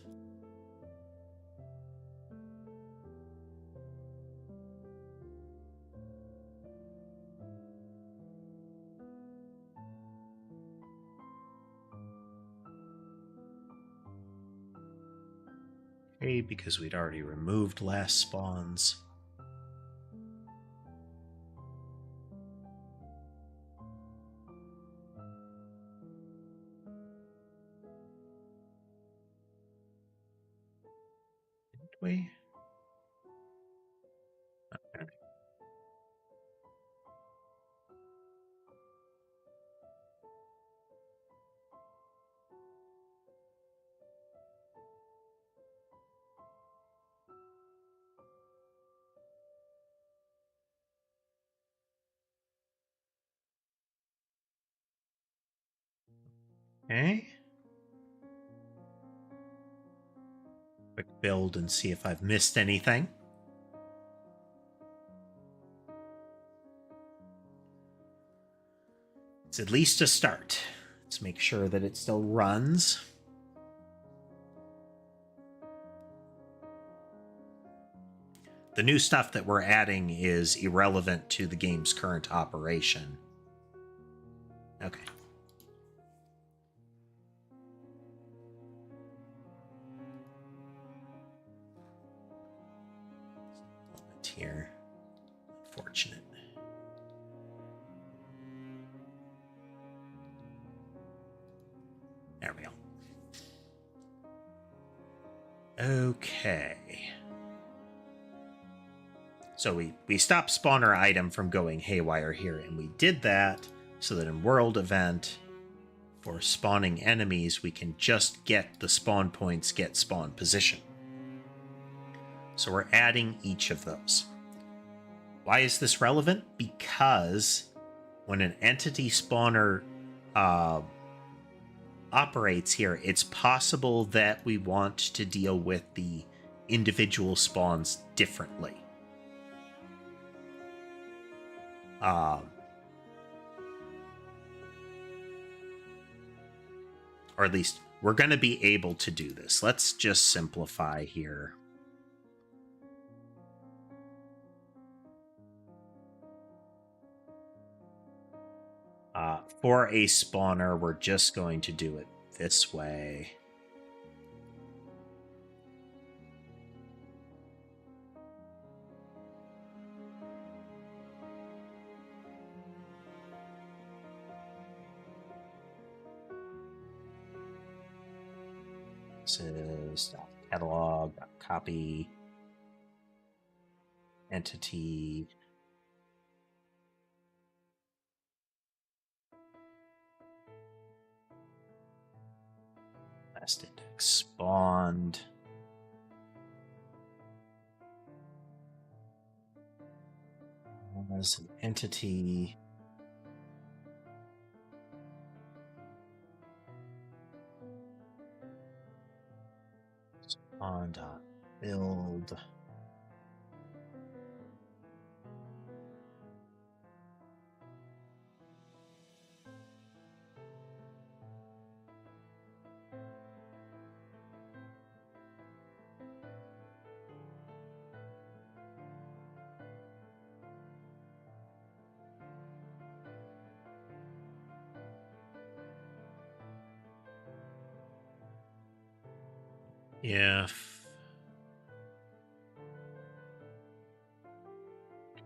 Okay, because we'd already removed last spawns. Didn't we? Okay. Okay. Quick build and see if I've missed anything. It's at least a start. Let's make sure that it still runs. The new stuff that we're adding is irrelevant to the game's current operation. Okay. Here. Unfortunate. There we go. Okay. So we stopped spawner item from going haywire here, and we did that so that in world event, for spawning enemies, we can just get the spawn points, get spawn position. So we're adding each of those. Why is this relevant? Because when an entity spawner operates here, it's possible that we want to deal with the individual spawns differently. Or at least we're going to be able to do this. Let's just simplify here. For a spawner, we're just going to do it this way. This is catalog, copy, entity. Last index spawned. As an entity. Spawn.build. If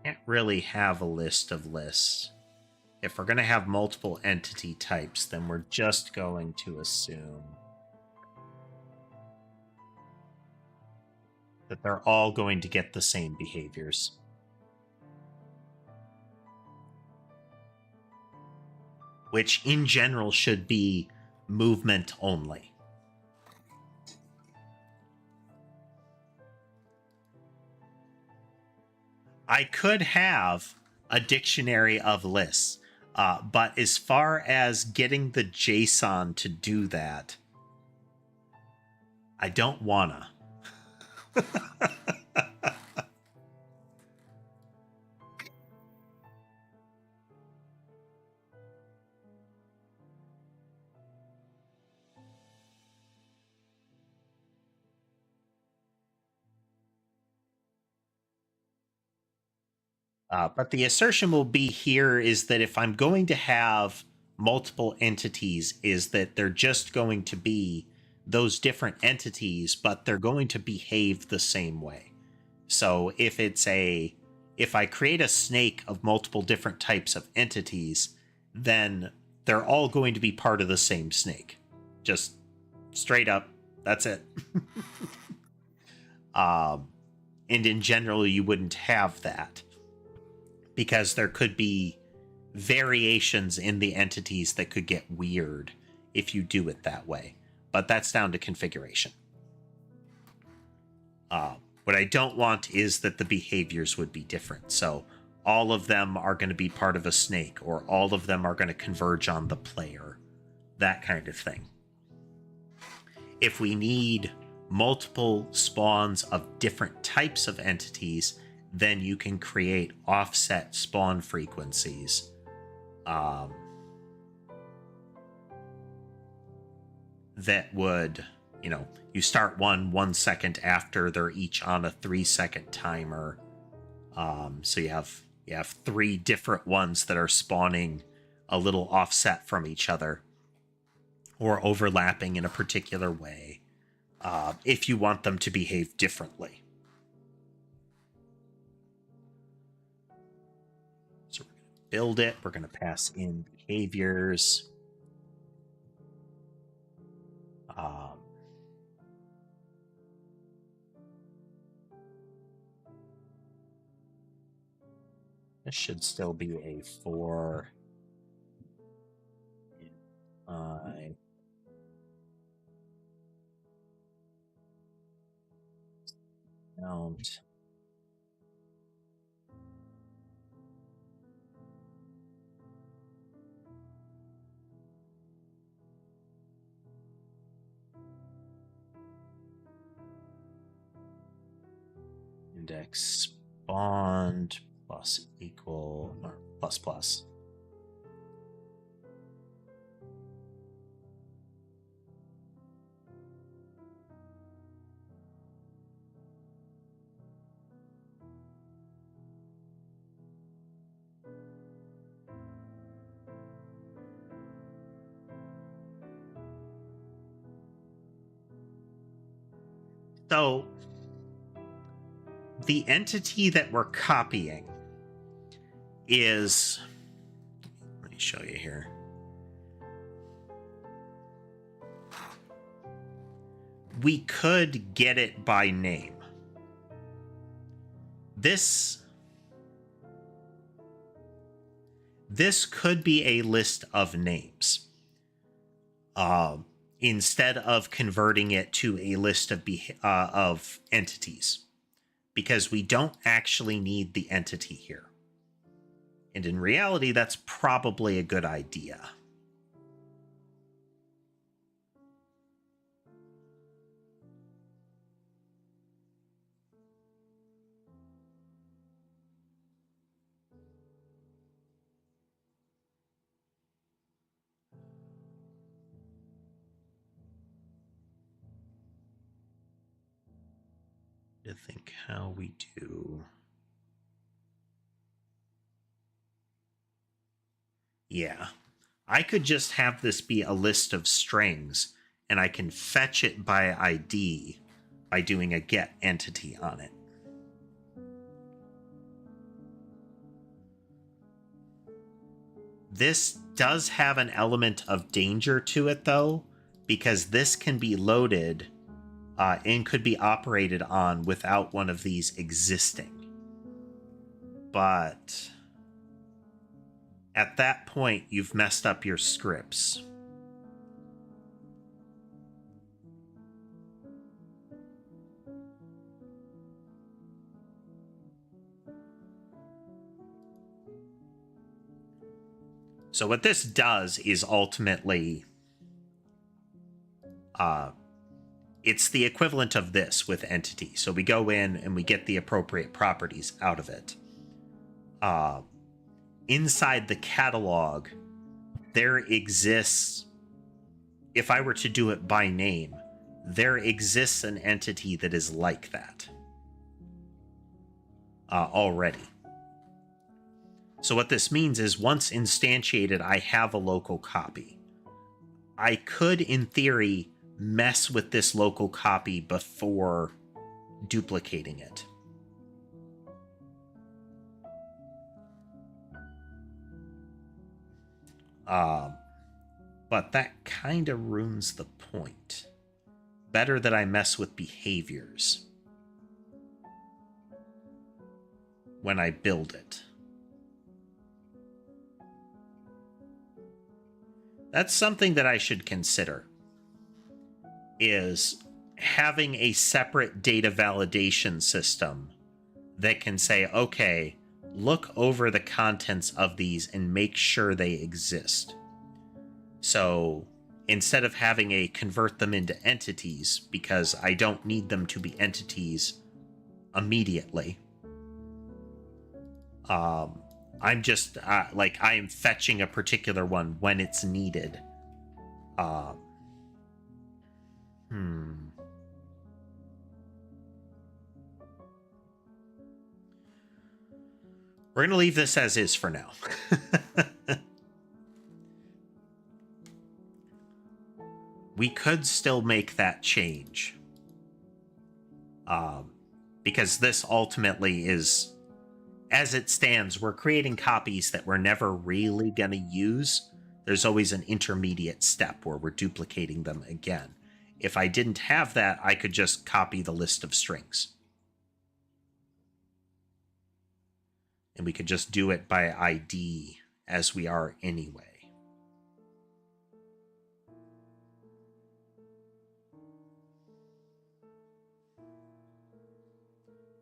can't really have a list of lists. If we're going to have multiple entity types, then we're just going to assume that they're all going to get the same behaviors. Which in general should be movement only. I could have a dictionary of lists, but as far as getting the JSON to do that, I don't wanna. But the assertion will be here is that if I'm going to have multiple entities, is that they're just going to be those different entities, but they're going to behave the same way. So if I create a snake of multiple different types of entities, then they're all going to be part of the same snake. Just straight up, that's it. And in general, you wouldn't have that, because there could be variations in the entities that could get weird if you do it that way. But that's down to configuration. What I don't want is that the behaviors would be different. So all of them are going to be part of a snake, or all of them are going to converge on the player, that kind of thing. If we need multiple spawns of different types of entities, then you can create offset spawn frequencies. That would, you start 1 second after they're each on a 3-second timer. So you have 3 different ones that are spawning a little offset from each other, or overlapping in a particular way, if you want them to behave differently. So we're going to build it. We're going to pass in behaviors. This should still be a 4. Count. Index spawned plus equal, or plus plus. So the entity that we're copying is, let me show you here. We could get it by name. This could be a list of names. Instead of converting it to a list of entities, because we don't actually need the entity here. And in reality, that's probably a good idea. To think how we do. Yeah, I could just have this be a list of strings, and I can fetch it by ID by doing a get entity on it. This does have an element of danger to it, though, because this can be loaded and could be operated on without one of these existing. But at that point, you've messed up your scripts. So what this does is ultimately, it's the equivalent of this with entity. So we go in and we get the appropriate properties out of it. Inside the catalog, there exists, if I were to do it by name, there exists an entity that is like that already. So what this means is once instantiated, I have a local copy. I could, in theory, mess with this local copy before duplicating it. But that kind of ruins the point. Better that I mess with behaviors when I build it. That's something that I should consider, is having a separate data validation system that can say, okay, look over the contents of these and make sure they exist. So instead of having a convert them into entities, because I don't need them to be entities immediately, I'm just like, I am fetching a particular one when it's needed. We're going to leave this as is for now. We could still make that change. Because this ultimately is, as it stands, we're creating copies that we're never really going to use. There's always an intermediate step where we're duplicating them again. If I didn't have that, I could just copy the list of strings. And we could just do it by ID as we are anyway.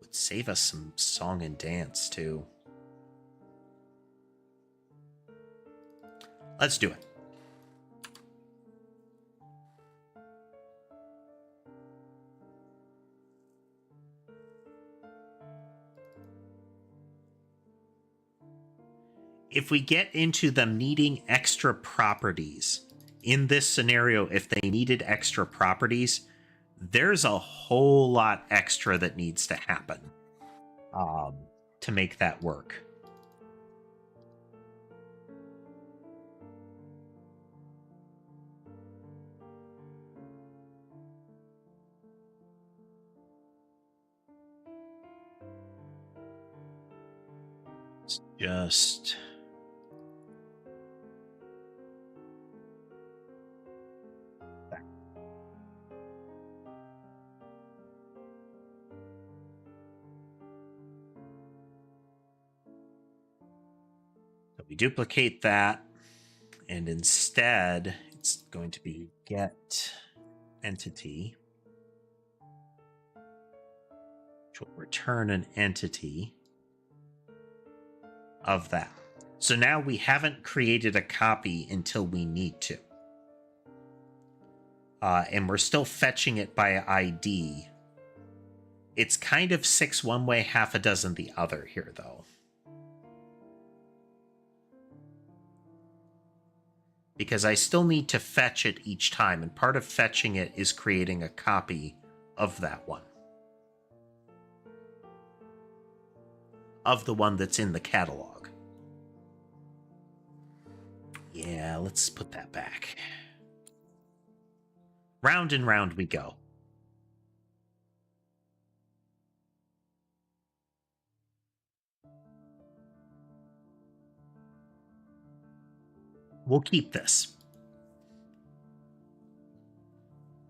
Would save us some song and dance too. Let's do it. If we get into them needing extra properties, in this scenario, if they needed extra properties, there's a whole lot extra that needs to happen to make that work. Just there. So we duplicate that, and instead it's going to be get entity, which will return an entity of that. So now we haven't created a copy until we need to. And we're still fetching it by ID. It's kind of 6 one way, half a dozen the other here, though. Because I still need to fetch it each time, and part of fetching it is creating a copy of that one. Of the one that's in the catalog. Yeah, let's put that back. Round and round we go. We'll keep this.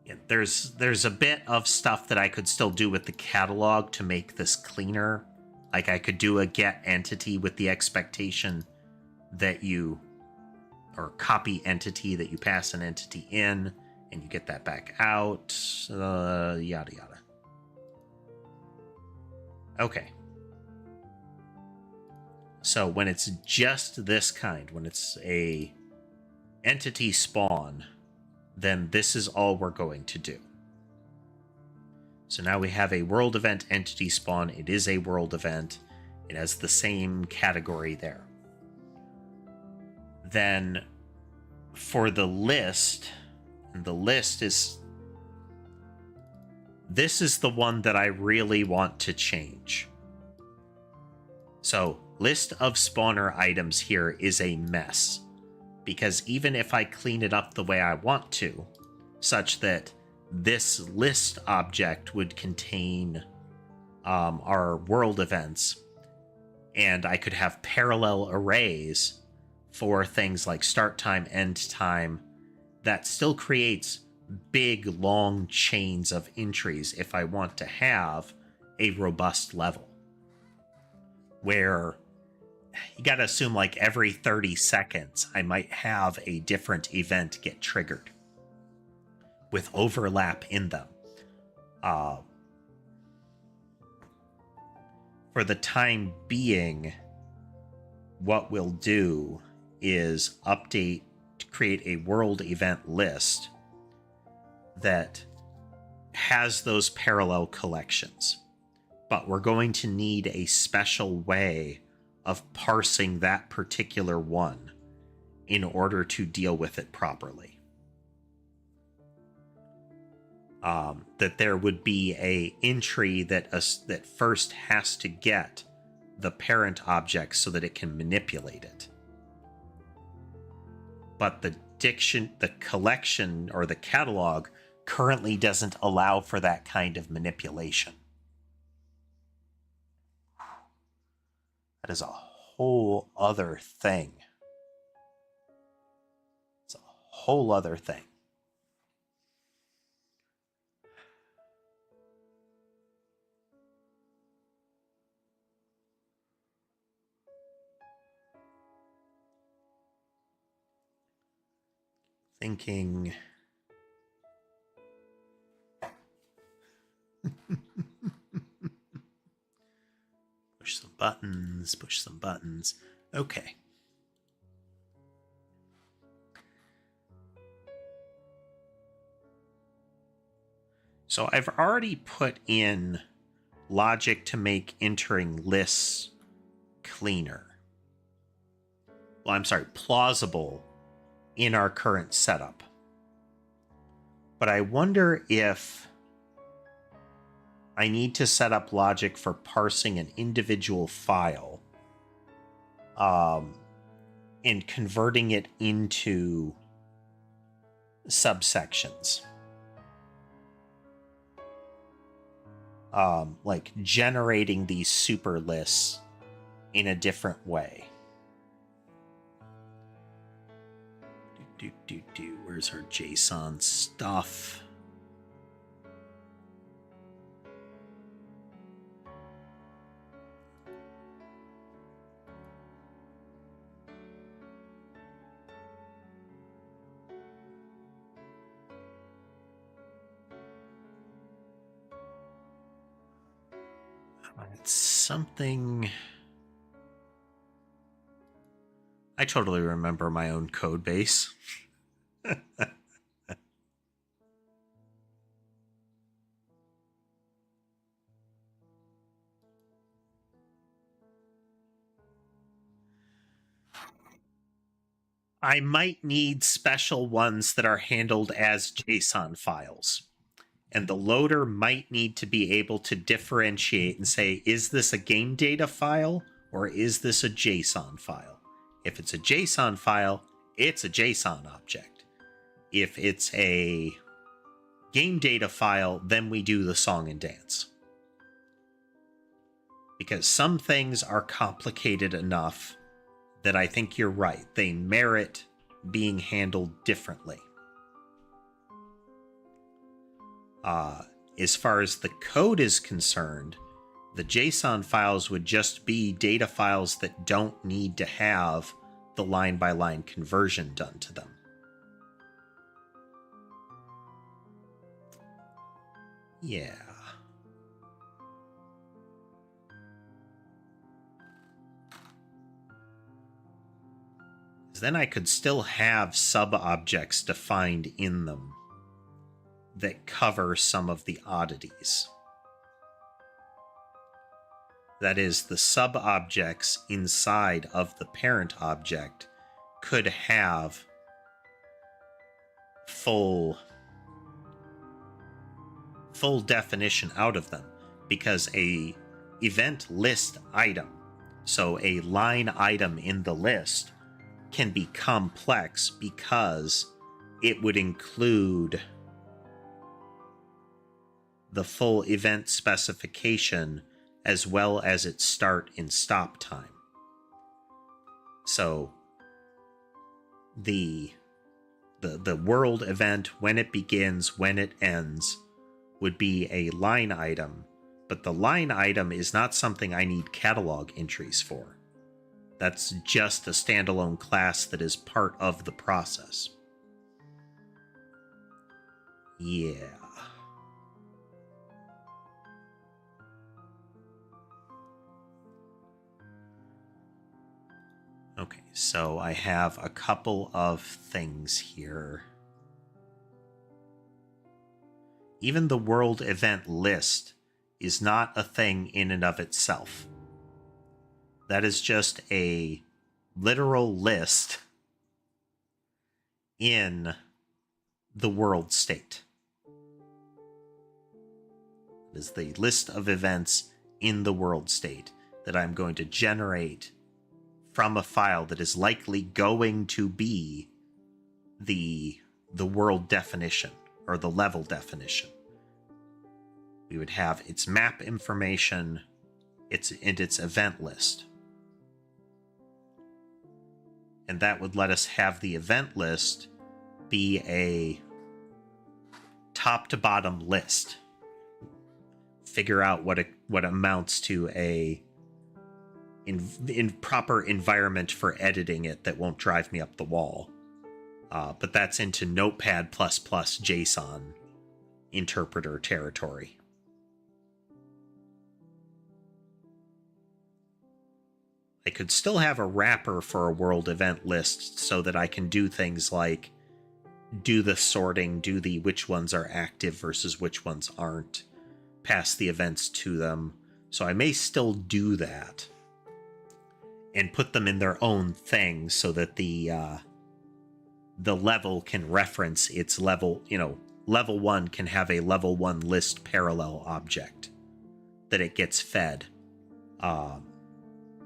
Yeah, there's a bit of stuff that I could still do with the catalog to make this cleaner. Like I could do a get entity with the expectation that you, or copy entity that you pass an entity in and you get that back out, yada yada. Okay. So when it's just this kind, when it's a entity spawn, then this is all we're going to do. So now we have a world event entity spawn. It is a world event. It has the same category there. Then for the list, and the list is, this is the one that I really want to change. So list of spawner items here is a mess, because even if I clean it up the way I want to, such that this list object would contain our world events, and I could have parallel arrays for things like start time, end time, that still creates big, long chains of entries if I want to have a robust level. Where you got to assume like every 30 seconds, I might have a different event get triggered with overlap in them. For the time being, what we'll do is update to create a world event list that has those parallel collections. But we're going to need a special way of parsing that particular one in order to deal with it properly. That there would be a entry that that first has to get the parent object so that it can manipulate it. But the collection or the catalog currently doesn't allow for that kind of manipulation. That is a whole other thing. It's a whole other thing. Thinking. Push some buttons, push some buttons. Okay. So I've already put in logic to make entering lists cleaner. Well, I'm sorry, plausible in our current setup. But I wonder if I need to set up logic for parsing an individual file and converting it into subsections. Like generating these super lists in a different way. Where's our JSON stuff? It's something... I totally remember my own code base. I might need special ones that are handled as JSON files. And the loader might need to be able to differentiate and say, is this a game data file or is this a JSON file? If it's a JSON file, it's a JSON object. If it's a game data file, then we do the song and dance. Because some things are complicated enough that I think you're right. They merit being handled differently. As far as the code is concerned, the JSON files would just be data files that don't need to have the line-by-line conversion done to them. Yeah. Then I could still have sub-objects defined in them that cover some of the oddities. That is, the sub-objects inside of the parent object could have full definition out of them, because a event list item, so a line item in the list, can be complex because it would include the full event specification as well as its start and stop time. So the world event, when it begins, when it ends, would be a line item, but the line item is not something I need catalog entries for. That's just a standalone class that is part of the process. Yeah. Okay, so I have a couple of things here. Even the world event list is not a thing in and of itself. That is just a literal list in the world state. It is the list of events in the world state that I'm going to generate from a file that is likely going to be the world definition or the level definition. We would have its map information, its event list. And that would let us have the event list be a top to bottom list. Figure out what amounts to a in proper environment for editing it that won't drive me up the wall. But that's into Notepad++ JSON interpreter territory. I could still have a wrapper for a world event list so that I can do things like do the sorting, do the which ones are active versus which ones aren't, pass the events to them. So I may still do that and put them in their own thing so that the level can reference its level. Level 1 can have a level 1 list parallel object that it gets fed.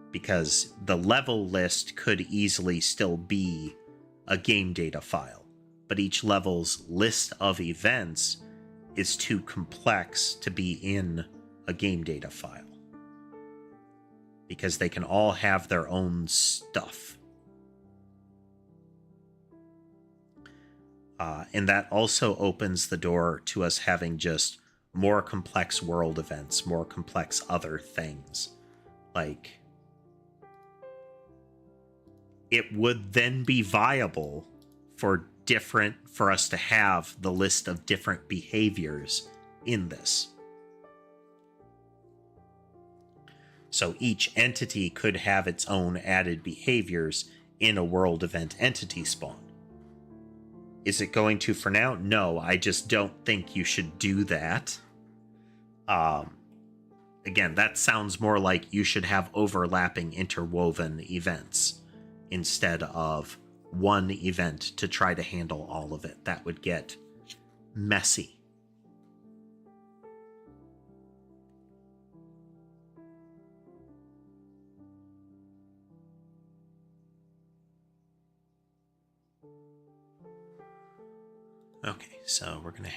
Because the level list could easily still be a game data file, but each level's list of events is too complex to be in a game data file. because they can all have their own stuff. And that also opens the door to us having just more complex world events, more complex other things. Like, it would then be viable for us to have the list of different behaviors in this. So each entity could have its own added behaviors in a world event entity spawn. Is it going to for now? No, I just don't think you should do that. Again, that sounds more like you should have overlapping interwoven events instead of one event to try to handle all of it. That would get messy. Okay, so we're going to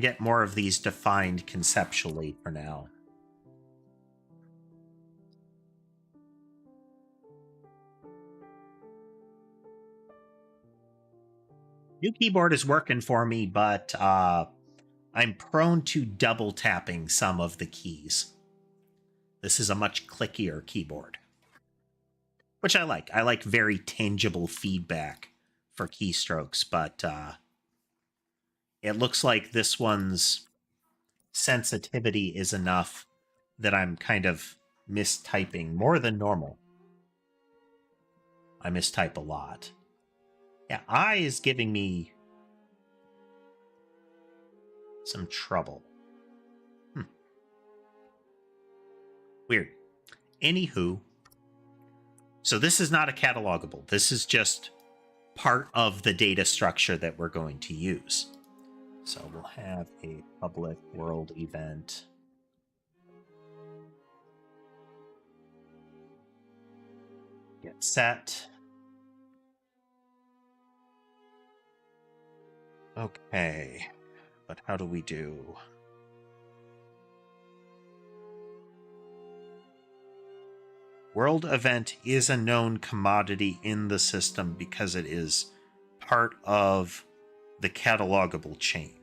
get more of these defined conceptually for now. New keyboard is working for me, but I'm prone to double tapping some of the keys. This is a much clickier keyboard, which I like. I like very tangible feedback for keystrokes, but it looks like this one's sensitivity is enough that I'm kind of mistyping more than normal. I mistype a lot. Yeah, I is giving me some trouble. Weird. Anywho, so this is not a catalogable. This is just part of the data structure that we're going to use. So we'll have a public world event. Get set. Okay, but how do we do? World event is a known commodity in the system because it is part of the catalogable chain.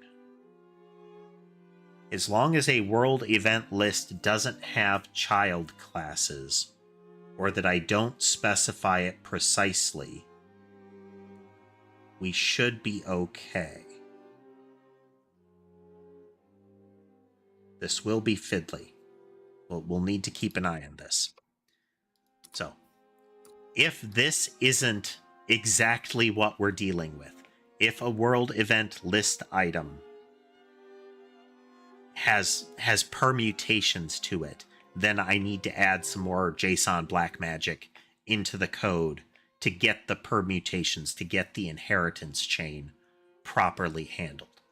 As long as a world event list doesn't have child classes, or that I don't specify it precisely, we should be okay. This will be fiddly. We'll need to keep an eye on this. So, if this isn't exactly what we're dealing with, if a world event list item has permutations to it, then I need to add some more JSON black magic into the code to get the permutations, to get the inheritance chain properly handled.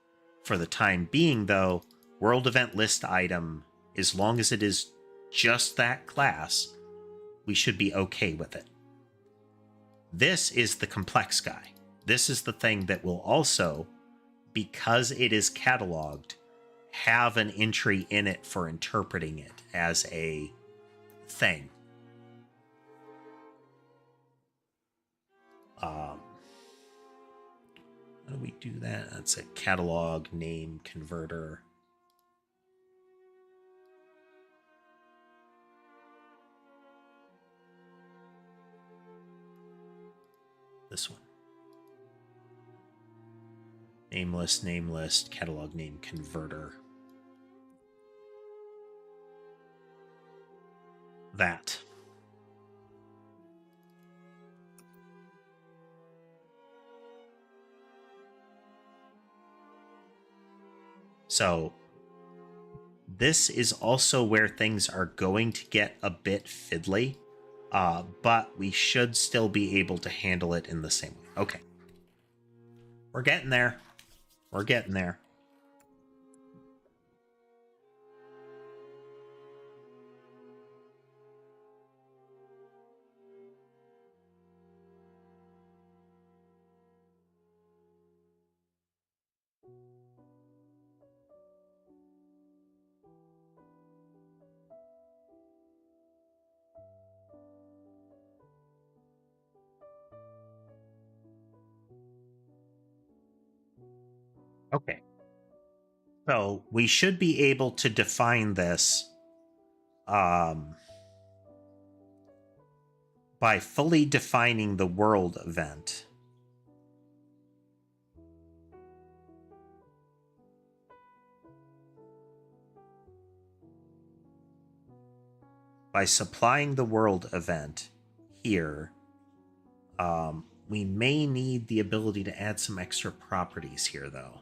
For the time being, though, world event list item, as long as it is just that class, we should be okay with it. This is the complex guy. This is the thing that will also, because it is cataloged, have an entry in it for interpreting it as a thing. How do we do that? That's a catalog name converter. This one. Nameless, catalog name converter. That. So this is also where things are going to get a bit fiddly, but we should still be able to handle it in the same way. Okay. We're getting there. We're getting there. Okay. So we should be able to define this by fully defining the world event. By supplying the world event here, we may need the ability to add some extra properties here, though.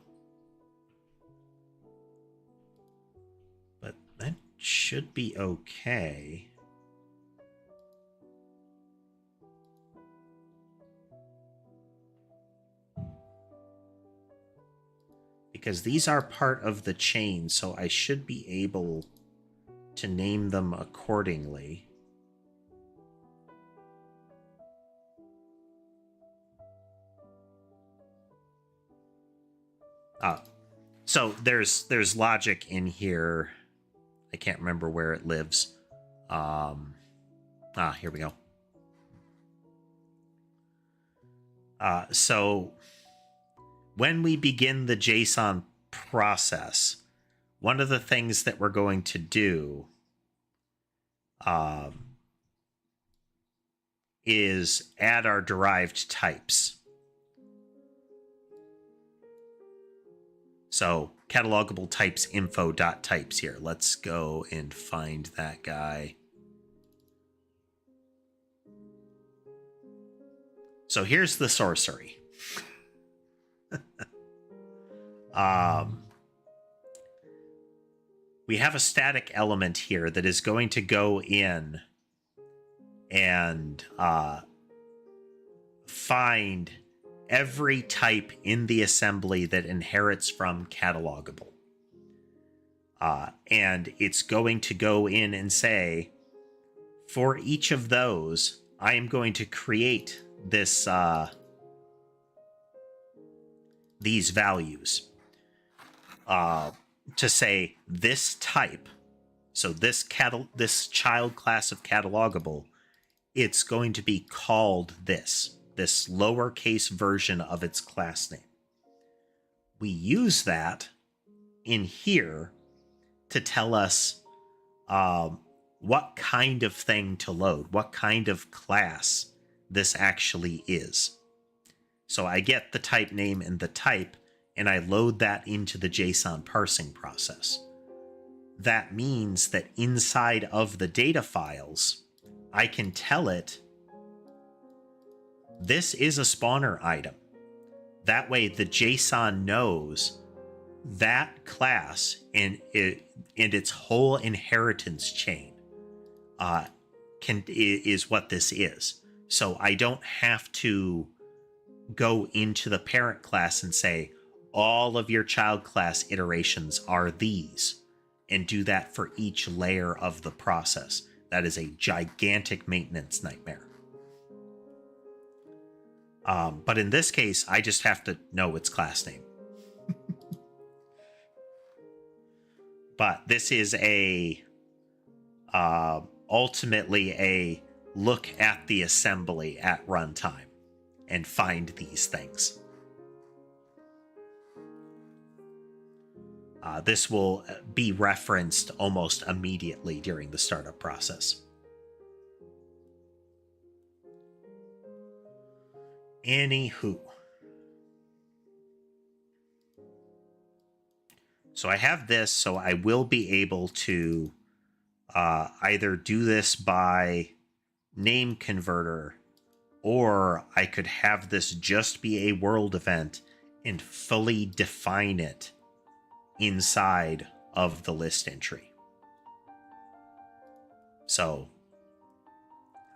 But that should be okay. Because these are part of the chain, so I should be able to name them accordingly. So there's logic in here. I can't remember where it lives. Here we go. So when we begin the JSON process, one of the things that we're going to do is add our derived types. So catalogable types info.types here. Let's go and find that guy. So here's the sorcery. We have a static element here that is going to go in and find every type in the assembly that inherits from catalogable. And it's going to go in and say, for each of those, I am going to create this these values to say this type, so this child class of catalogable, it's going to be called this lowercase version of its class name. We use that in here to tell us what kind of thing to load, what kind of class this actually is. So I get the type name and the type, and I load that into the JSON parsing process. That means that inside of the data files, I can tell it, this is a spawner item. That way the JSON knows that class and its whole inheritance chain is what this is. So I don't have to go into the parent class and say, all of your child class iterations are these, and do that for each layer of the process. That is a gigantic maintenance nightmare. But in this case, I just have to know its class name. But this is ultimately a look at the assembly at runtime and find these things. This will be referenced almost immediately during the startup process. Anywho. So I have this, so I will be able to either do this by name converter, or I could have this just be a world event and fully define it inside of the list entry. So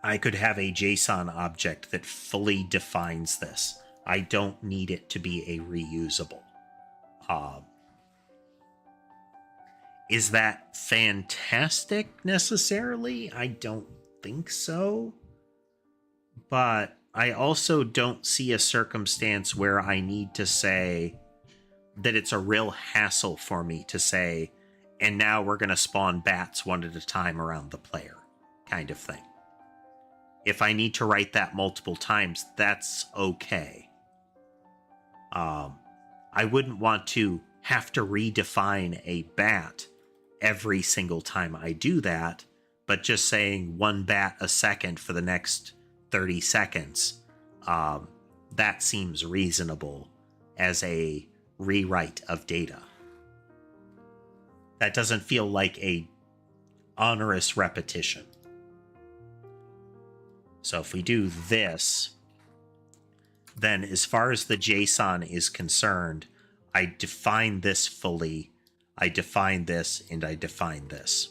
I could have a JSON object that fully defines this. I don't need it to be a reusable. Is that fantastic necessarily? I don't think so. But I also don't see a circumstance where I need to say that it's a real hassle for me to say, and now we're going to spawn bats one at a time around the player, kind of thing. If I need to write that multiple times, that's okay. I wouldn't want to have to redefine a bat every single time I do that, but just saying 1 bat a second for the next 30 seconds, that seems reasonable as a rewrite of data. That doesn't feel like a onerous repetition. So if we do this, then as far as the JSON is concerned, I define this fully, I define this, and I define this.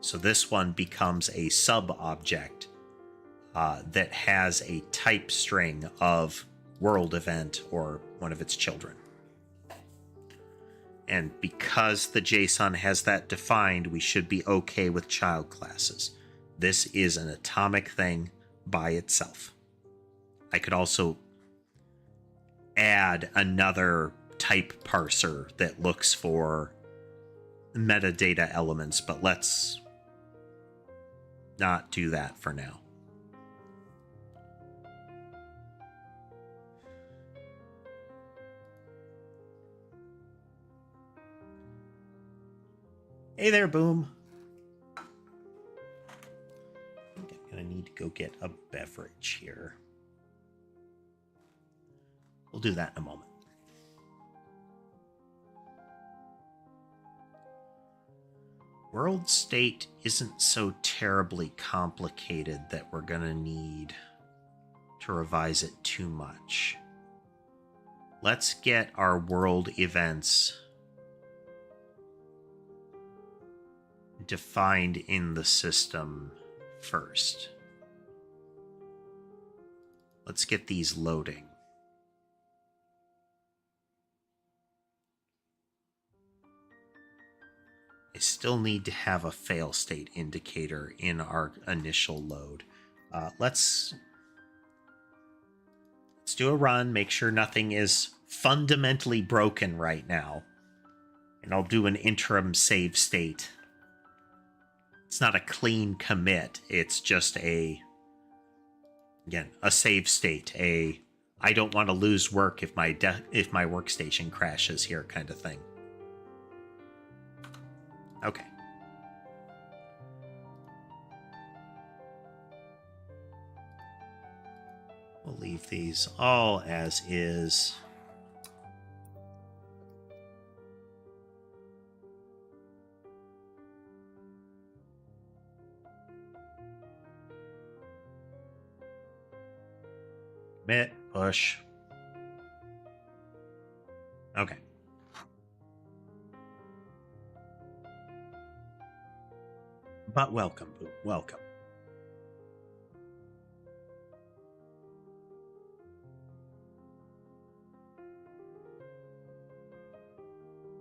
So this one becomes a sub-object that has a type string of world event or one of its children. And because the JSON has that defined, we should be okay with child classes. This is an atomic thing by itself. I could also add another type parser that looks for metadata elements, but let's not do that for now. Hey there, Boom. I think I'm going to need to go get a beverage here. We'll do that in a moment. World state isn't so terribly complicated that we're going to need to revise it too much. Let's get our world events defined in the system first. Let's get these loading. I still need to have a fail state indicator in our initial load. Let's do a run, make sure nothing is fundamentally broken right now. And I'll do an interim save state. It's not a clean commit, it's just a save state, I don't want to lose work if my workstation crashes here kind of thing. Okay. We'll leave these all as is. Commit, push. Okay. But welcome, welcome.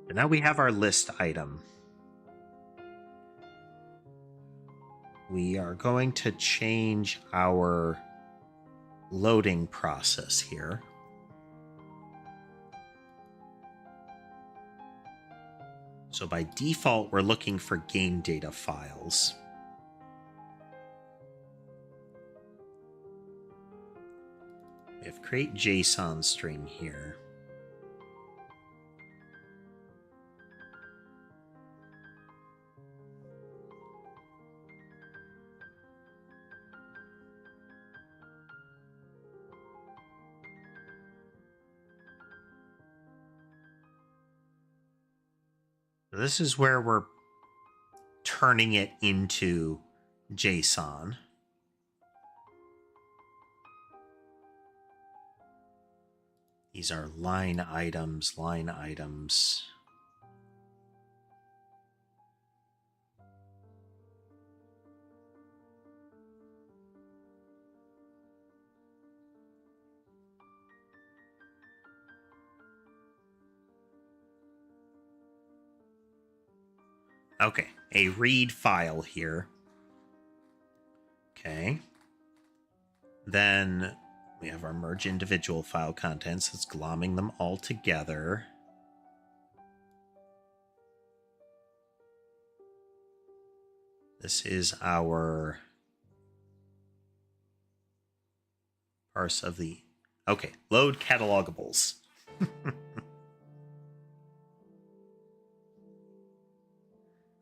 And now we have our list item. We are going to change our loading process here. So by default, we're looking for game data files. We have create JSON string here. This is where we're turning it into JSON. These are line items, line items. Okay, a read file here. Okay. Then we have our merge individual file contents. It's glomming them all together. This is our parse of the... Okay, load catalogables.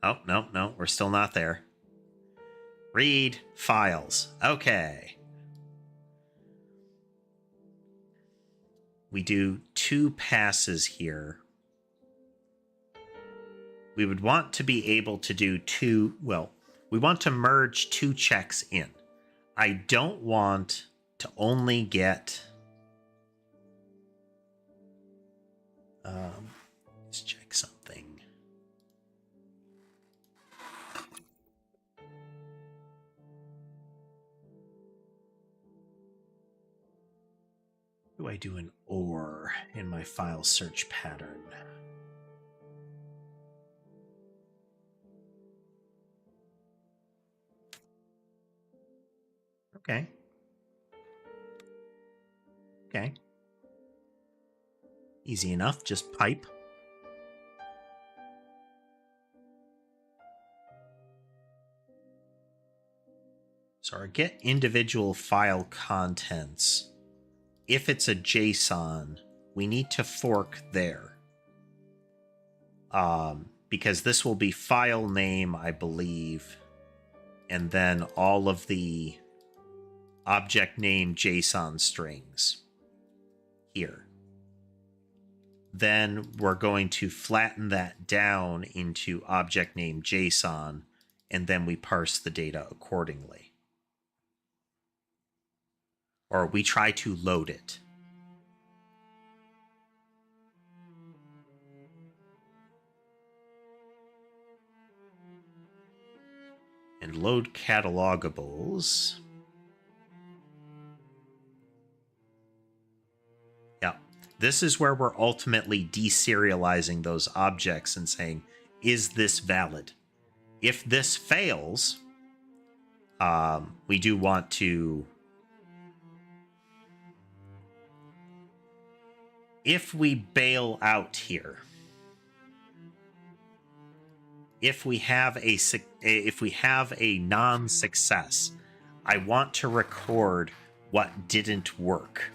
Oh, no, we're still not there. Read files. Okay. We do 2 passes here. We would want to be able to do 2, well, we want to merge 2 checks in. I don't want to only get, let's check something. Do I do an OR in my file search pattern? Okay. Okay. Easy enough, just pipe. So our get individual file contents. If it's a JSON, we need to fork there. Because this will be file name, I believe, and then all of the object name JSON strings here. Then we're going to flatten that down into object name JSON, and then we parse the data accordingly. Or we try to load it. And load catalogables. Yeah, this is where we're ultimately deserializing those objects and saying, is this valid? If this fails, we do want to, if we bail out here, if we have a non-success, I want to record what didn't work.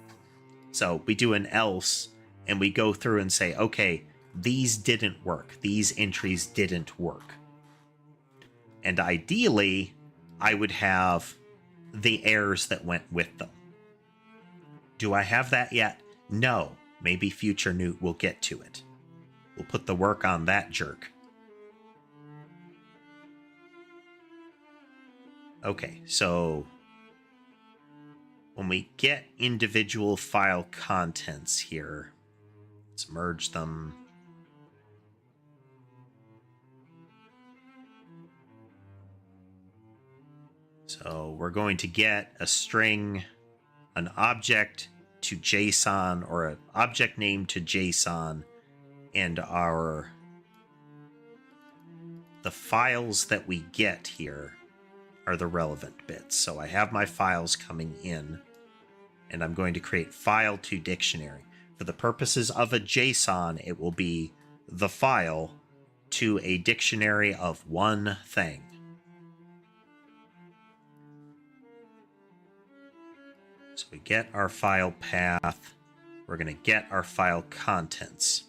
So we do an else, and we go through and say, okay, these didn't work. These entries didn't work. And ideally, I would have the errors that went with them. Do I have that yet? No. Maybe future Newt will get to it. We'll put the work on that jerk. Okay, so when we get individual file contents here, let's merge them. So we're going to get a string, an object to JSON, or an object name to JSON, and the files that we get here are the relevant bits. So I have my files coming in, and I'm going to create file to dictionary. For the purposes of a JSON, it will be the file to a dictionary of one thing. So we get our file path. We're going to get our file contents.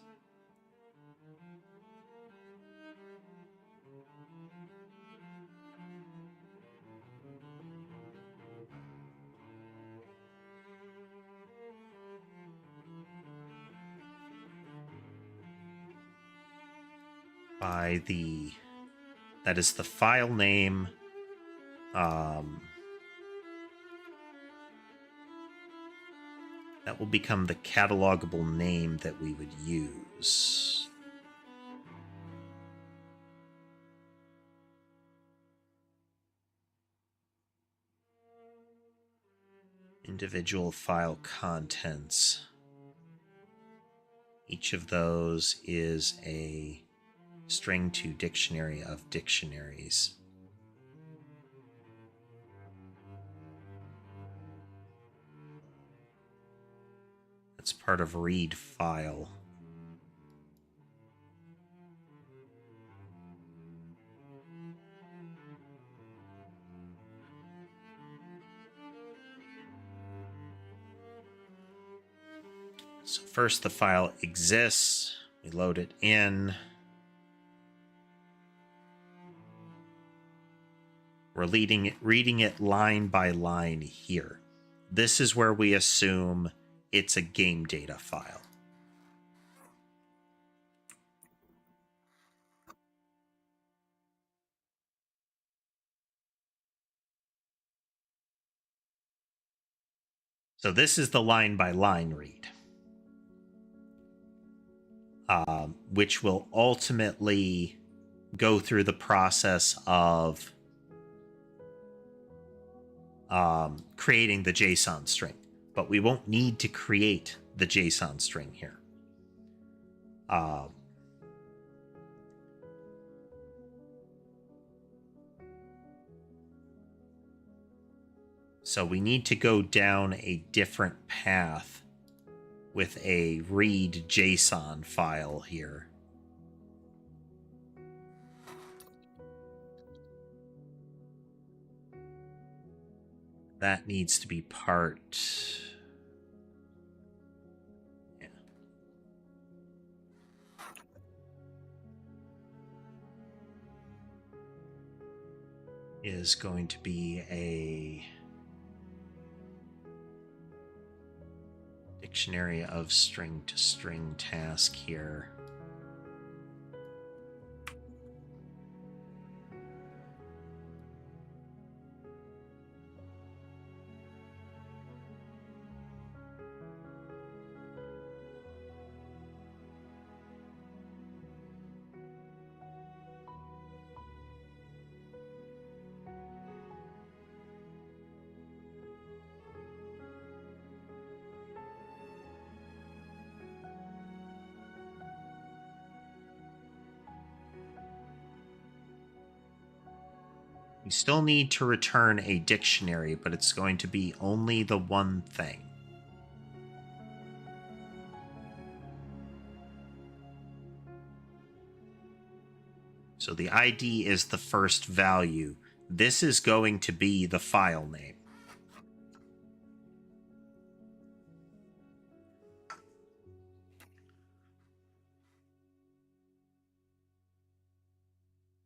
That is the file name. That will become the catalogable name that we would use. Individual file contents. Each of those is a string to dictionary of dictionaries. That's part of read file. So first the file exists, we load it in. We're reading it line by line here. This is where we assume it's a game data file. So this is the line by line read, which will ultimately go through the process of creating the JSON string. But we won't need to create the JSON string here. So we need to go down a different path with a read JSON file here. That needs to be part... yeah. Is going to be a dictionary of string to string task here. We still need to return a dictionary, but it's going to be only the one thing. So the ID is the first value. This is going to be the file name.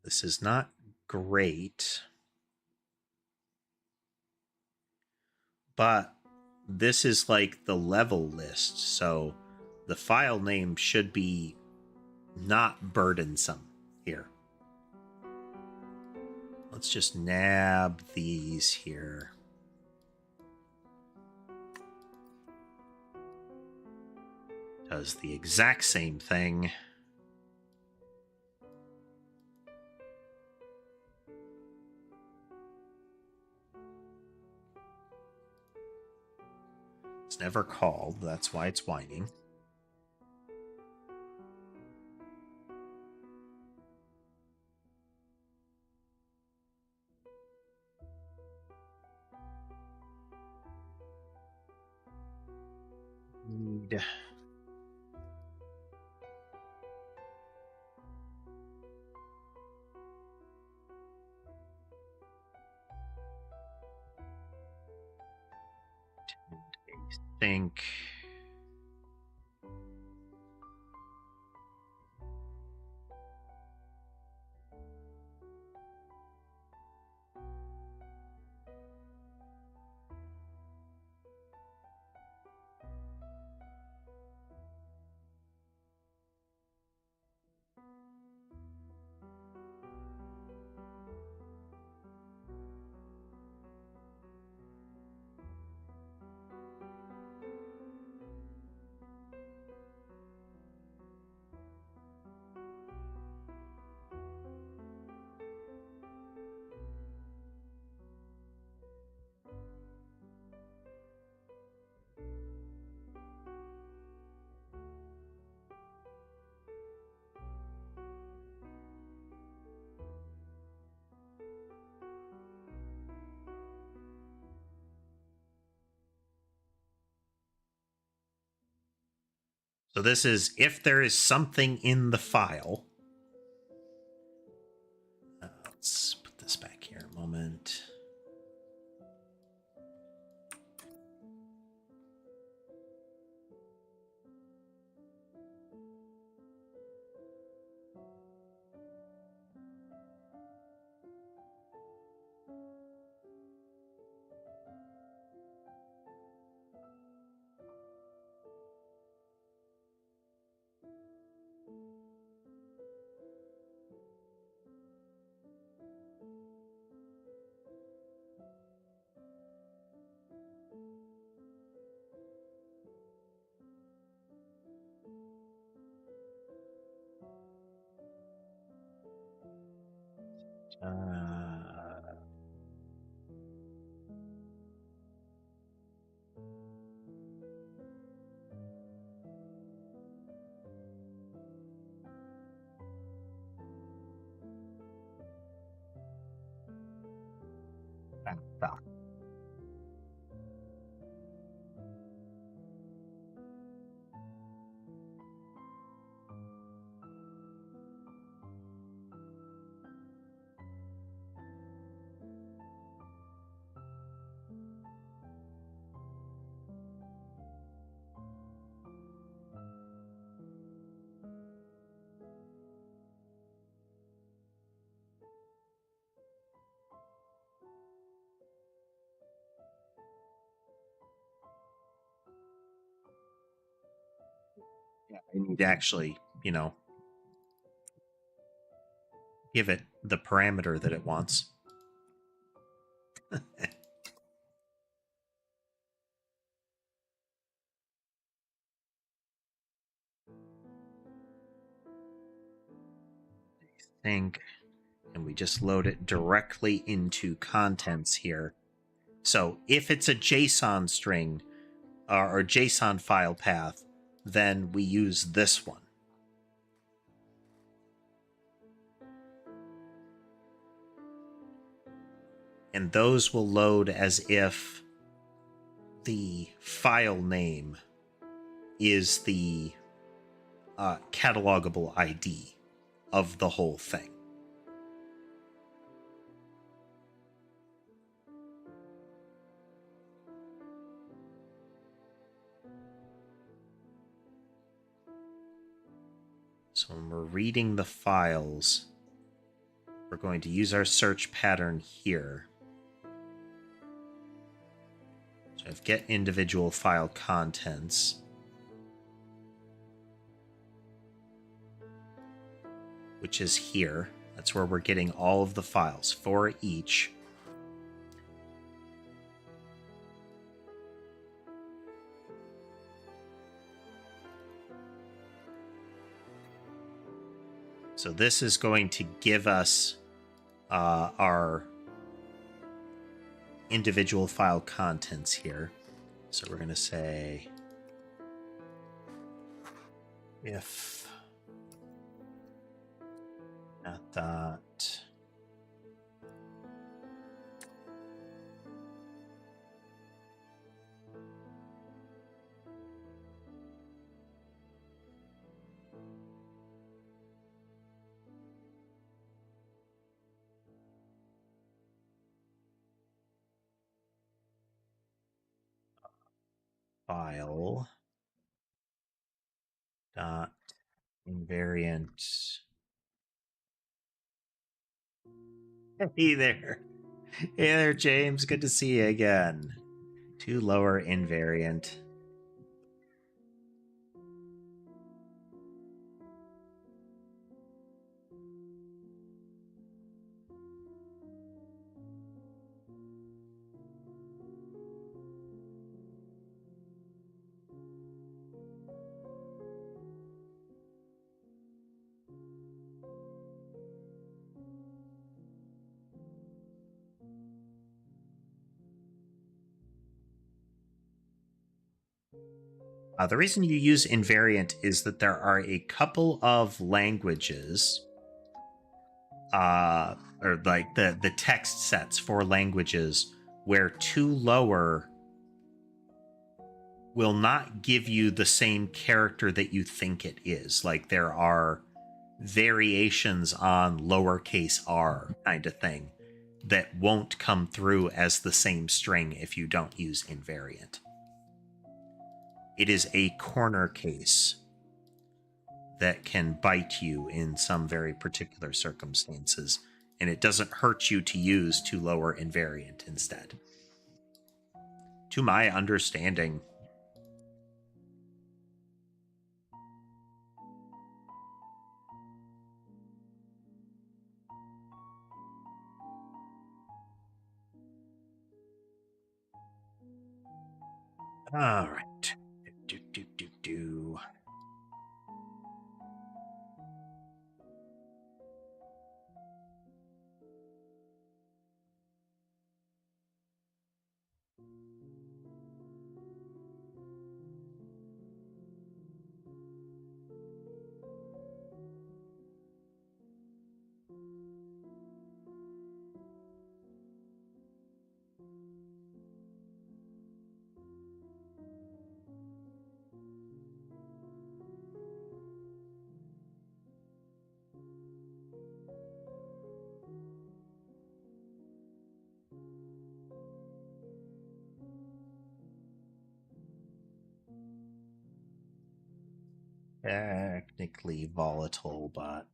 This is not great, but this is like the level list, so the file name should be not burdensome here. Let's just nab these here. Does the exact same thing. It's never called, that's why it's whining. Need think so this is if there is something in the file. Let's put this back here a moment. Yeah, I need to actually, give it the parameter that it wants. Think, and we just load it directly into contents here. So if it's a JSON string or JSON file path, then we use this one. And those will load as if the file name is the catalogable ID of the whole thing. So when we're reading the files, we're going to use our search pattern here. So I have get individual file contents, which is here. That's where we're getting all of the files for each. So this is going to give us our individual file contents here. So we're going to say if dot file dot invariant. Hey there. Hey there, James. Good to see you again. To lower invariant. The reason you use invariant is that there are a couple of languages, or like the text sets for languages, where to lower will not give you the same character that you think it is. Like there are variations on lowercase r kind of thing that won't come through as the same string if you don't use invariant. It is a corner case that can bite you in some very particular circumstances, and it doesn't hurt you to use to lower invariant instead. To my understanding. All right. Do. technically volatile, but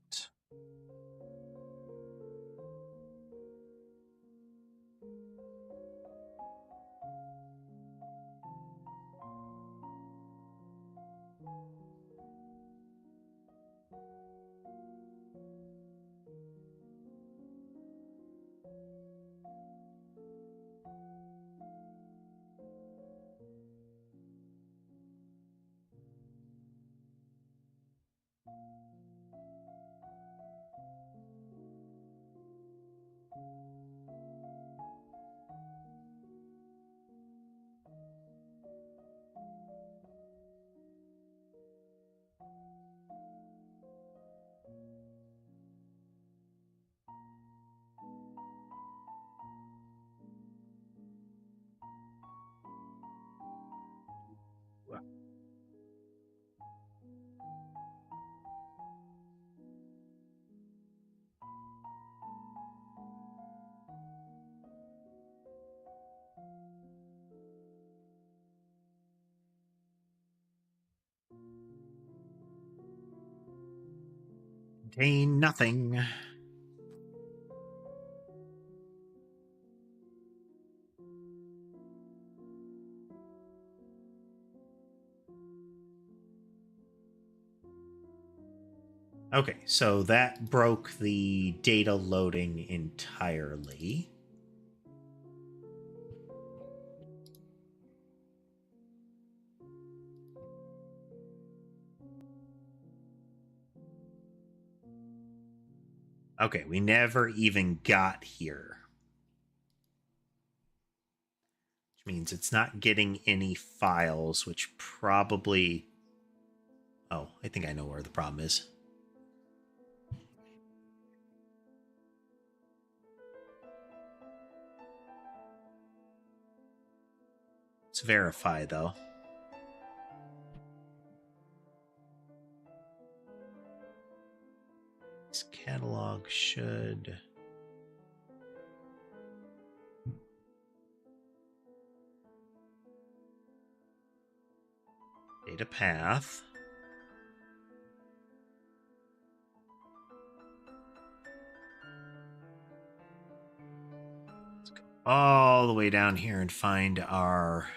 contain nothing. Okay, so that broke the data loading entirely. Okay, we never even got here. Which means it's not getting any files, which probably... Oh, I think I know where the problem is. Let's verify, though. This catalog should... Data path. Let's go all the way down here and find our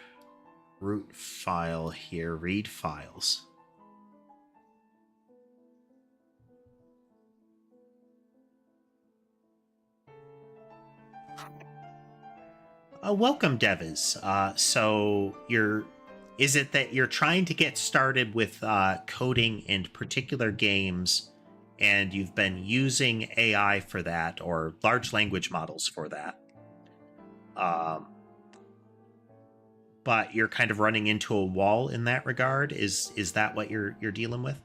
root file here, read files. Welcome, Devis. So is it that you're trying to get started with coding in particular games, and you've been using AI for that, or large language models for that? But you're kind of running into a wall in that regard. Is that what you're dealing with?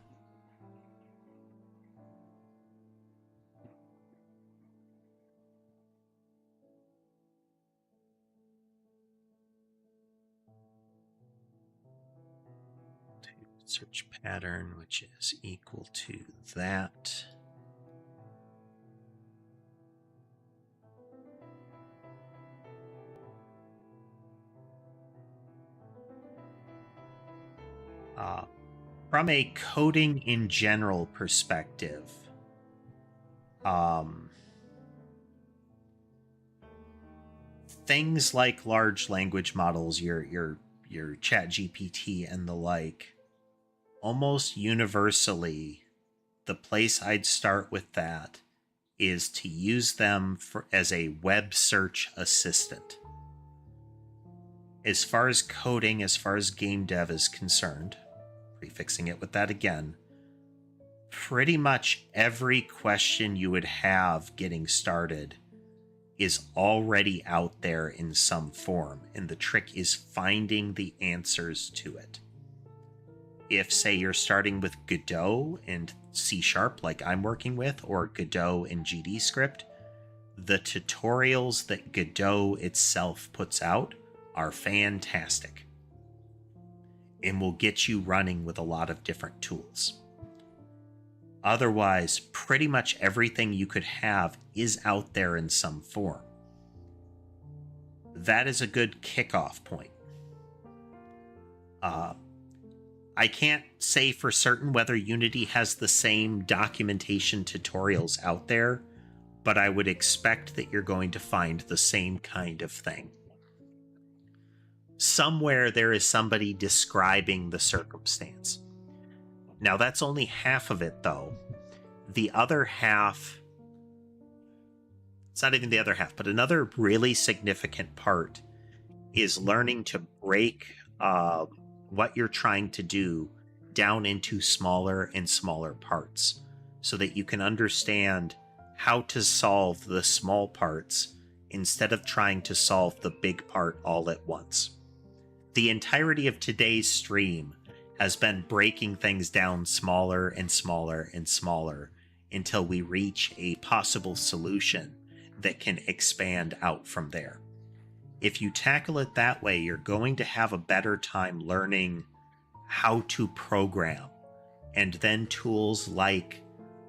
Search pattern, which is equal to that. From a coding in general perspective, things like large language models, your chat GPT and the like, almost universally, the place I'd start with that is to use them as a web search assistant. As far as coding, as far as game dev is concerned, prefixing it with that again, pretty much every question you would have getting started is already out there in some form, and the trick is finding the answers to it. If, say, you're starting with Godot and C# like I'm working with, or Godot and GD script, the tutorials that Godot itself puts out are fantastic and will get you running with a lot of different tools. Otherwise, pretty much everything you could have is out there in some form. That is a good kickoff point. I can't say for certain whether Unity has the same documentation tutorials out there, but I would expect that you're going to find the same kind of thing. Somewhere there is somebody describing the circumstance. Now, that's only half of it, though. The other half, it's not even the other half, but another really significant part is learning to break what you're trying to do down into smaller and smaller parts so that you can understand how to solve the small parts instead of trying to solve the big part all at once. The entirety of today's stream has been breaking things down smaller and smaller and smaller until we reach a possible solution that can expand out from there. If you tackle it that way, you're going to have a better time learning how to program. And then tools like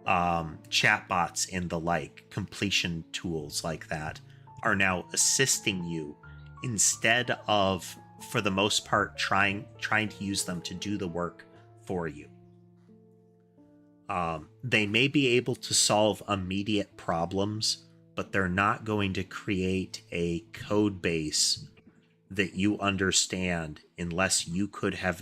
chatbots and the like, completion tools like that, are now assisting you instead of, for the most part, trying to use them to do the work for you. They may be able to solve immediate problems, but they're not going to create a code base that you understand unless you could have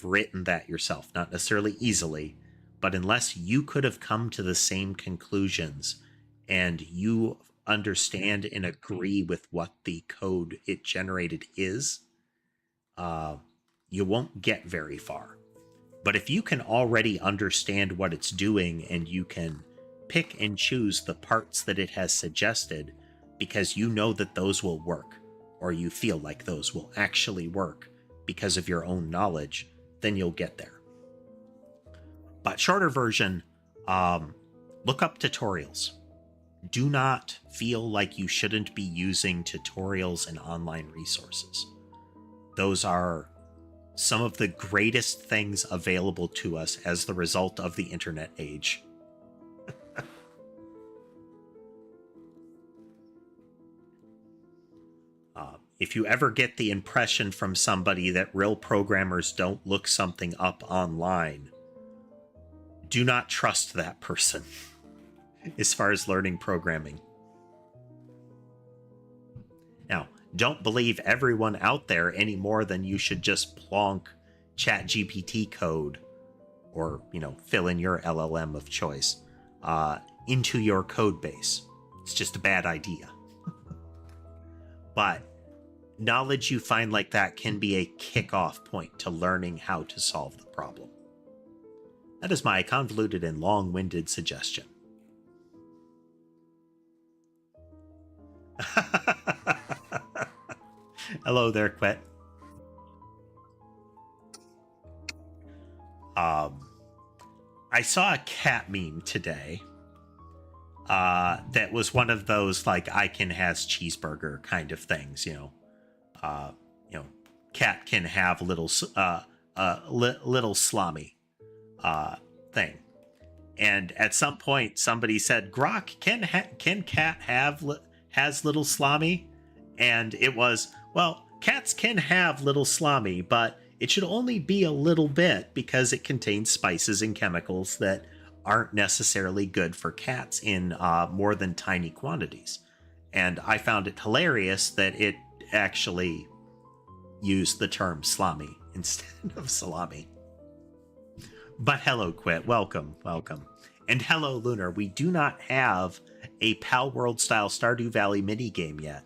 written that yourself. Not necessarily easily, but unless you could have come to the same conclusions and you understand and agree with what the code it generated is, you won't get very far. But if you can already understand what it's doing and you can pick and choose the parts that it has suggested because you know that those will work, or you feel like those will actually work because of your own knowledge, then you'll get there. But shorter version, look up tutorials. Do not feel like you shouldn't be using tutorials and online resources. Those are some of the greatest things available to us as the result of the internet age. If you ever get the impression from somebody that real programmers don't look something up online, do not trust that person as far as learning programming. Now, don't believe everyone out there any more than you should just plonk ChatGPT code or, fill in your LLM of choice into your code base. It's just a bad idea. But knowledge you find like that can be a kickoff point to learning how to solve the problem. That is my convoluted and long-winded suggestion. Hello there, Quet. I saw a cat meme today that was one of those like I can has cheeseburger kind of things, cat can have little salami thing. And at some point somebody said, Grok, can cat has little salami? And it was, well, cats can have little salami, but it should only be a little bit because it contains spices and chemicals that aren't necessarily good for cats in more than tiny quantities. And I found it hilarious that it actually used the term salami instead of salami. But hello, Quit. Welcome. And hello, Lunar. We do not have a Pal World style Stardew Valley minigame yet.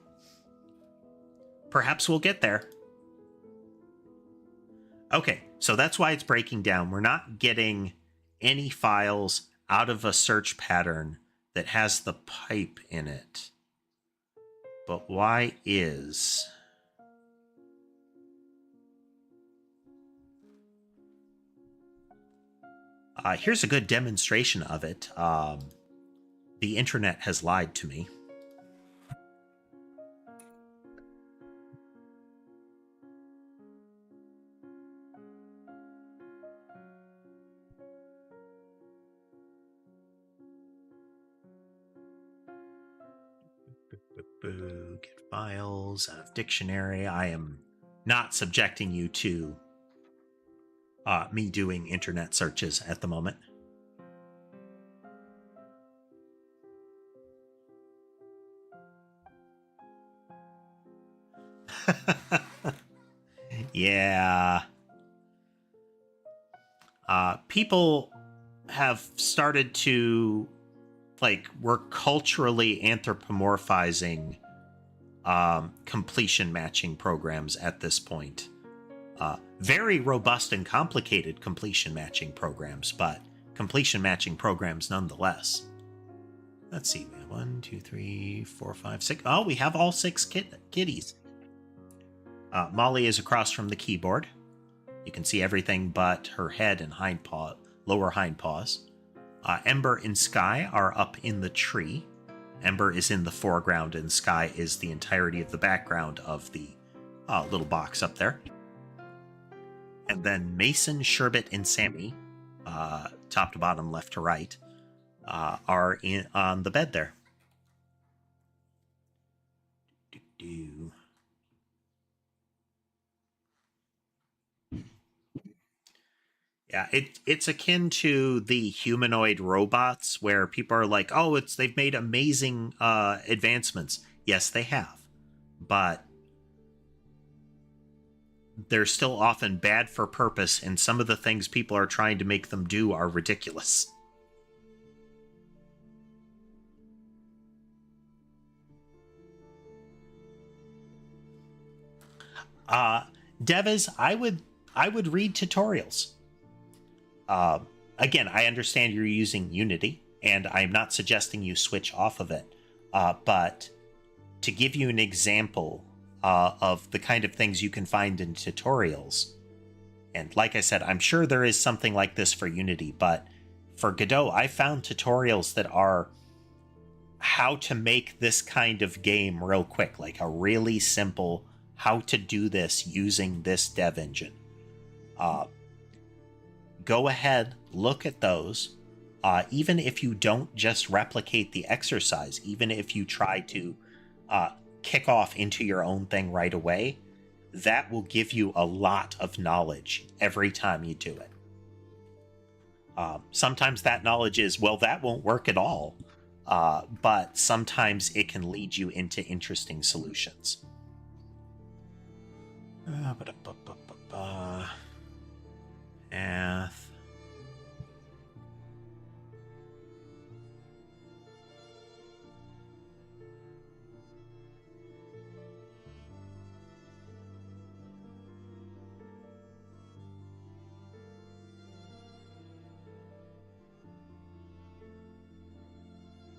Perhaps we'll get there. Okay, so that's why it's breaking down. We're not getting any files out of a search pattern that has the pipe in it. But why is... here's a good demonstration of it. The internet has lied to me. Get files out of dictionary. I am not subjecting you to me doing internet searches at the moment. Yeah. People have started to, like, we're culturally anthropomorphizing completion matching programs at this point. Very robust and complicated completion matching programs, but completion matching programs nonetheless. Let's see, we have 1, 2, 3, 4, 5, 6. Oh, we have all 6 kitties. Molly is across from the keyboard. You can see everything but her head and lower hind paws. Ember and Sky are up in the tree. Ember is in the foreground and Sky is the entirety of the background of the little box up there. And then Mason, Sherbet, and Sammy, top to bottom, left to right, are on the bed there. Yeah, it's akin to the humanoid robots where people are like, "Oh, they've made amazing advancements." Yes, they have, but they're still often bad for purpose, and some of the things people are trying to make them do are ridiculous. Devas, I would read tutorials. Again, I understand you're using Unity, and I'm not suggesting you switch off of it. But to give you an example of the kind of things you can find in tutorials, and like I said, I'm sure there is something like this for Unity, but for Godot, I found tutorials that are how to make this kind of game real quick, like a really simple how to do this using this dev engine. Go ahead, look at those. Even if you don't just replicate the exercise, even if you try to kick off into your own thing right away, that will give you a lot of knowledge every time you do it. Sometimes that knowledge is, well, that won't work at all. But sometimes it can lead you into interesting solutions. Path.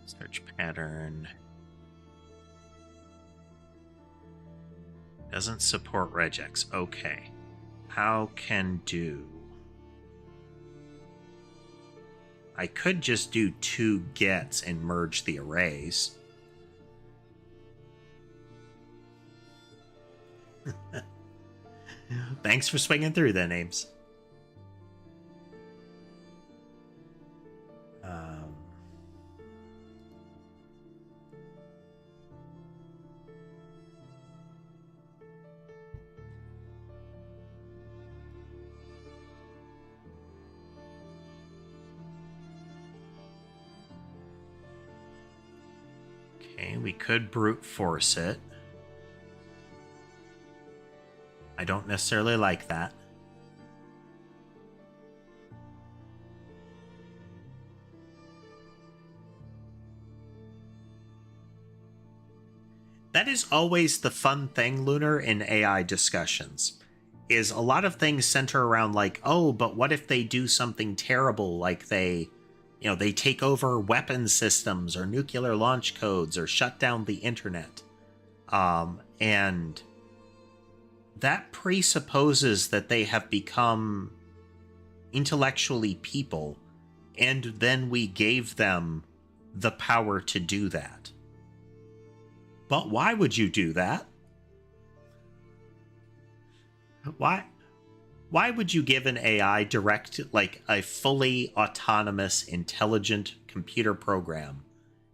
Search pattern. Doesn't support regex. Okay. How can do? I could just do 2 gets and merge the arrays. Thanks for swinging through then, Ames. Okay, we could brute force it. I don't necessarily like that. That is always the fun thing, Lunar, in AI discussions, is a lot of things center around like, oh, but what if they do something terrible, like they take over weapon systems or nuclear launch codes or shut down the internet. And that presupposes that they have become intellectually people, and then we gave them the power to do that. But why would you do that? Why would you give an AI like a fully autonomous, intelligent computer program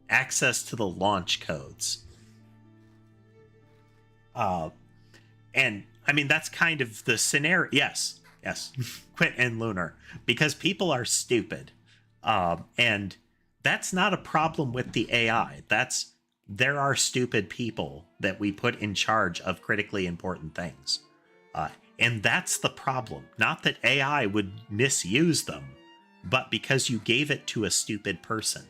access to the launch codes? And I mean, that's kind of the scenario. Yes, yes. Quit and Lunar. Because people are stupid. And that's not a problem with the AI. There are stupid people that we put in charge of critically important things. And that's the problem. Not that AI would misuse them, but because you gave it to a stupid person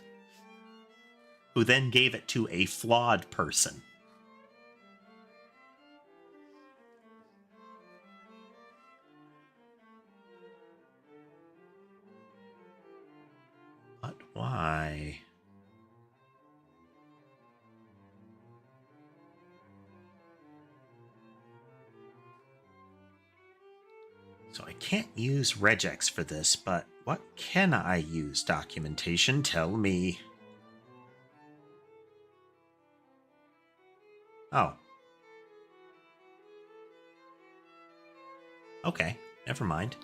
who then gave it to a flawed person. But why? So I can't use regex for this, but what can I use? Documentation, tell me. Oh. Okay, never mind.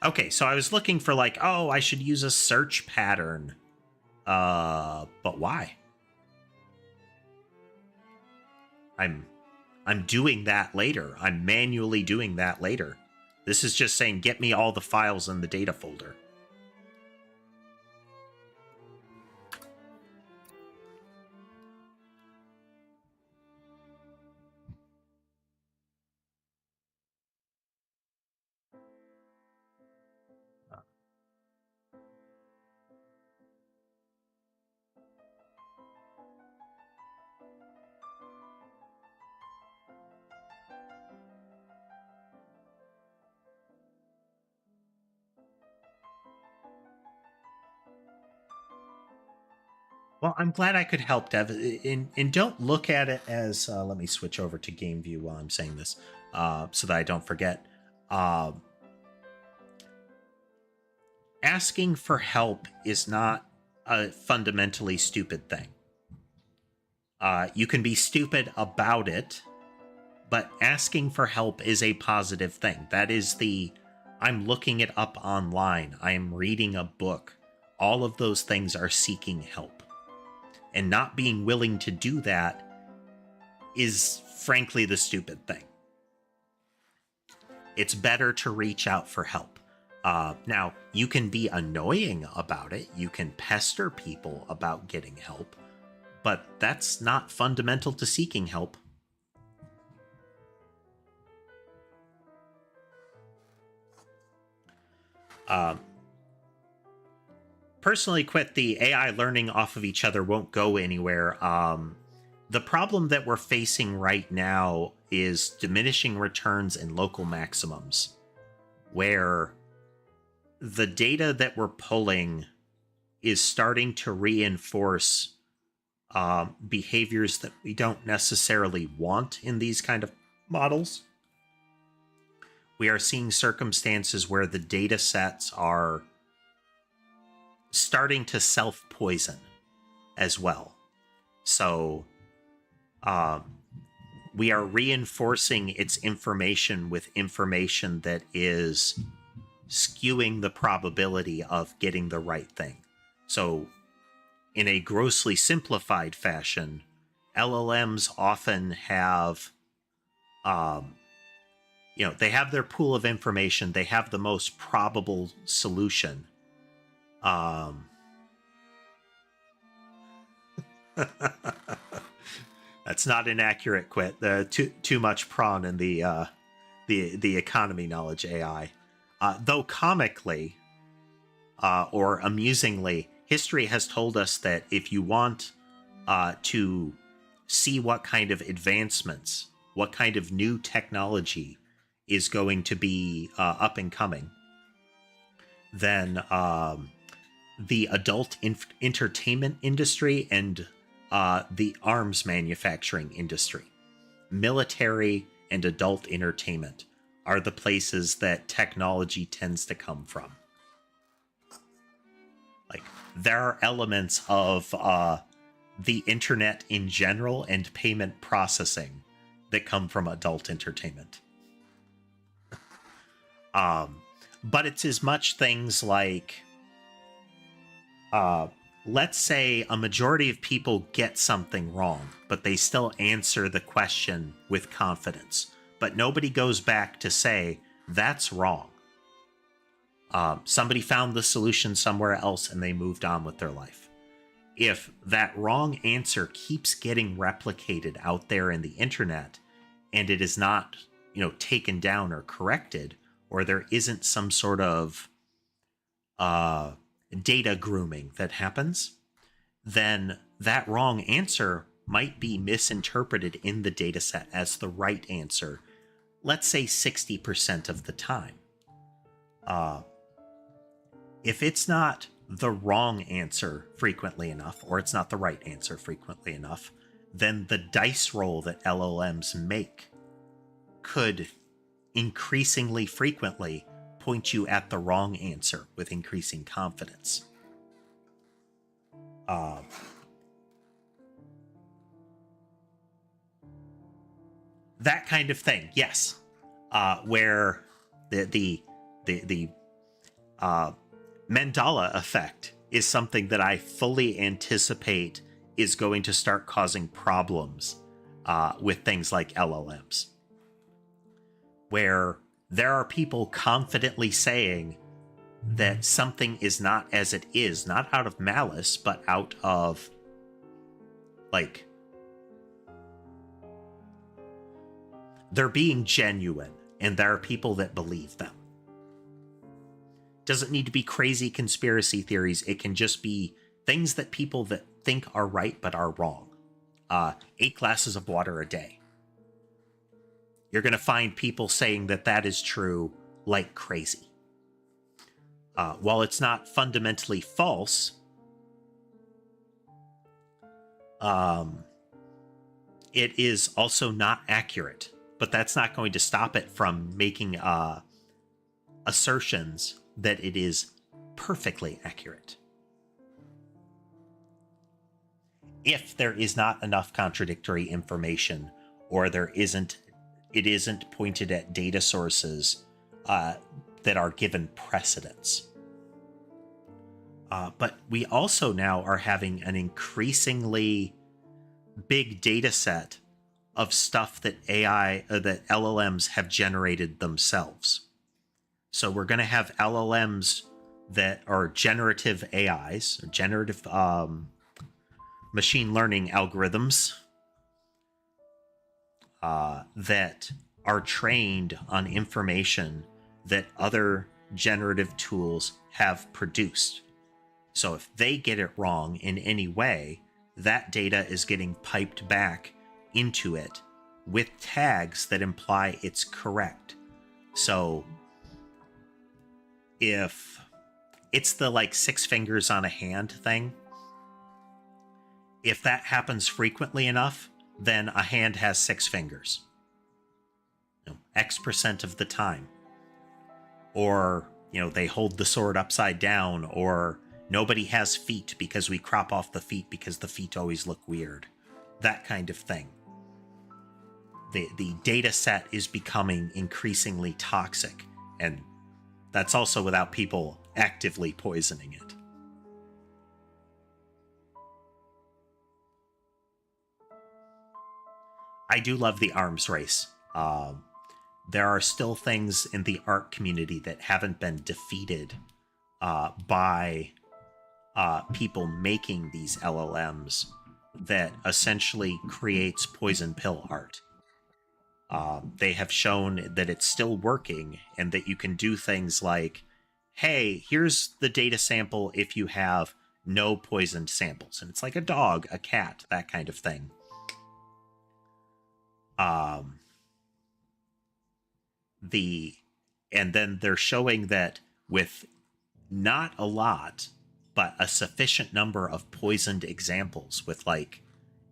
Okay, so I was looking for like, oh, I should use a search pattern. But why? I'm doing that later. I'm manually doing that later. This is just saying, get me all the files in the data folder. Well, I'm glad I could help, Dev. And don't look at it as, let me switch over to game view while I'm saying this, so that I don't forget. Asking for help is not a fundamentally stupid thing. You can be stupid about it, but asking for help is a positive thing. That is I'm looking it up online. I am reading a book. All of those things are seeking help. And not being willing to do that is, frankly, the stupid thing. It's better to reach out for help. Now, you can be annoying about it. You can pester people about getting help. But that's not fundamental to seeking help. Personally, quit the AI learning off of each other won't go anywhere. The problem that we're facing right now is diminishing returns and local maximums, where the data that we're pulling is starting to reinforce behaviors that we don't necessarily want in these kind of models. We are seeing circumstances where the data sets are starting to self-poison as well. So we are reinforcing its information with information that is skewing the probability of getting the right thing. So in a grossly simplified fashion, LLMs often have, they have their pool of information. They have the most probable solution. That's not inaccurate, Quit. Too much prawn in the economy knowledge AI. Though comically or amusingly, history has told us that if you want to see what kind of advancements, what kind of new technology is going to be up and coming, then the adult entertainment industry and the arms manufacturing industry, military and adult entertainment are the places that technology tends to come from. Like, there are elements of the internet in general and payment processing that come from adult entertainment. But it's as much things like let's say a majority of people get something wrong, but they still answer the question with confidence. But nobody goes back to say, that's wrong. Somebody found the solution somewhere else and they moved on with their life. If that wrong answer keeps getting replicated out there in the internet and it is not, taken down or corrected, or there isn't some sort of data grooming that happens, then that wrong answer might be misinterpreted in the data set as the right answer, let's say 60% of the time. If it's not the wrong answer frequently enough, or it's not the right answer frequently enough, then the dice roll that LLMs make could increasingly frequently point you at the wrong answer with increasing confidence. That kind of thing, yes. Where the Mandela effect is something that I fully anticipate is going to start causing problems with things like LLMs. Where there are people confidently saying that something is not as it is, not out of malice, but out of, they're being genuine, and there are people that believe them. Doesn't need to be crazy conspiracy theories. It can just be things that people that think are right but are wrong. 8 glasses of water a day. You're going to find people saying that that is true like crazy. While it's not fundamentally false, it is also not accurate. But that's not going to stop it from making assertions that it is perfectly accurate. If there is not enough contradictory information, or it isn't pointed at data sources that are given precedence. But we also now are having an increasingly big data set of stuff that that LLMs have generated themselves. So we're going to have LLMs that are generative AIs, or generative machine learning algorithms that are trained on information that other generative tools have produced. So if they get it wrong in any way, that data is getting piped back into it with tags that imply it's correct. So if it's the 6 fingers on a hand thing, if that happens frequently enough, then a hand has 6 fingers. X% of the time. Or, they hold the sword upside down, or nobody has feet because we crop off the feet because the feet always look weird. That kind of thing. The data set is becoming increasingly toxic, and that's also without people actively poisoning it. I do love the arms race. There are still things in the art community that haven't been defeated by people making these LLMs that essentially creates poison pill art. They have shown that it's still working, and that you can do things like, hey, here's the data sample if you have no poisoned samples. And it's like a dog, a cat, that kind of thing. And then they're showing that with not a lot, but a sufficient number of poisoned examples with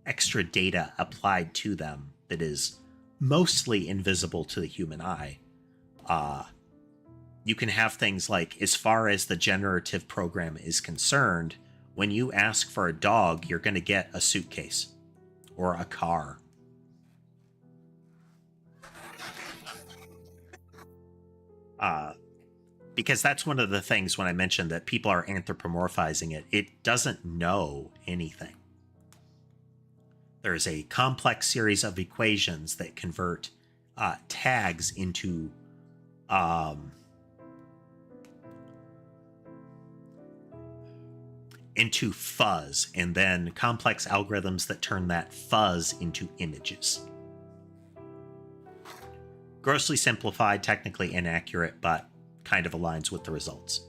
extra data applied to them that is mostly invisible to the human eye, you can have things like, as far as the generative program is concerned, when you ask for a dog, you're going to get a suitcase or a car. because that's one of the things when I mentioned that people are anthropomorphizing it, it doesn't know anything. There's a complex series of equations that convert tags into fuzz, and then complex algorithms that turn that fuzz into images. Grossly simplified, technically inaccurate, but kind of aligns with the results.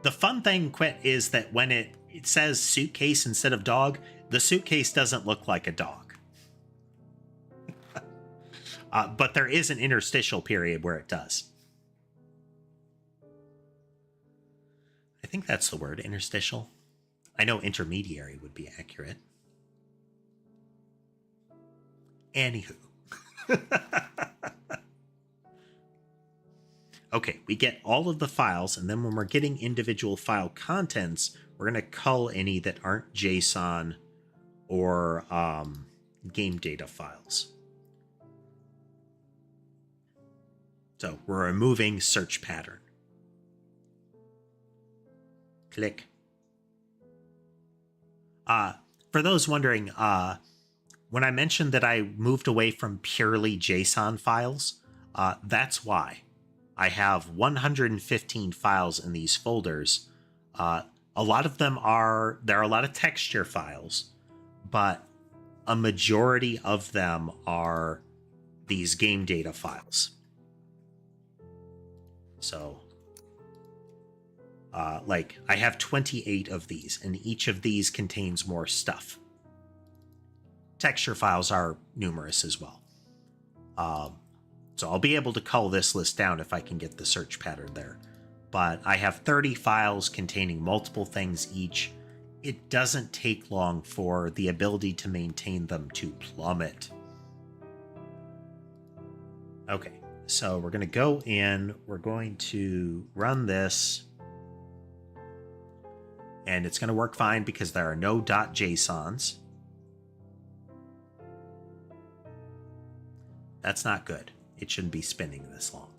The fun thing, Quit, is that when it says suitcase instead of dog, the suitcase doesn't look like a dog. But there is an interstitial period where it does. I think that's the word, interstitial. I know intermediary would be accurate. Anywho. Okay, we get all of the files, and then when we're getting individual file contents, we're going to cull any that aren't JSON or game data files. So we're removing search pattern. Click. For those wondering, when I mentioned that I moved away from purely JSON files, that's why. I have 115 files in these folders. A lot of them there are a lot of texture files, but a majority of them are these game data files. So, like, I have 28 of these, and each of these contains more stuff. Texture files are numerous as well. So I'll be able to cull this list down if I can get the search pattern there. But I have 30 files containing multiple things each. It doesn't take long for the ability to maintain them to plummet. Okay, so we're going to go in. We're going to run this. And it's going to work fine because there are no .jsons. That's not good. It shouldn't be spinning this long.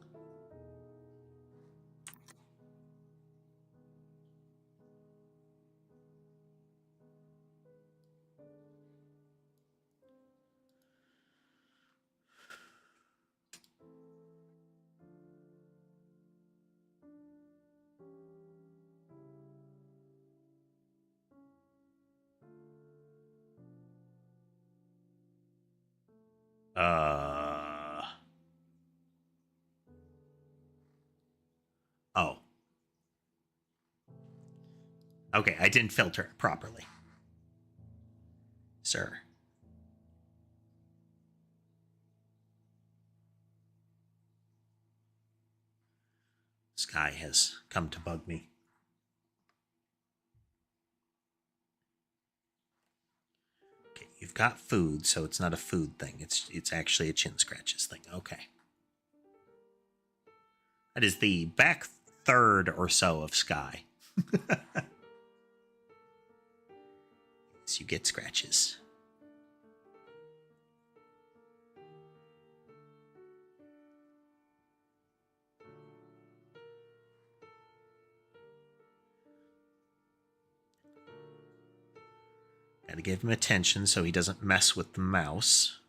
Oh. Okay, I didn't filter it properly. Sir. Sky has come to bug me. Okay, you've got food, so it's not a food thing. It's actually a chin scratches thing. Okay. That is the back third or so of Sky. So you get scratches. Gotta give him attention so he doesn't mess with the mouse.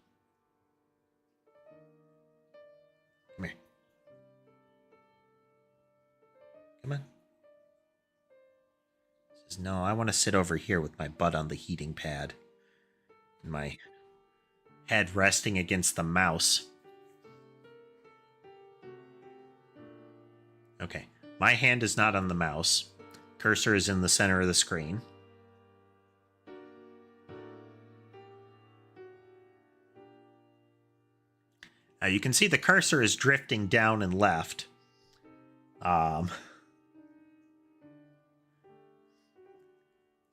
Come here. Come on. He says, no, I want to sit over here with my butt on the heating pad. And my head resting against the mouse. Okay. My hand is not on the mouse. Cursor is in the center of the screen. You can see the cursor is drifting down and left.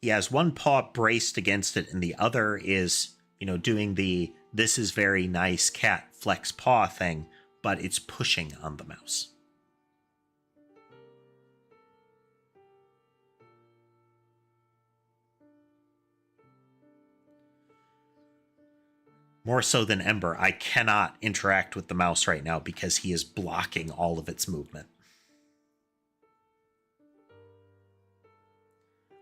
He has one paw braced against it, and the other is, doing the "this is very nice cat" flex paw thing, but it's pushing on the mouse. More so than Ember, I cannot interact with the mouse right now because he is blocking all of its movement.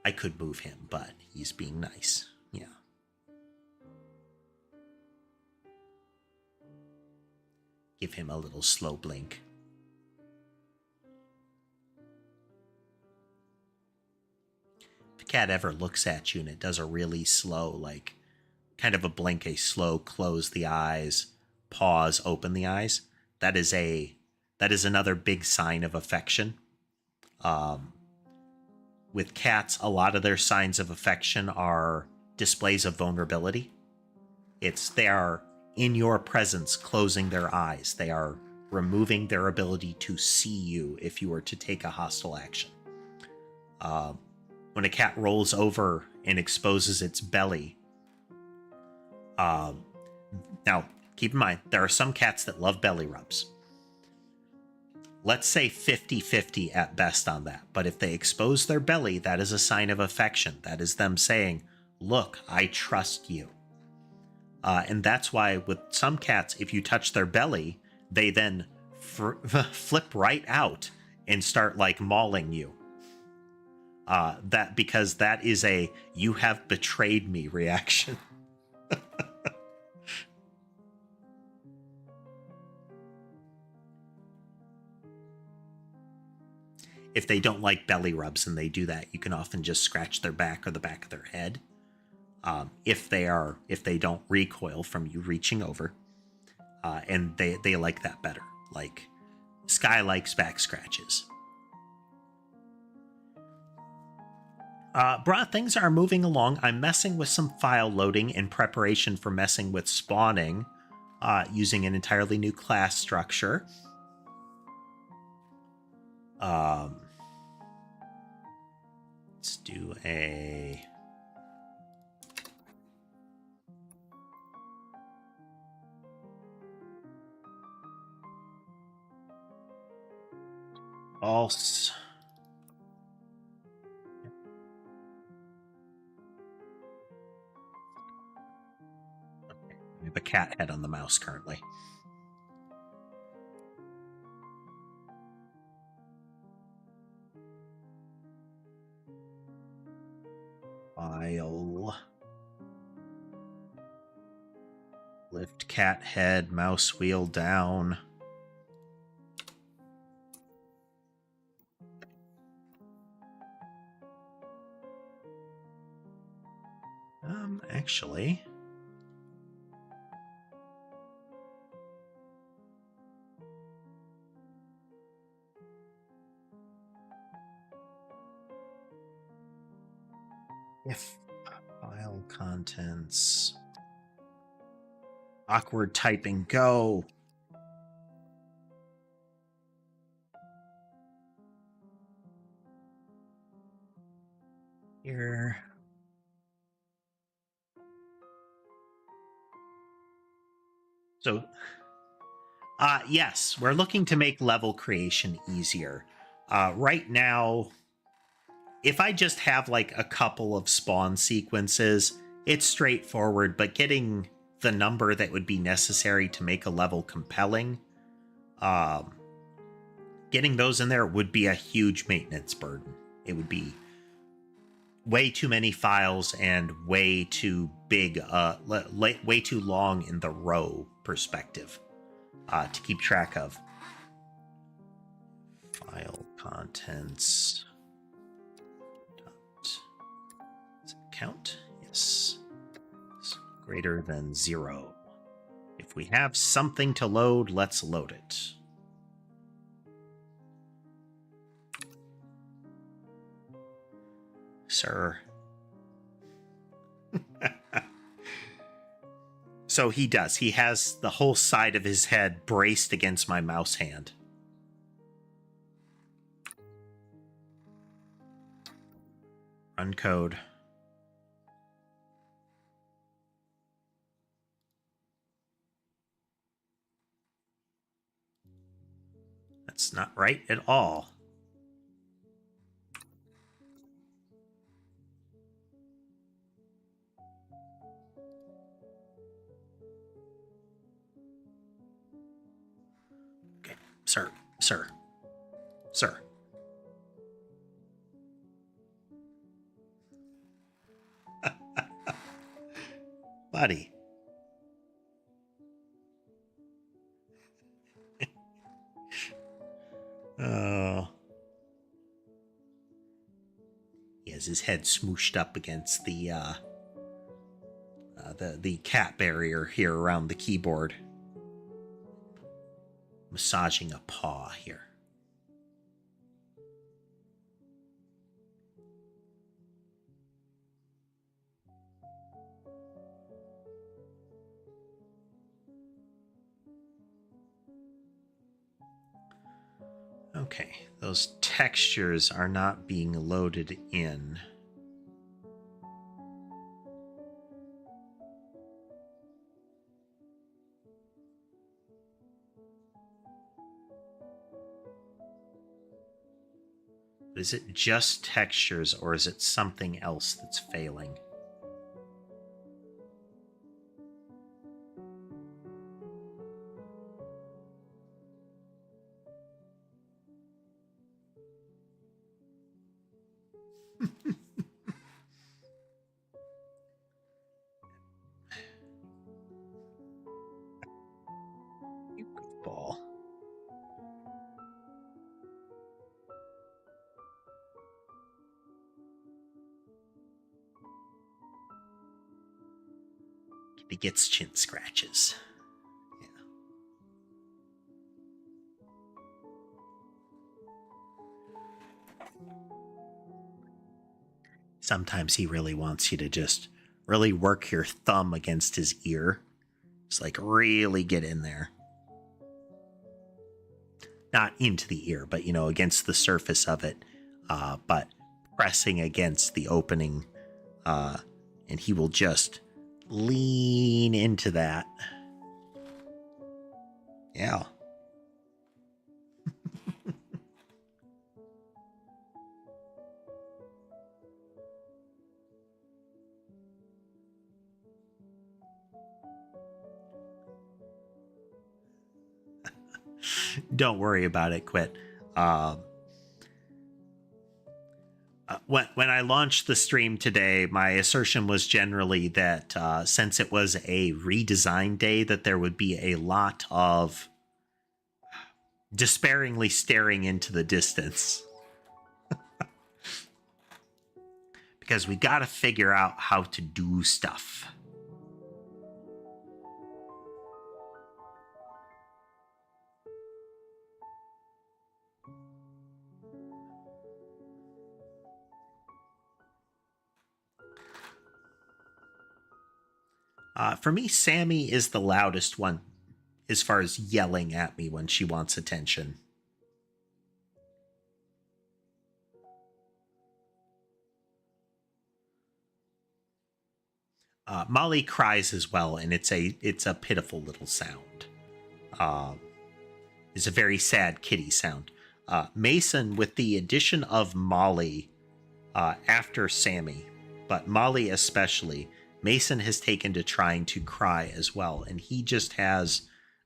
I could move him, but he's being nice. Yeah. Give him a little slow blink. If the cat ever looks at you and it does a really slow, like, kind of a blink, a slow close the eyes, pause, open the eyes, that is another big sign of affection. With cats, a lot of their signs of affection are displays of vulnerability. They are in your presence closing their eyes. They are removing their ability to see you if you were to take a hostile action. When a cat rolls over and exposes its belly, now keep in mind, there are some cats that love belly rubs. Let's say 50-50 at best on that. But if they expose their belly, that is a sign of affection. That is them saying, look, I trust you. And that's why with some cats, if you touch their belly, they then flip right out and start like mauling you. Because that is a you have betrayed me reaction. If they don't like belly rubs and they do that, you can often just scratch their back or the back of their head. If they don't recoil from you reaching over, and they like that better. Like Sky likes back scratches. Things are moving along. I'm messing with some file loading in preparation for messing with spawning, using an entirely new class structure. Let's do a false. Okay, we have a cat head on the mouse currently. File. Lift cat head, mouse wheel down. Actually. If file contents. Awkward typing, go. Here. So, yes, we're looking to make level creation easier. Right now, if I just have like a couple of spawn sequences, it's straightforward, but getting the number that would be necessary to make a level compelling, getting those in there would be a huge maintenance burden. It would be way too many files and way too big, way too long in the row perspective to keep track of. File contents. Count, yes, it's greater than 0. If we have something to load, let's load it. Sir. So he does. He has the whole side of his head braced against my mouse hand. Run code. That's not right at all. sir, sir, sir. Buddy. Oh. He has his head smooshed up against the cat barrier here around the keyboard. Massaging a paw here. Okay, those textures are not being loaded in. Is it just textures, or is it something else that's failing? You goofball. He gets chin scratches. Yeah. Sometimes he really wants you to just really work your thumb against his ear. Just like really get in there. Not into the ear, but, you know, against the surface of it. But pressing against the opening. And he will just lean into that. Yeah. Don't worry about it, Quit. When I launched the stream today, my assertion was generally that since it was a redesign day, that there would be a lot of despairingly staring into the distance. Because we got to figure out how to do stuff. For me, Sammy is the loudest one as far as yelling at me when she wants attention. Molly cries as well, and it's a pitiful little sound. It's a very sad kitty sound. Mason, with the addition of Molly after Sammy, but Molly especially, Mason has taken to trying to cry as well, and he just has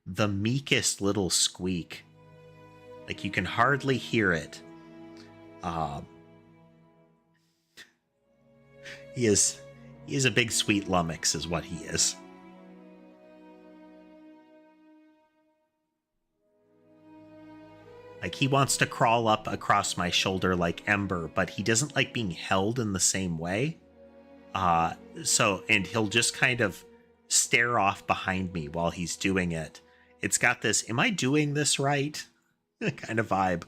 the meekest little squeak. Like, you can hardly hear it. He is a big sweet lummox is what he is. Like, he wants to crawl up across my shoulder like Ember, but he doesn't like being held in the same way. And he'll just kind of stare off behind me while he's doing it. It's got this, am I doing this right? kind of vibe.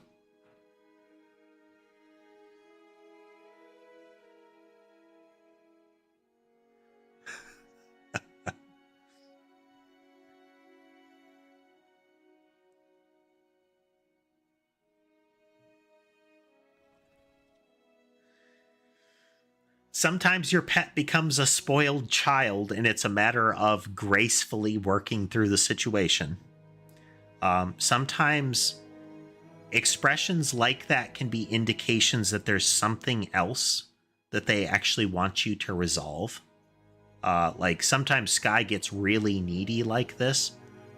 Sometimes your pet becomes a spoiled child, and it's a matter of gracefully working through the situation. Sometimes expressions like that can be indications that there's something else that they actually want you to resolve. Like sometimes Sky gets really needy like this,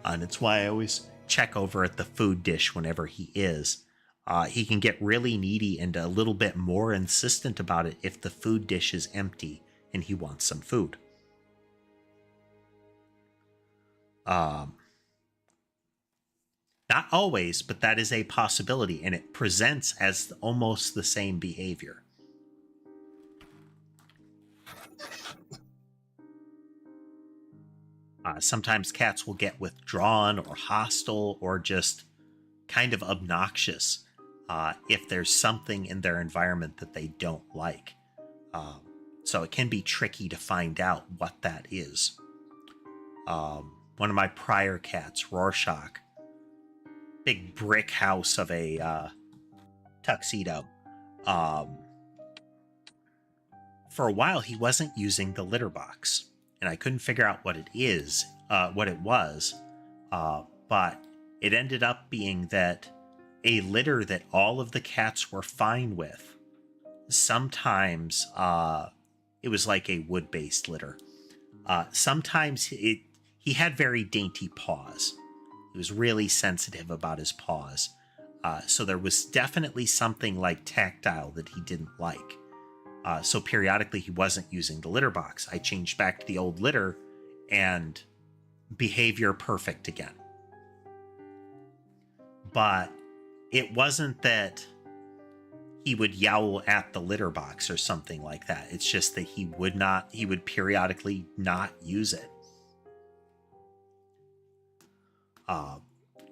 and it's why I always check over at the food dish whenever he is. He can get really needy and a little bit more insistent about it if the food dish is empty and he wants some food. Not always, but that is a possibility, and it presents as almost the same behavior. Sometimes cats will get withdrawn or hostile or just kind of obnoxious if there's something in their environment that they don't like. So it can be tricky to find out what that is. One of my prior cats, Rorschach, big brick house of a tuxedo. For a while, he wasn't using the litter box, and I couldn't figure out what it was. But it ended up being that a litter that all of the cats were fine with. Sometimes it was like a wood-based litter. Sometimes he had very dainty paws. He was really sensitive about his paws. So there was definitely something like tactile that he didn't like. So periodically he wasn't using the litter box. I changed back to the old litter and behavior perfect again. But it wasn't that he would yowl at the litter box or something like that. It's just that he would periodically not use it.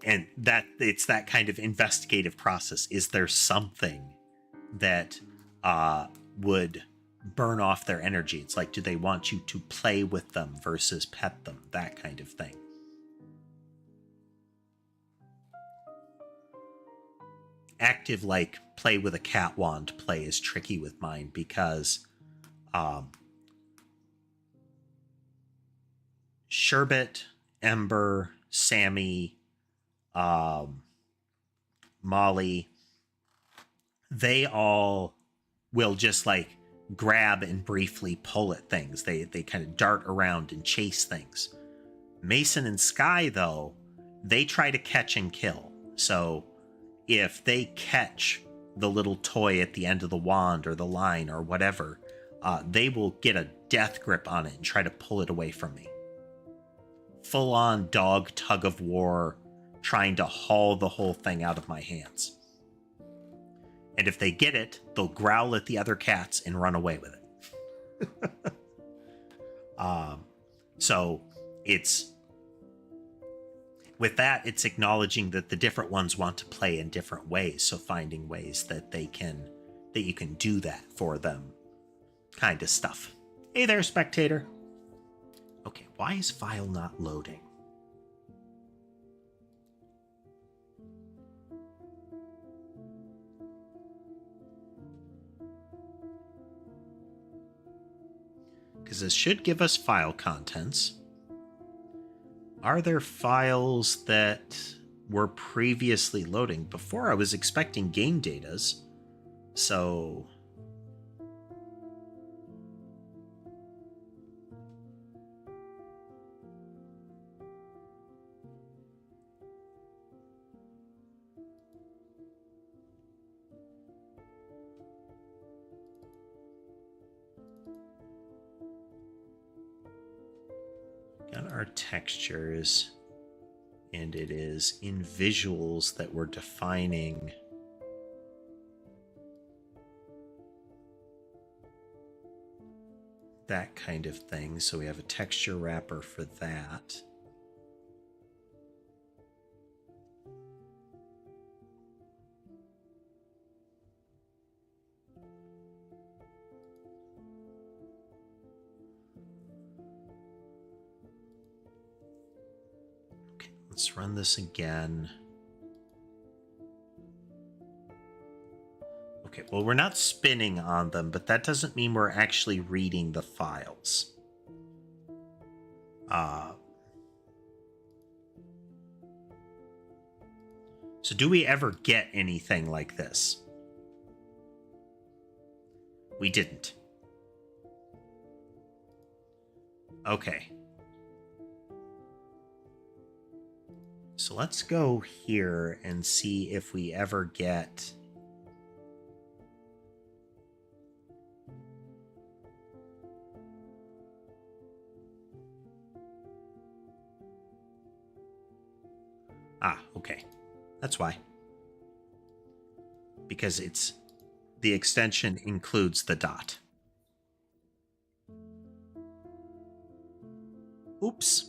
And that it's that kind of investigative process. Is there something that would burn off their energy? It's like, do they want you to play with them versus pet them? That kind of thing. Active, like, play with a cat wand play is tricky with mine because Sherbet, Ember, Sammy, Molly, they all will just like grab and briefly pull at things. They kind of dart around and chase things. Mason and Sky, though, they try to catch and kill. So if they catch the little toy at the end of the wand or the line or whatever, they will get a death grip on it and try to pull it away from me. Full-on dog tug of war, trying to haul the whole thing out of my hands. And if they get it, they'll growl at the other cats and run away with it. So it's with that, it's acknowledging that the different ones want to play in different ways. So finding ways that you can do that for them, kind of stuff. Hey there, spectator. Okay, why is file not loading? Because this should give us file contents. Are there files that were previously loading? Before I was expecting game datas, so... got our textures, and it is in visuals that we're defining that kind of thing. So we have a texture wrapper for that. Let's run this again. Okay, well, we're not spinning on them, but that doesn't mean we're actually reading the files. So do we ever get anything like this? We didn't. Okay. So let's go here and see if we ever get... Ah, okay. That's why. Because it's... the extension includes the dot. Oops.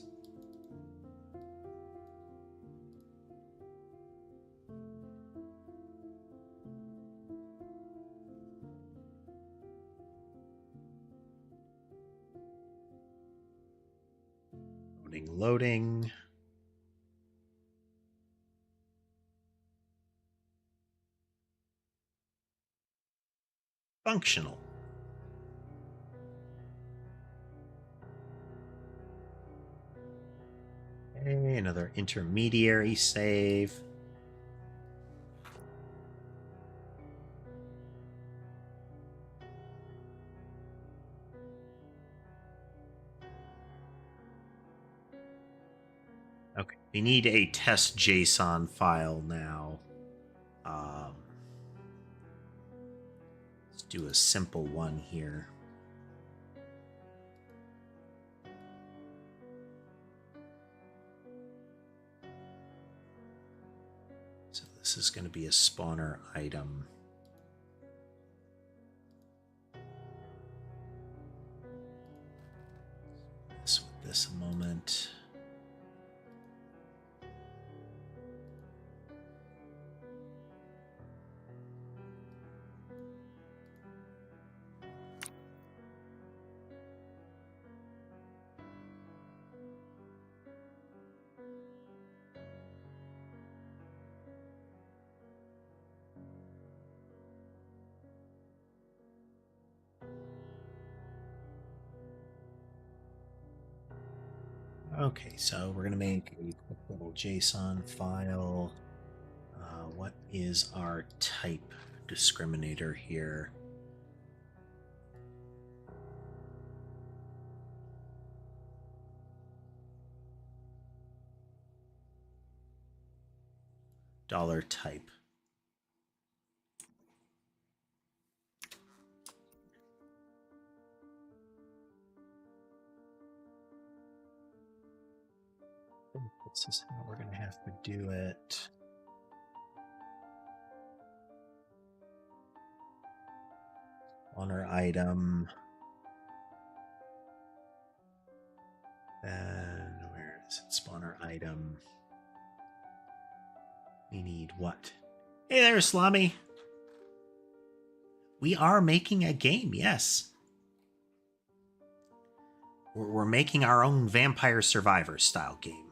Loading. Functional. Okay, another intermediary save. Okay, we need a test JSON file now. Let's do a simple one here. So this is going to be a spawner item. Mess with this a moment. Okay, so we're going to make a quick little JSON file. What is our type discriminator here? Dollar type. This is how we're going to have to do it. Spawner item. And where is it? Spawner item. We need what? Hey there, Slummy. We are making a game, yes. We're making our own Vampire Survivor style game.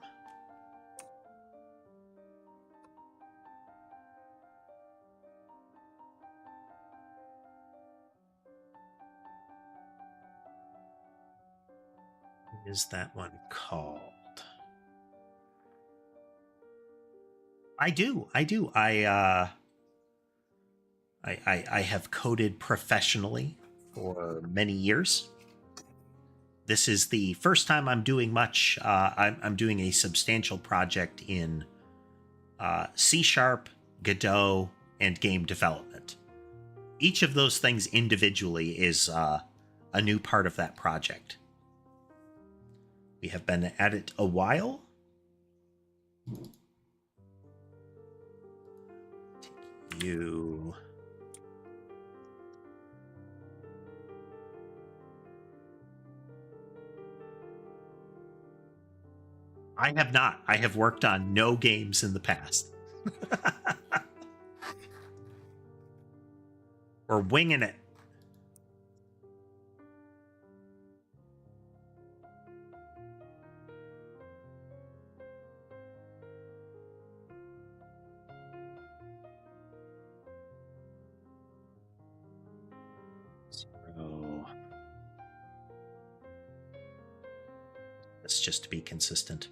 What is that one called? I do. I have coded professionally for many years. This is the first time I'm doing much. I'm doing a substantial project in C#, Godot, and game development. Each of those things individually is a new part of that project. We have been at it a while. Take you. I have not. I have worked on no games in the past. We're winging it. That's just to be consistent.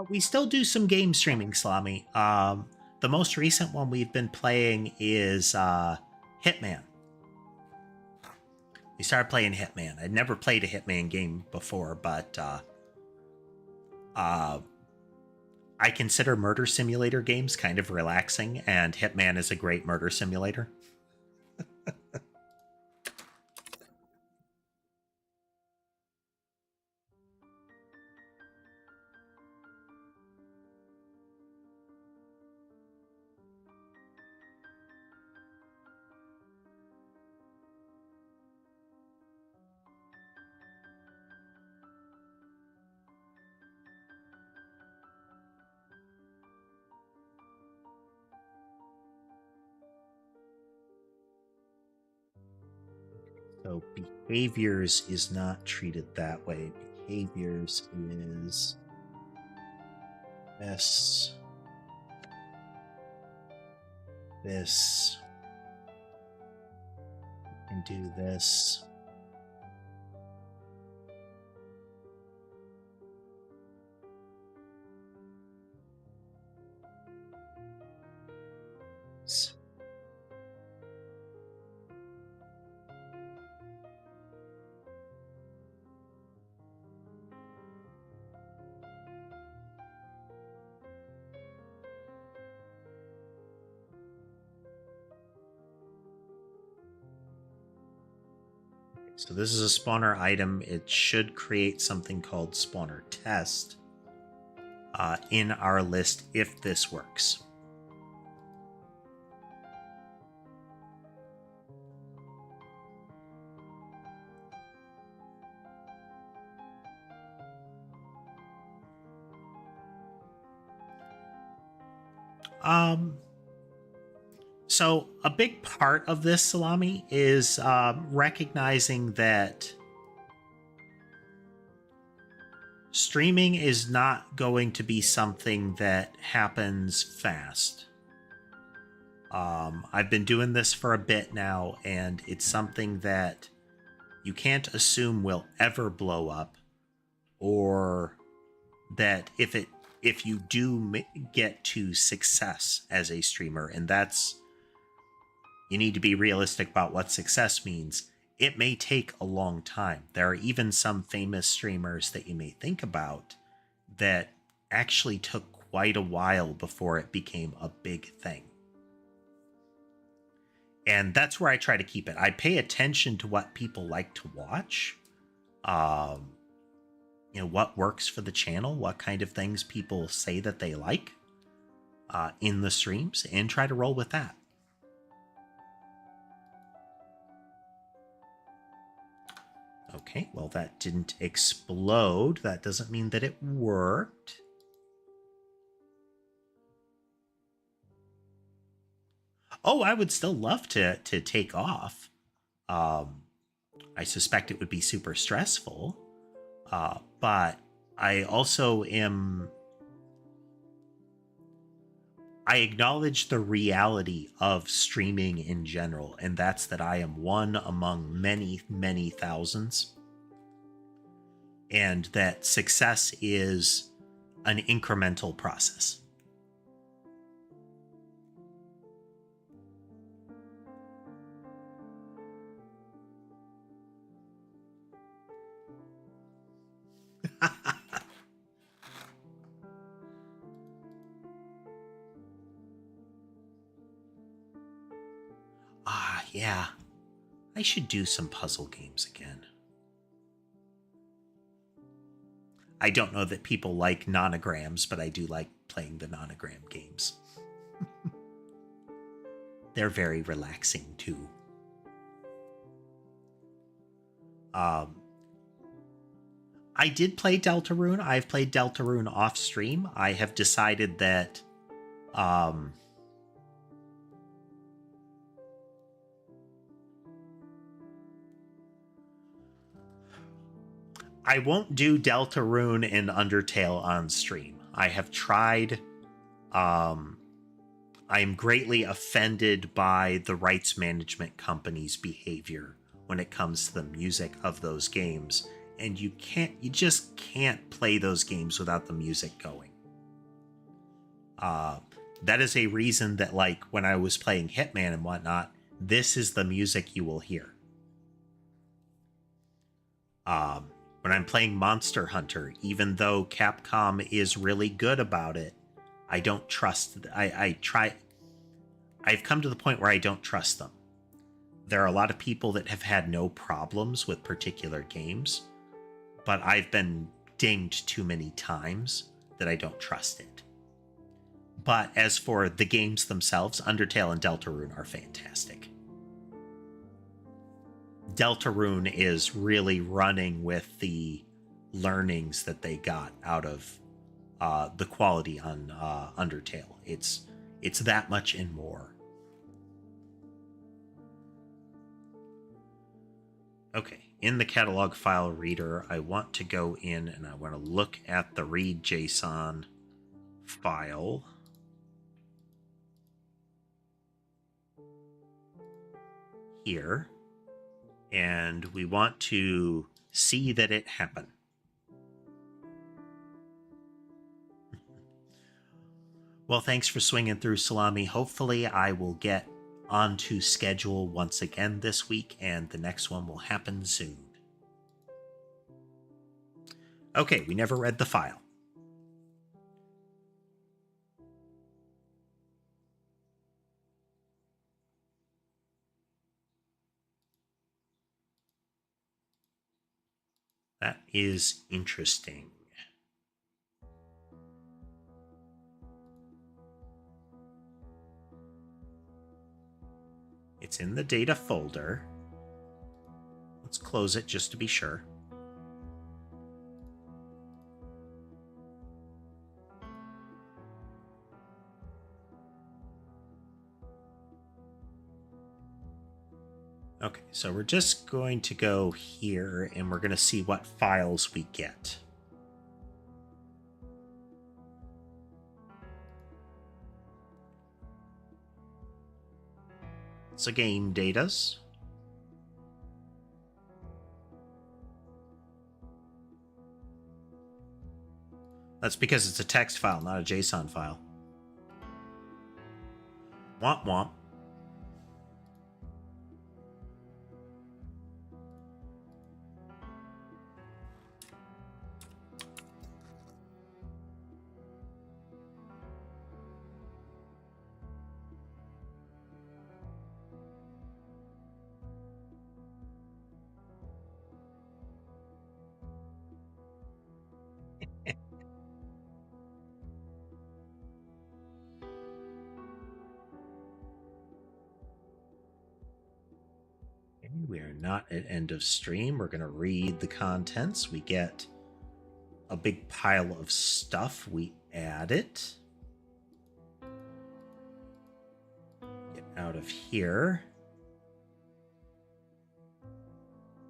We still do some game streaming, Salami. The most recent one we've been playing is Hitman. We started playing Hitman. I'd never played a Hitman game before, but I consider murder simulator games kind of relaxing, and Hitman is a great murder simulator. So behaviors is not treated that way. Behaviors is this, this, and do this. So this is a spawner item. It should create something called spawner test in our list if this works. So a big part of this, Salami, is recognizing that streaming is not going to be something that happens fast. I've been doing this for a bit now, and it's something that you can't assume will ever blow up, or that if you do get to success as a streamer, and that's, you need to be realistic about what success means. It may take a long time. There are even some famous streamers that you may think about that actually took quite a while before it became a big thing. And that's where I try to keep it. I pay attention to what people like to watch. What works for the channel, what kind of things people say that they like in the streams, and try to roll with that. Okay, well, that didn't explode. That doesn't mean that it worked. Oh, I would still love to take off. I suspect it would be super stressful. But I also am... I acknowledge the reality of streaming in general, and that's that I am one among many, many thousands. And that success is an incremental process. Yeah, I should do some puzzle games again. I don't know that people like nonograms, but I do like playing the nonogram games. They're very relaxing too. I did play Deltarune. I've played Deltarune off stream. I have decided that I won't do Deltarune and Undertale on stream. I have tried. I am greatly offended by the rights management company's behavior when it comes to the music of those games. And you just can't play those games without the music going. That is a reason that, like, when I was playing Hitman and whatnot, this is the music you will hear. When I'm playing Monster Hunter, even though Capcom is really good about it, I don't trust. I've come to the point where I don't trust them. There are a lot of people that have had no problems with particular games, but I've been dinged too many times that I don't trust it. But as for the games themselves, Undertale and Deltarune are fantastic. Deltarune is really running with the learnings that they got out of the quality on Undertale. It's that much and more. Okay, in the catalog file reader, I want to go in and I want to look at the read JSON file. Here. And we want to see that it happened. Well, thanks for swinging through, Salami. Hopefully I will get onto schedule once again this week, and the next one will happen soon. Okay, we never read the file. That is interesting. It's in the data folder. Let's close it just to be sure. Okay, so we're just going to go here and we're going to see what files we get. So game datas. That's because it's a text file, not a JSON file. Womp womp. We are not at end of stream. We're going to read the contents. We get a big pile of stuff. We add it. Get out of here.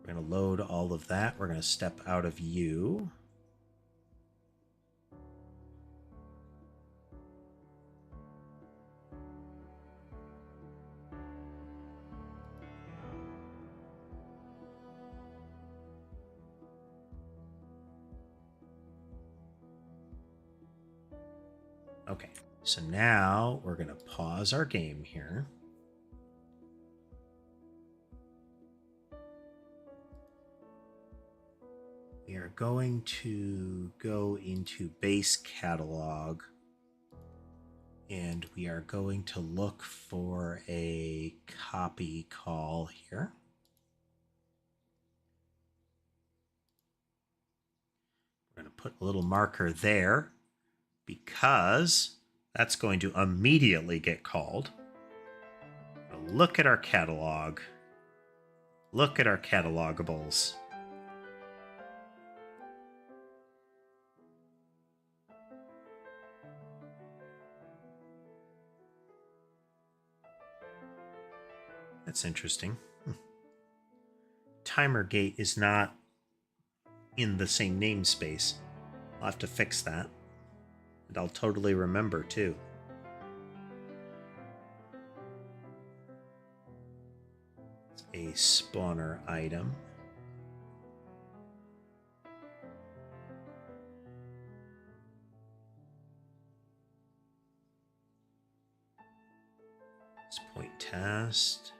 We're going to load all of that. We're going to step out of you. Okay, so now we're going to pause our game here. We are going to go into base catalog and we are going to look for a copy call here. We're going to put a little marker there because that's going to immediately get called. Look at our catalog. Look at our catalogables. That's interesting. Timer gate is not in the same namespace. I'll have to fix that. And I'll totally remember too. It's a spawner item. test.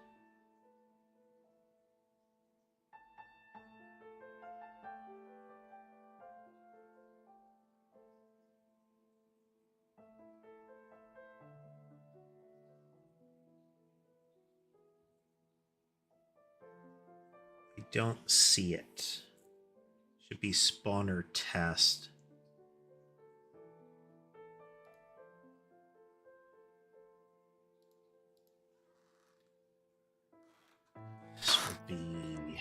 I don't see it. Should be spawner test. This would be...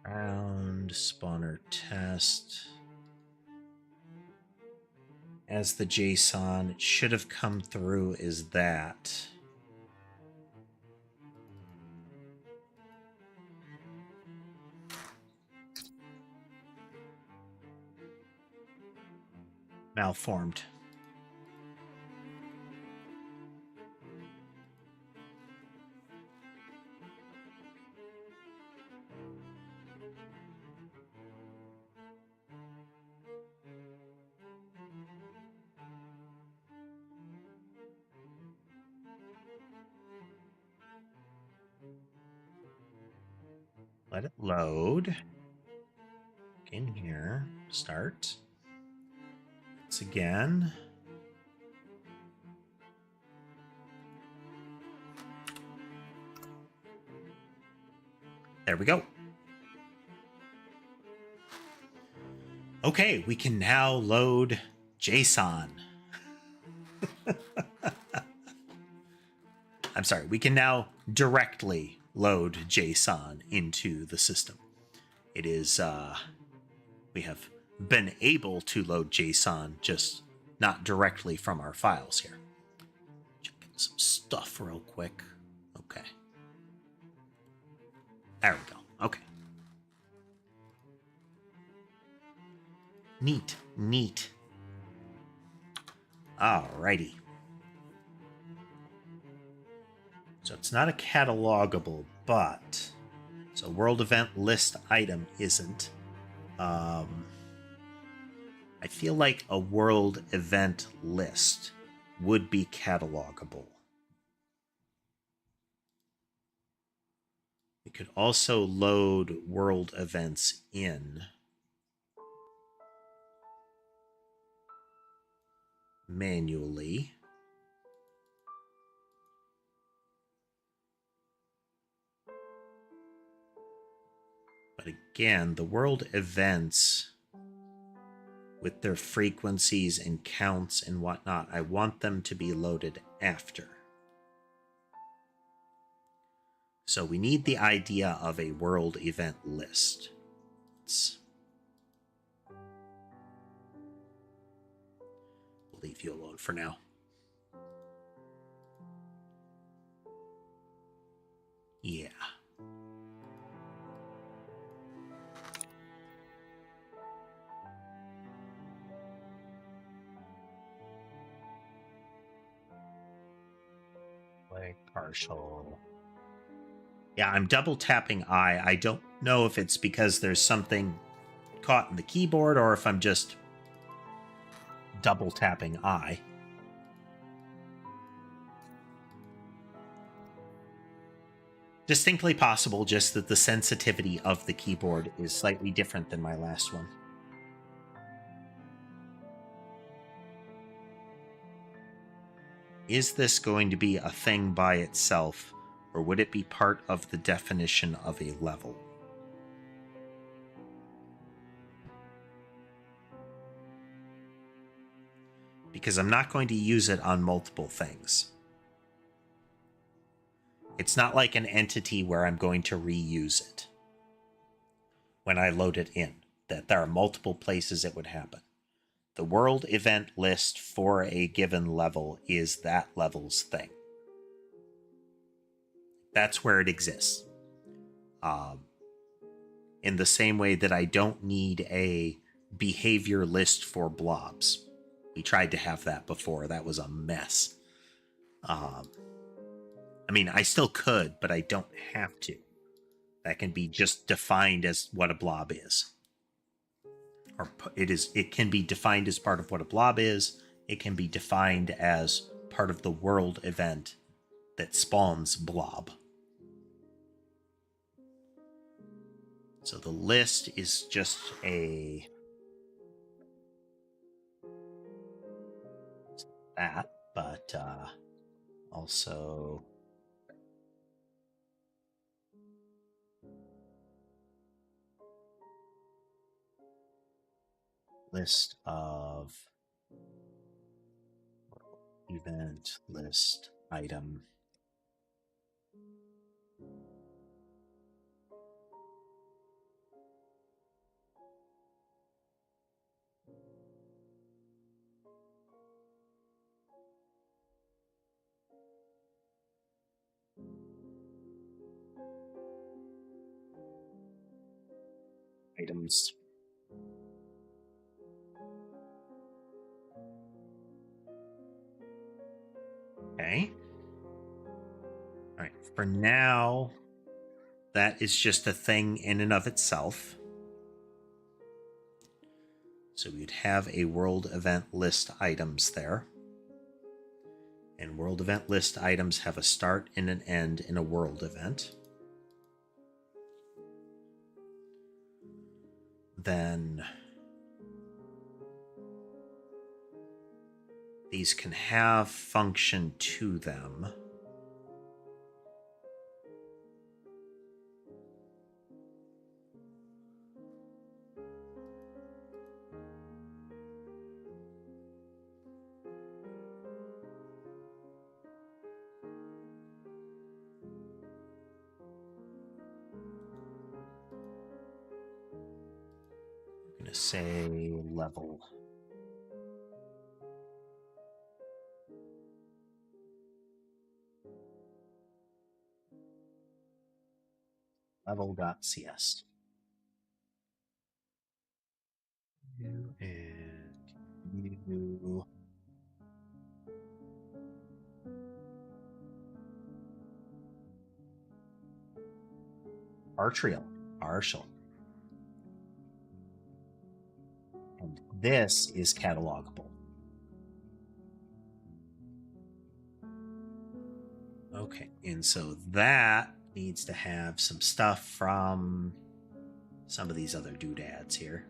Round spawner test. As the JSON, it should have come through as that. Malformed. Let it load. In here, start. Once again. There we go. Okay, we can now load JSON. I'm sorry, we can now directly load JSON into the system. It is, we have been able to load JSON, just not directly from our files here. Checking some stuff real quick. Okay. There we go. Okay. Neat, neat. Alrighty. So it's not a catalogable, but so world event list item isn't. I feel like a world event list would be catalogable. We could also load world events in manually. But again, the world events with their frequencies and counts and whatnot, I want them to be loaded after. So we need the idea of a world event list. We'll leave you alone for now. Yeah. Play partial. Yeah, I'm double tapping I. I don't know if it's because there's something caught in the keyboard or if I'm just double tapping I. Distinctly possible, just that the sensitivity of the keyboard is slightly different than my last one. Is this going to be a thing by itself, or would it be part of the definition of a level? Because I'm not going to use it on multiple things. It's not like an entity where I'm going to reuse it when I load it in, that there are multiple places it would happen. The world event list for a given level is that level's thing. That's where it exists. In the same way that I don't need a behavior list for blobs. We tried to have that before. That was a mess. I mean, I still could, but I don't have to. That can be just defined as what a blob is. Or it can be defined as part of what a blob is. It can be defined as part of the world event that spawns blob. So the list is just that, but also list of event list item. Items. Okay. All right. For now, that is just a thing in and of itself. So we'd have a world event list items there. And world event list items have a start and an end in a world event. Then these can have function to them. I'm going to say level. Level.cs. You and you. Partial. And this is catalogable. Okay, and so that needs to have some stuff from some of these other doodads here.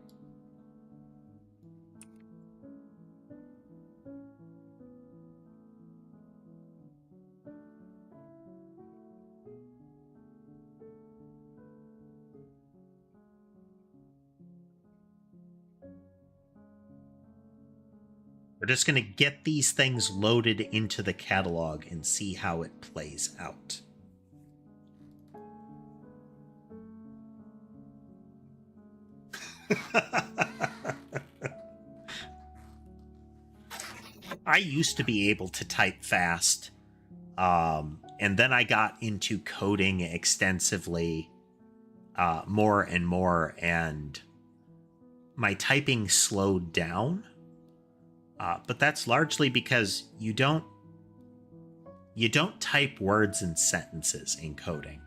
We're just going to get these things loaded into the catalog and see how it plays out. I used to be able to type fast, and then I got into coding extensively, more and more, and my typing slowed down. But that's largely because you don't type words and sentences in coding.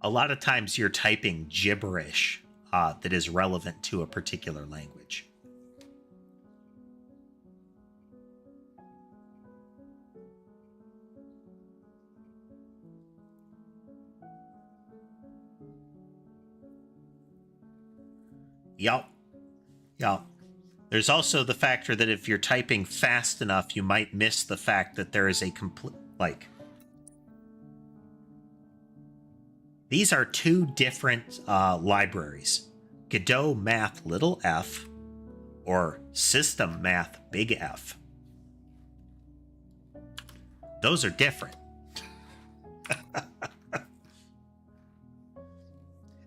A lot of times you're typing gibberish that is relevant to a particular language. Yup. There's also the factor that if you're typing fast enough, you might miss the fact that there is a complete, like, these are two different libraries. Godot Math little f or System Math big F. Those are different.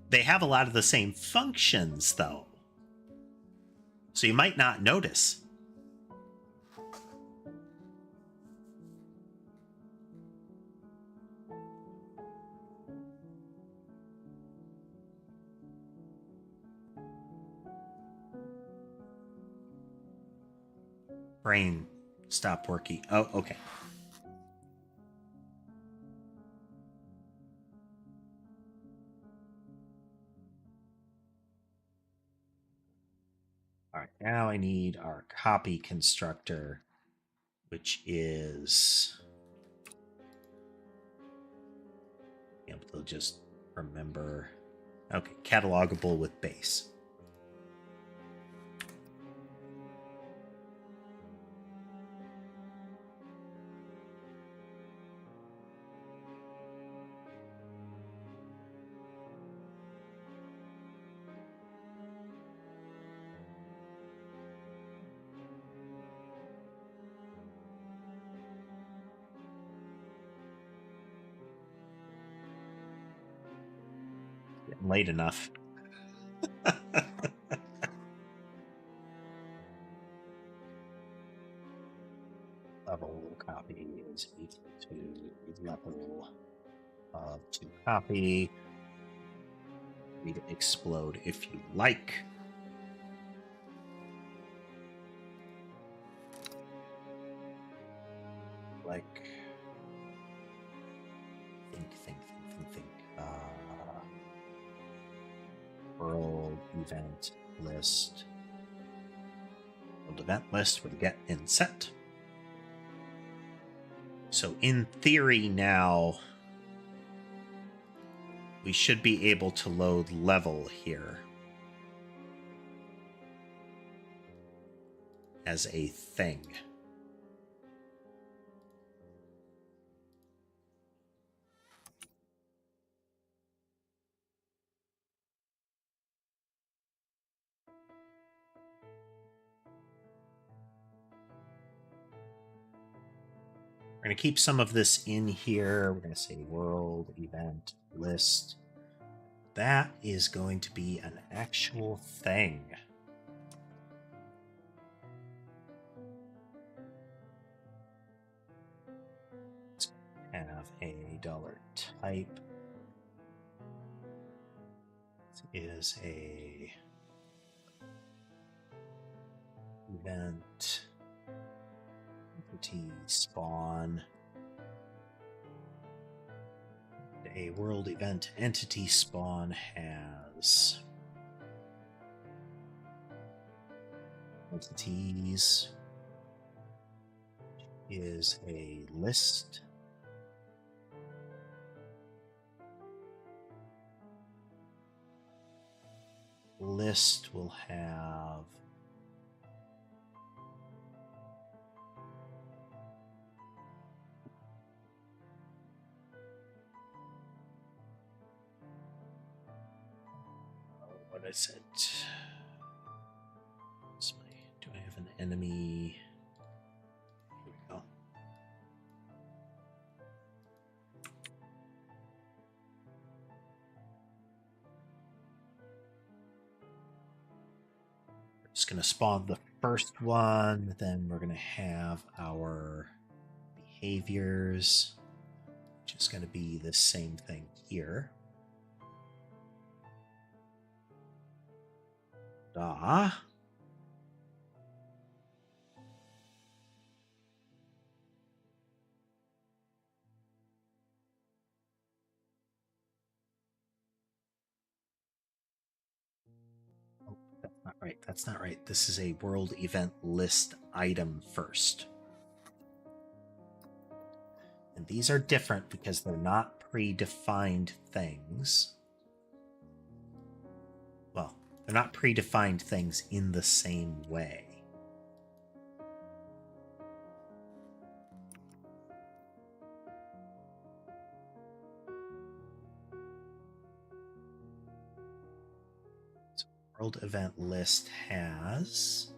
They have a lot of the same functions, though. So you might not notice. Brain stopped working. Oh, okay. All right, now I need our copy constructor, which is able to just remember. Okay, catalogable with base. Getting late enough. Level copy is equal to level of to copy. Read explode if you like. Like, think. World event list. World event list with get in set. So in theory now, we should be able to load level here as a thing. We're going to keep some of this in here. We're going to say world event list. That is going to be an actual thing. Let's have a $type. This is a event entity spawn. A world event entity spawn has entities is a list. List will have what is it? Do I have an enemy? Here we go. We're just going to spawn the first one, then we're going to have our behaviors, which is going to be the same thing here. That's not right. This is a world event list item first. And these are different because they're not predefined things. Well, they're not predefined things in the same way. World event list has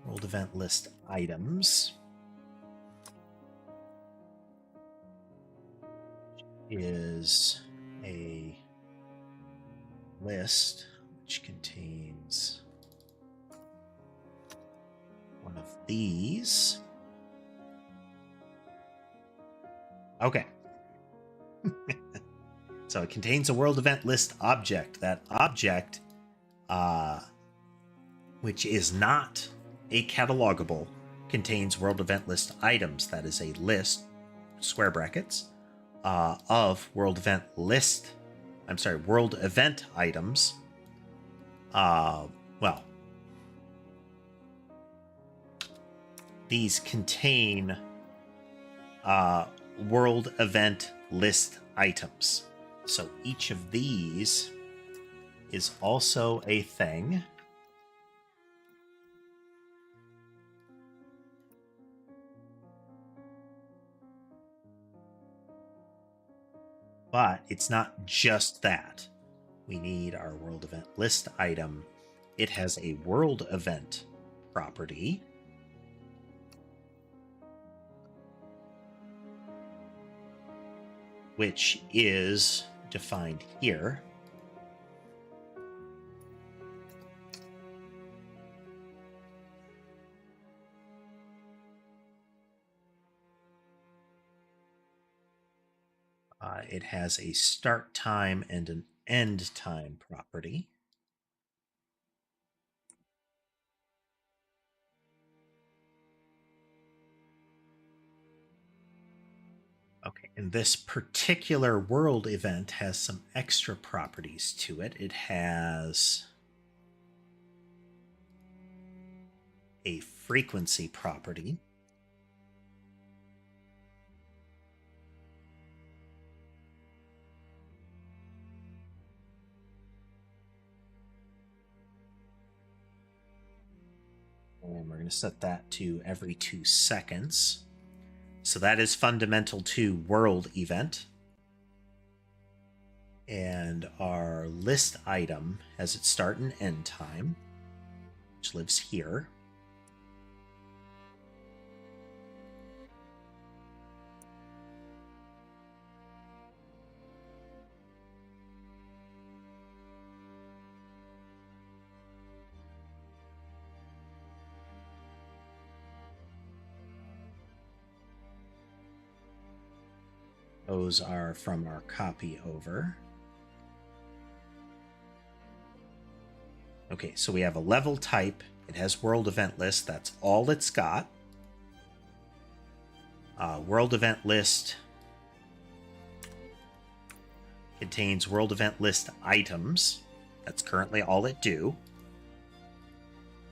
world event list items is a list, which contains one of these. Okay. So it contains a world event list object. That object, which is not a catalogable, contains world event list items. That is a list, square brackets, of world event list. I'm sorry, world event items. Well, these contain world event list items. So each of these is also a thing. But it's not just that. We need our world event list item. It has a world event property. Which is defined here. It has a start time and an end time property. Okay, and this particular world event has some extra properties to it. It has a frequency property. And we're going to set that to every 2 seconds. So that is fundamental to world event. And our list item has its start and end time, which lives here. Those are from our copy over. Okay, so we have a level type. It has world event list. That's all it's got. World event list contains world event list items. That's currently all it do.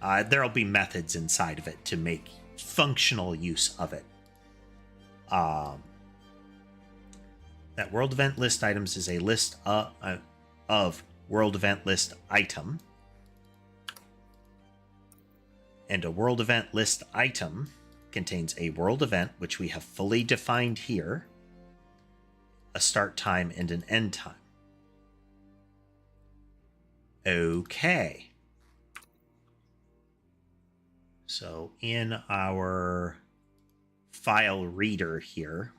There'll be methods inside of it to make functional use of it. That world event list items is a list of world event list item. And a world event list item contains a world event, which we have fully defined here, a start time and an end time. Okay. So in our file reader here,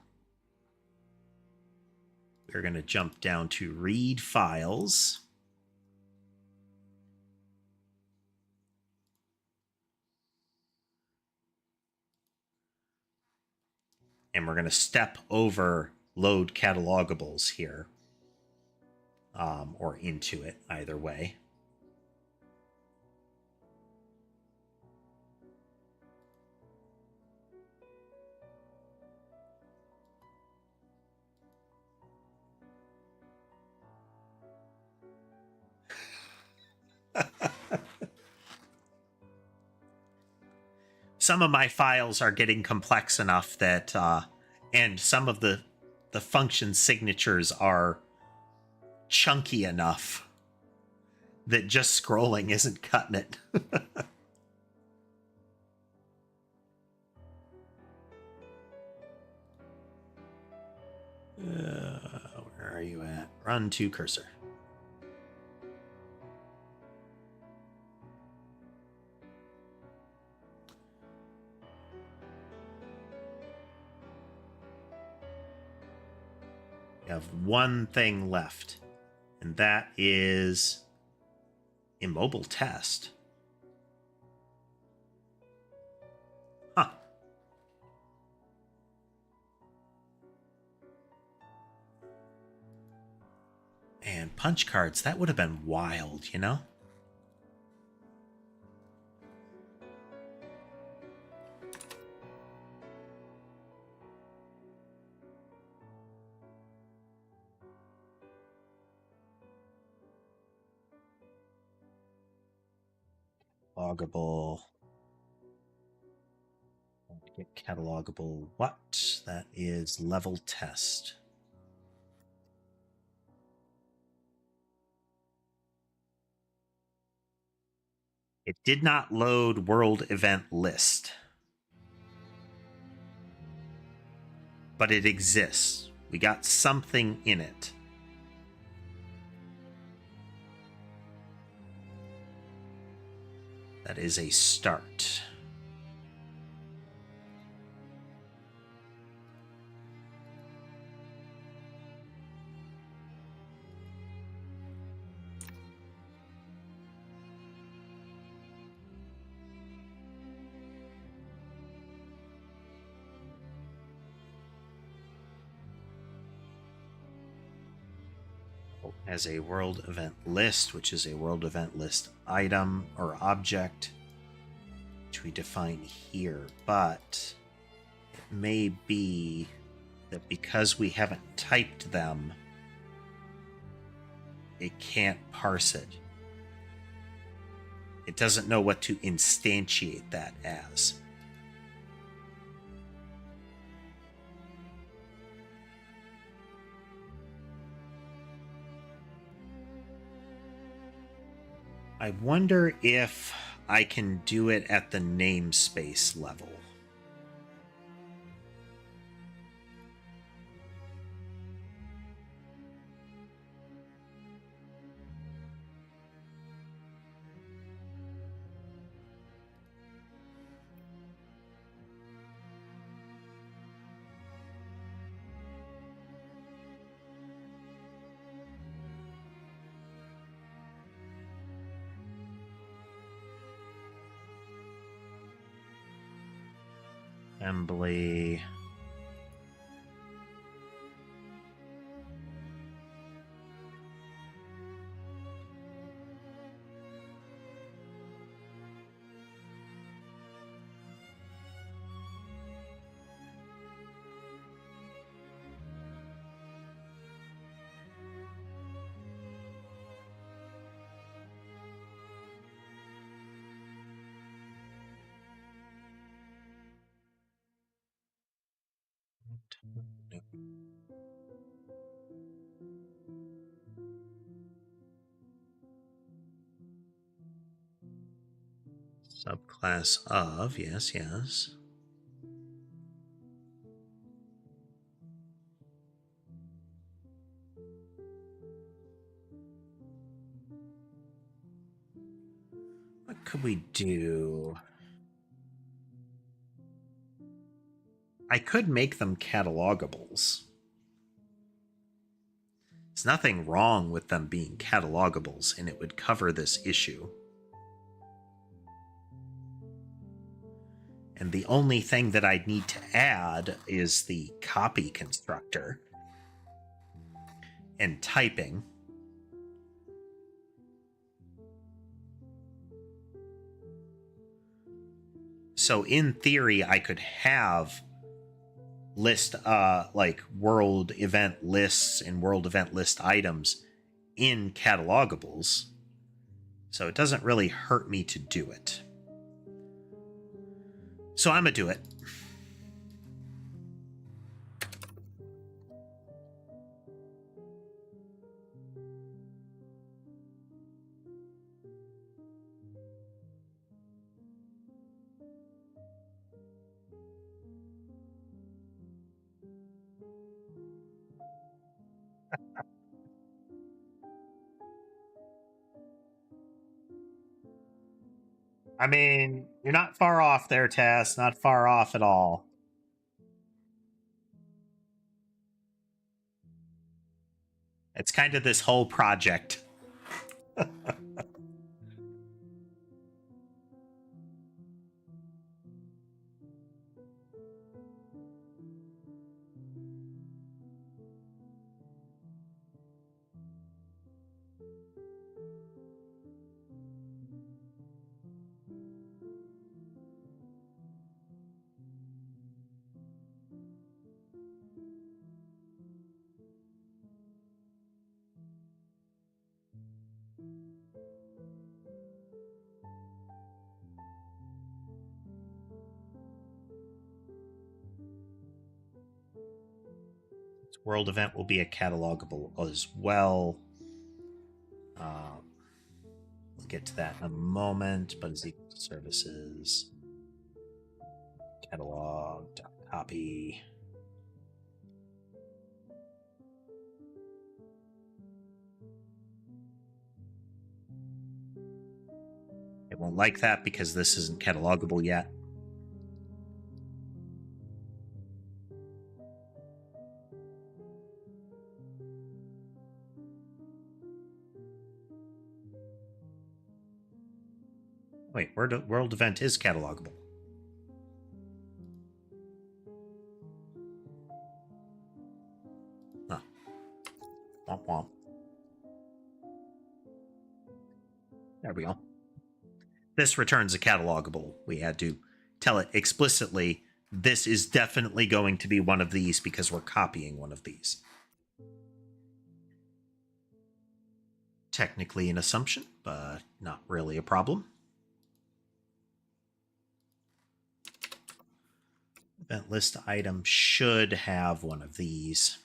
we're going to jump down to read files. And we're going to step over load catalogables here, or into it, either way. Some of my files are getting complex enough that, and some of the function signatures are chunky enough that just scrolling isn't cutting it. Where are you at? Run to cursor. We have one thing left, and that is Immobile test. Huh. And punch cards, that would have been wild, you know? Catalogable. Get catalogable what? That is level test. It did not load world event list. But it exists. We got something in it. That is a start. As a world event list, which is a world event list item or object, which we define here, but it may be that because we haven't typed them, it can't parse it. It doesn't know what to instantiate that as. I wonder if I can do it at the namespace level. Assembly. Subclass of, yes, yes. What could we do? I could make them catalogables. There's nothing wrong with them being catalogables, and it would cover this issue. And the only thing that I'd need to add is the copy constructor and typing. So in theory, I could have list like world event lists and world event list items in catalogables. So it doesn't really hurt me to do it. So I'm gonna do it. I mean, you're not far off there, Tess. Not far off at all. It's kind of this whole project. World event will be a catalogable as well. We'll get to that in a moment, but is equal to services catalog copy. It won't like that because this isn't catalogable yet. Wait, world event is catalogable. Huh. Womp womp. There we go. This returns a catalogable. We had to tell it explicitly, this is definitely going to be one of these because we're copying one of these. Technically an assumption, but not really a problem. Event list item should have one of these.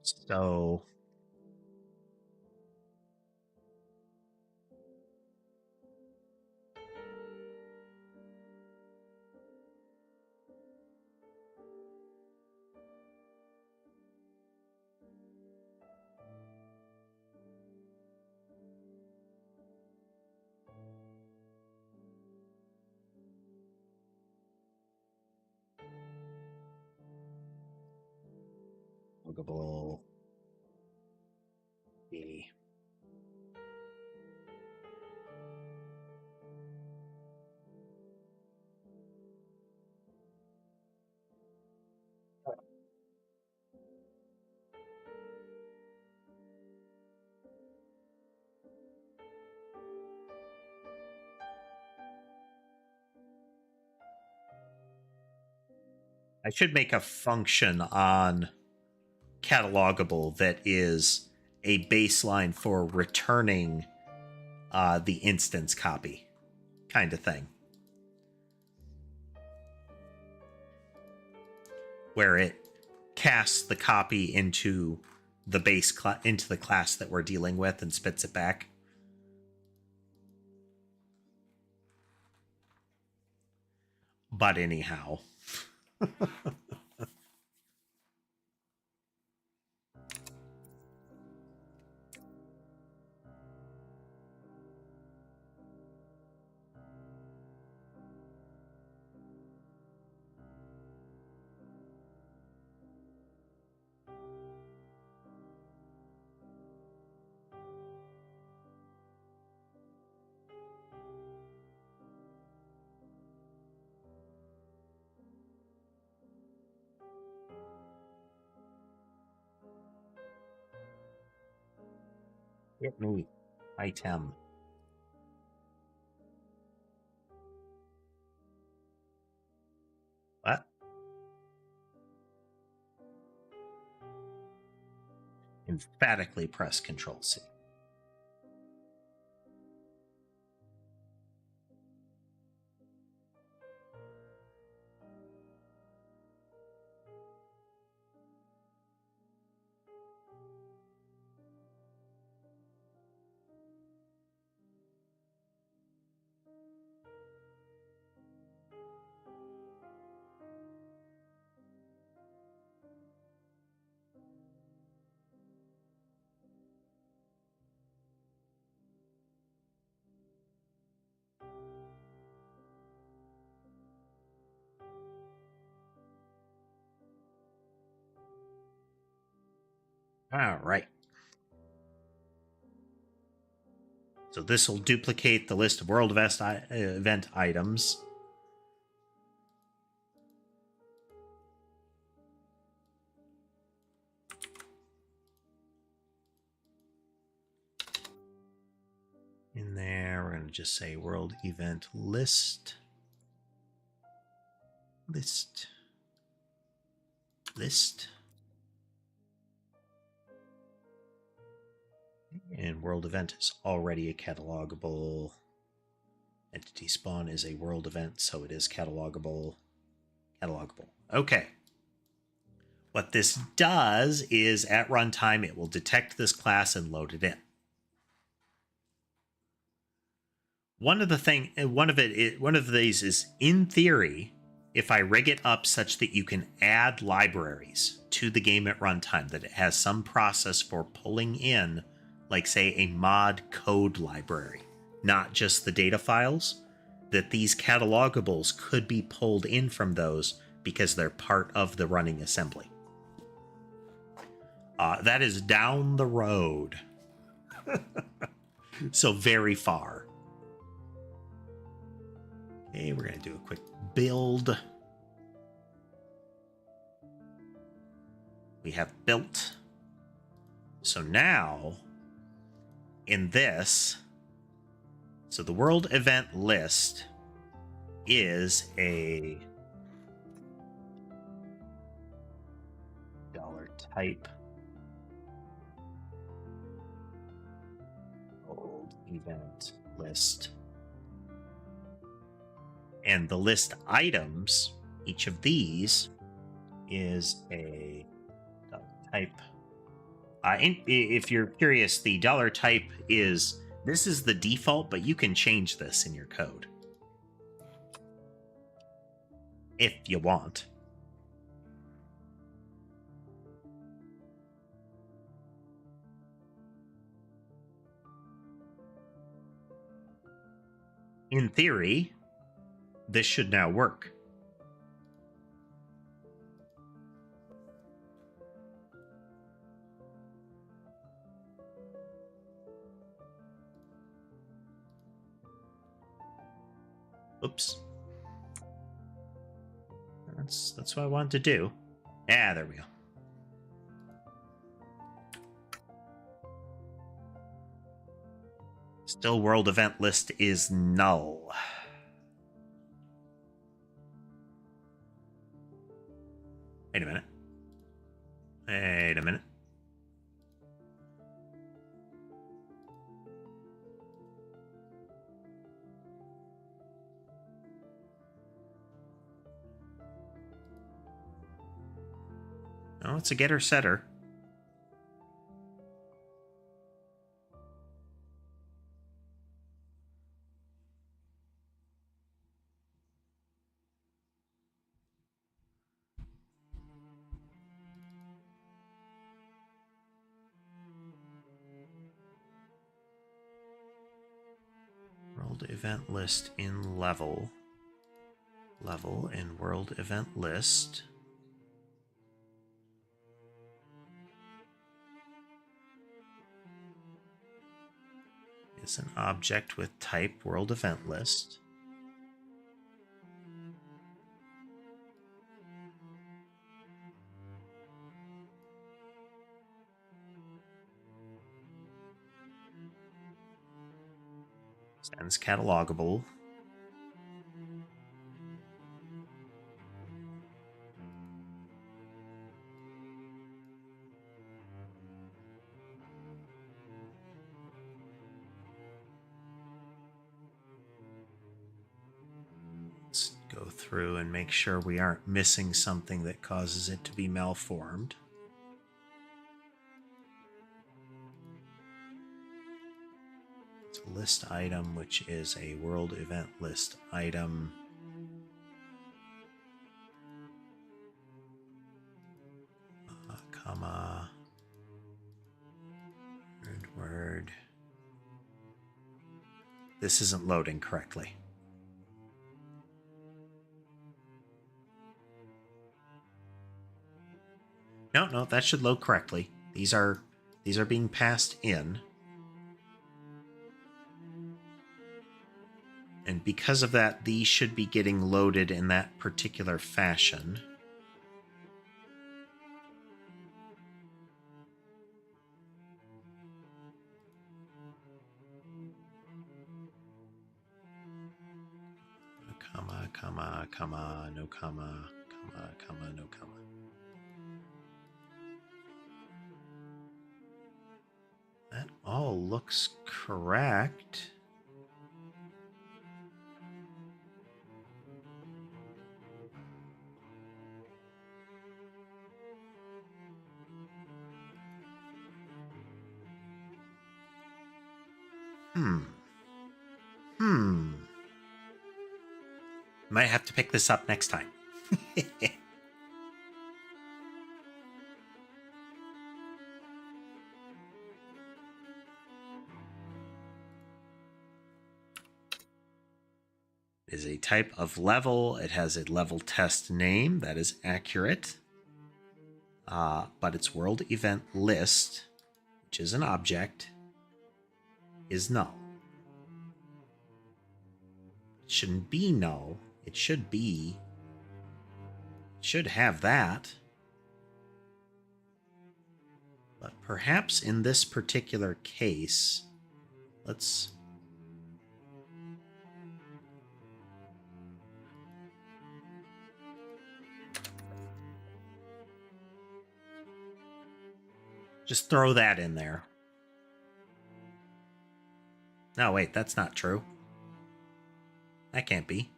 So loggable B. I should make a function on catalogable that is a baseline for returning the instance copy kind of thing, where it casts the copy into the base into the class that we're dealing with and spits it back. But anyhow. Hit me. Item. What? Emphatically press Control C. All right. So this will duplicate the list of world event items. In there, we're going to just say world event list. List. And world event is already a catalogable. Entity spawn is a world event, so it is catalogable. Okay. What this does is at runtime, it will detect this class and load it in. One of these is, in theory, if I rig it up such that you can add libraries to the game at runtime, that it has some process for pulling in, like say a mod code library, not just the data files, that these catalogables could be pulled in from those because they're part of the running assembly. That is down the road. So very far. Okay, we're going to do a quick build. We have built. So now, in this, so the world event list is a $type world event list. And the list items, each of these is a $type. If you're curious, the $type is, this is the default, but you can change this in your code if you want. In theory, this should now work. Oops. That's what I wanted to do. Ah, there we go. Still, world event list is null. Wait a minute. Wait a minute. Oh, it's a getter setter. World event list in level. Level in world event list. Is an object with type world event list. Sends catalogable. Let's go through and make sure we aren't missing something that causes it to be malformed. It's a list item, which is a world event list item. Comma. Word. This isn't loading correctly. No, that should load correctly. These are being passed in. And because of that, these should be getting loaded in that particular fashion. Comma, comma, comma, no comma, comma, comma, no comma. That all looks correct. Might have to pick this up next time. It is a type of level. It has a level test name. That is accurate. But its world event list, which is an object, is null. It shouldn't be null. It should be. It should have that. But perhaps in this particular case, let's... just throw that in there. No, wait, that's not true. That can't be.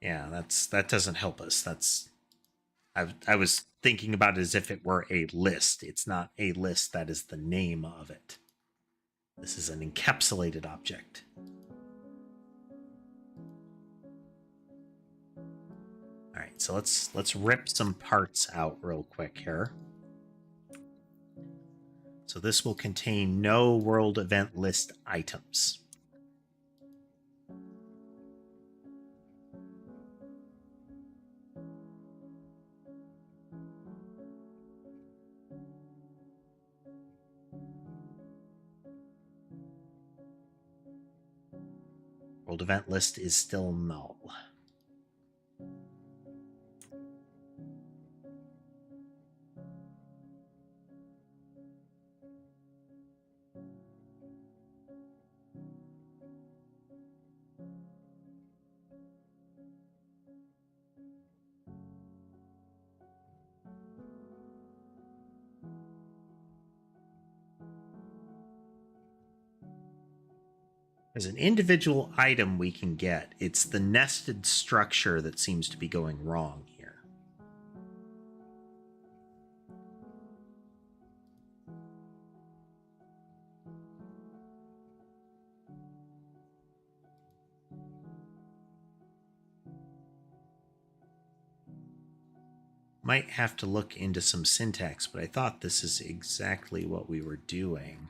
Yeah, that doesn't help us. I was thinking about it as if it were a list. It's not a list, that is the name of it. This is an encapsulated object. All right, so let's rip some parts out real quick here. So this will contain no world event list items. World event list is still null. As an individual item we can get, it's the nested structure that seems to be going wrong here. Might have to look into some syntax, but I thought this is exactly what we were doing.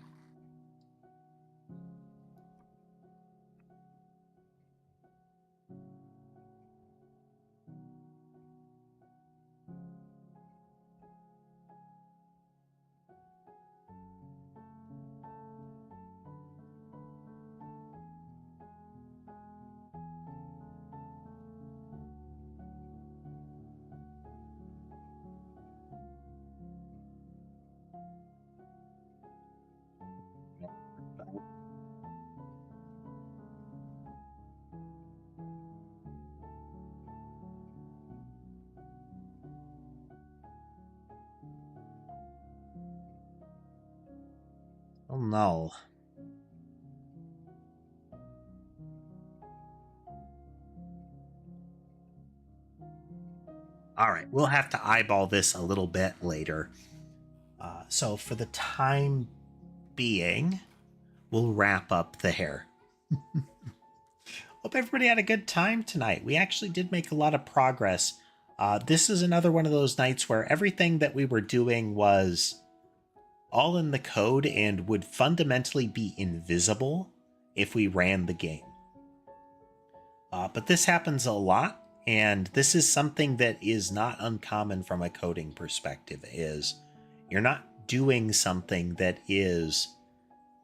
Oh, null. All right, we'll have to eyeball this a little bit later. So for the time being, we'll wrap up the hair. Hope everybody had a good time tonight. We actually did make a lot of progress. This is another one of those nights where everything that we were doing was all in the code and would fundamentally be invisible if we ran the game. But this happens a lot, And this is something that is not uncommon from a coding perspective, is you're not doing something that is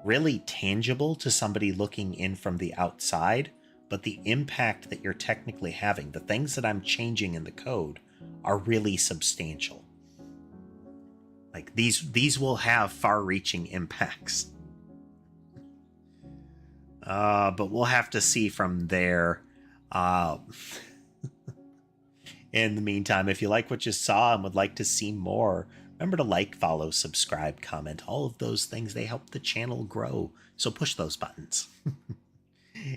really tangible to somebody looking in from the outside, but the impact that you're technically having, the things that I'm changing in the code, are really substantial. Like these will have far-reaching impacts. But we'll have to see from there. In the meantime, if you like what you saw and would like to see more, remember to like, follow, subscribe, comment. All of those things, they help the channel grow. So push those buttons.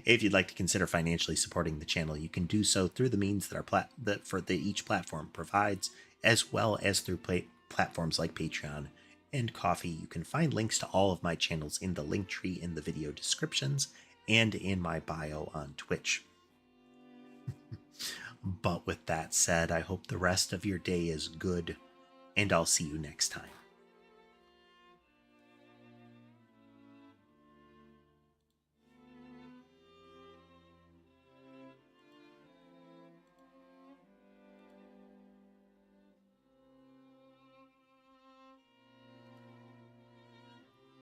If you'd like to consider financially supporting the channel, you can do so through the means that each platform provides, as well as through platforms like Patreon and Ko-fi. You can find links to all of my channels in the link tree in the video descriptions and in my bio on Twitch. But with that said, I hope the rest of your day is good, and I'll see you next time.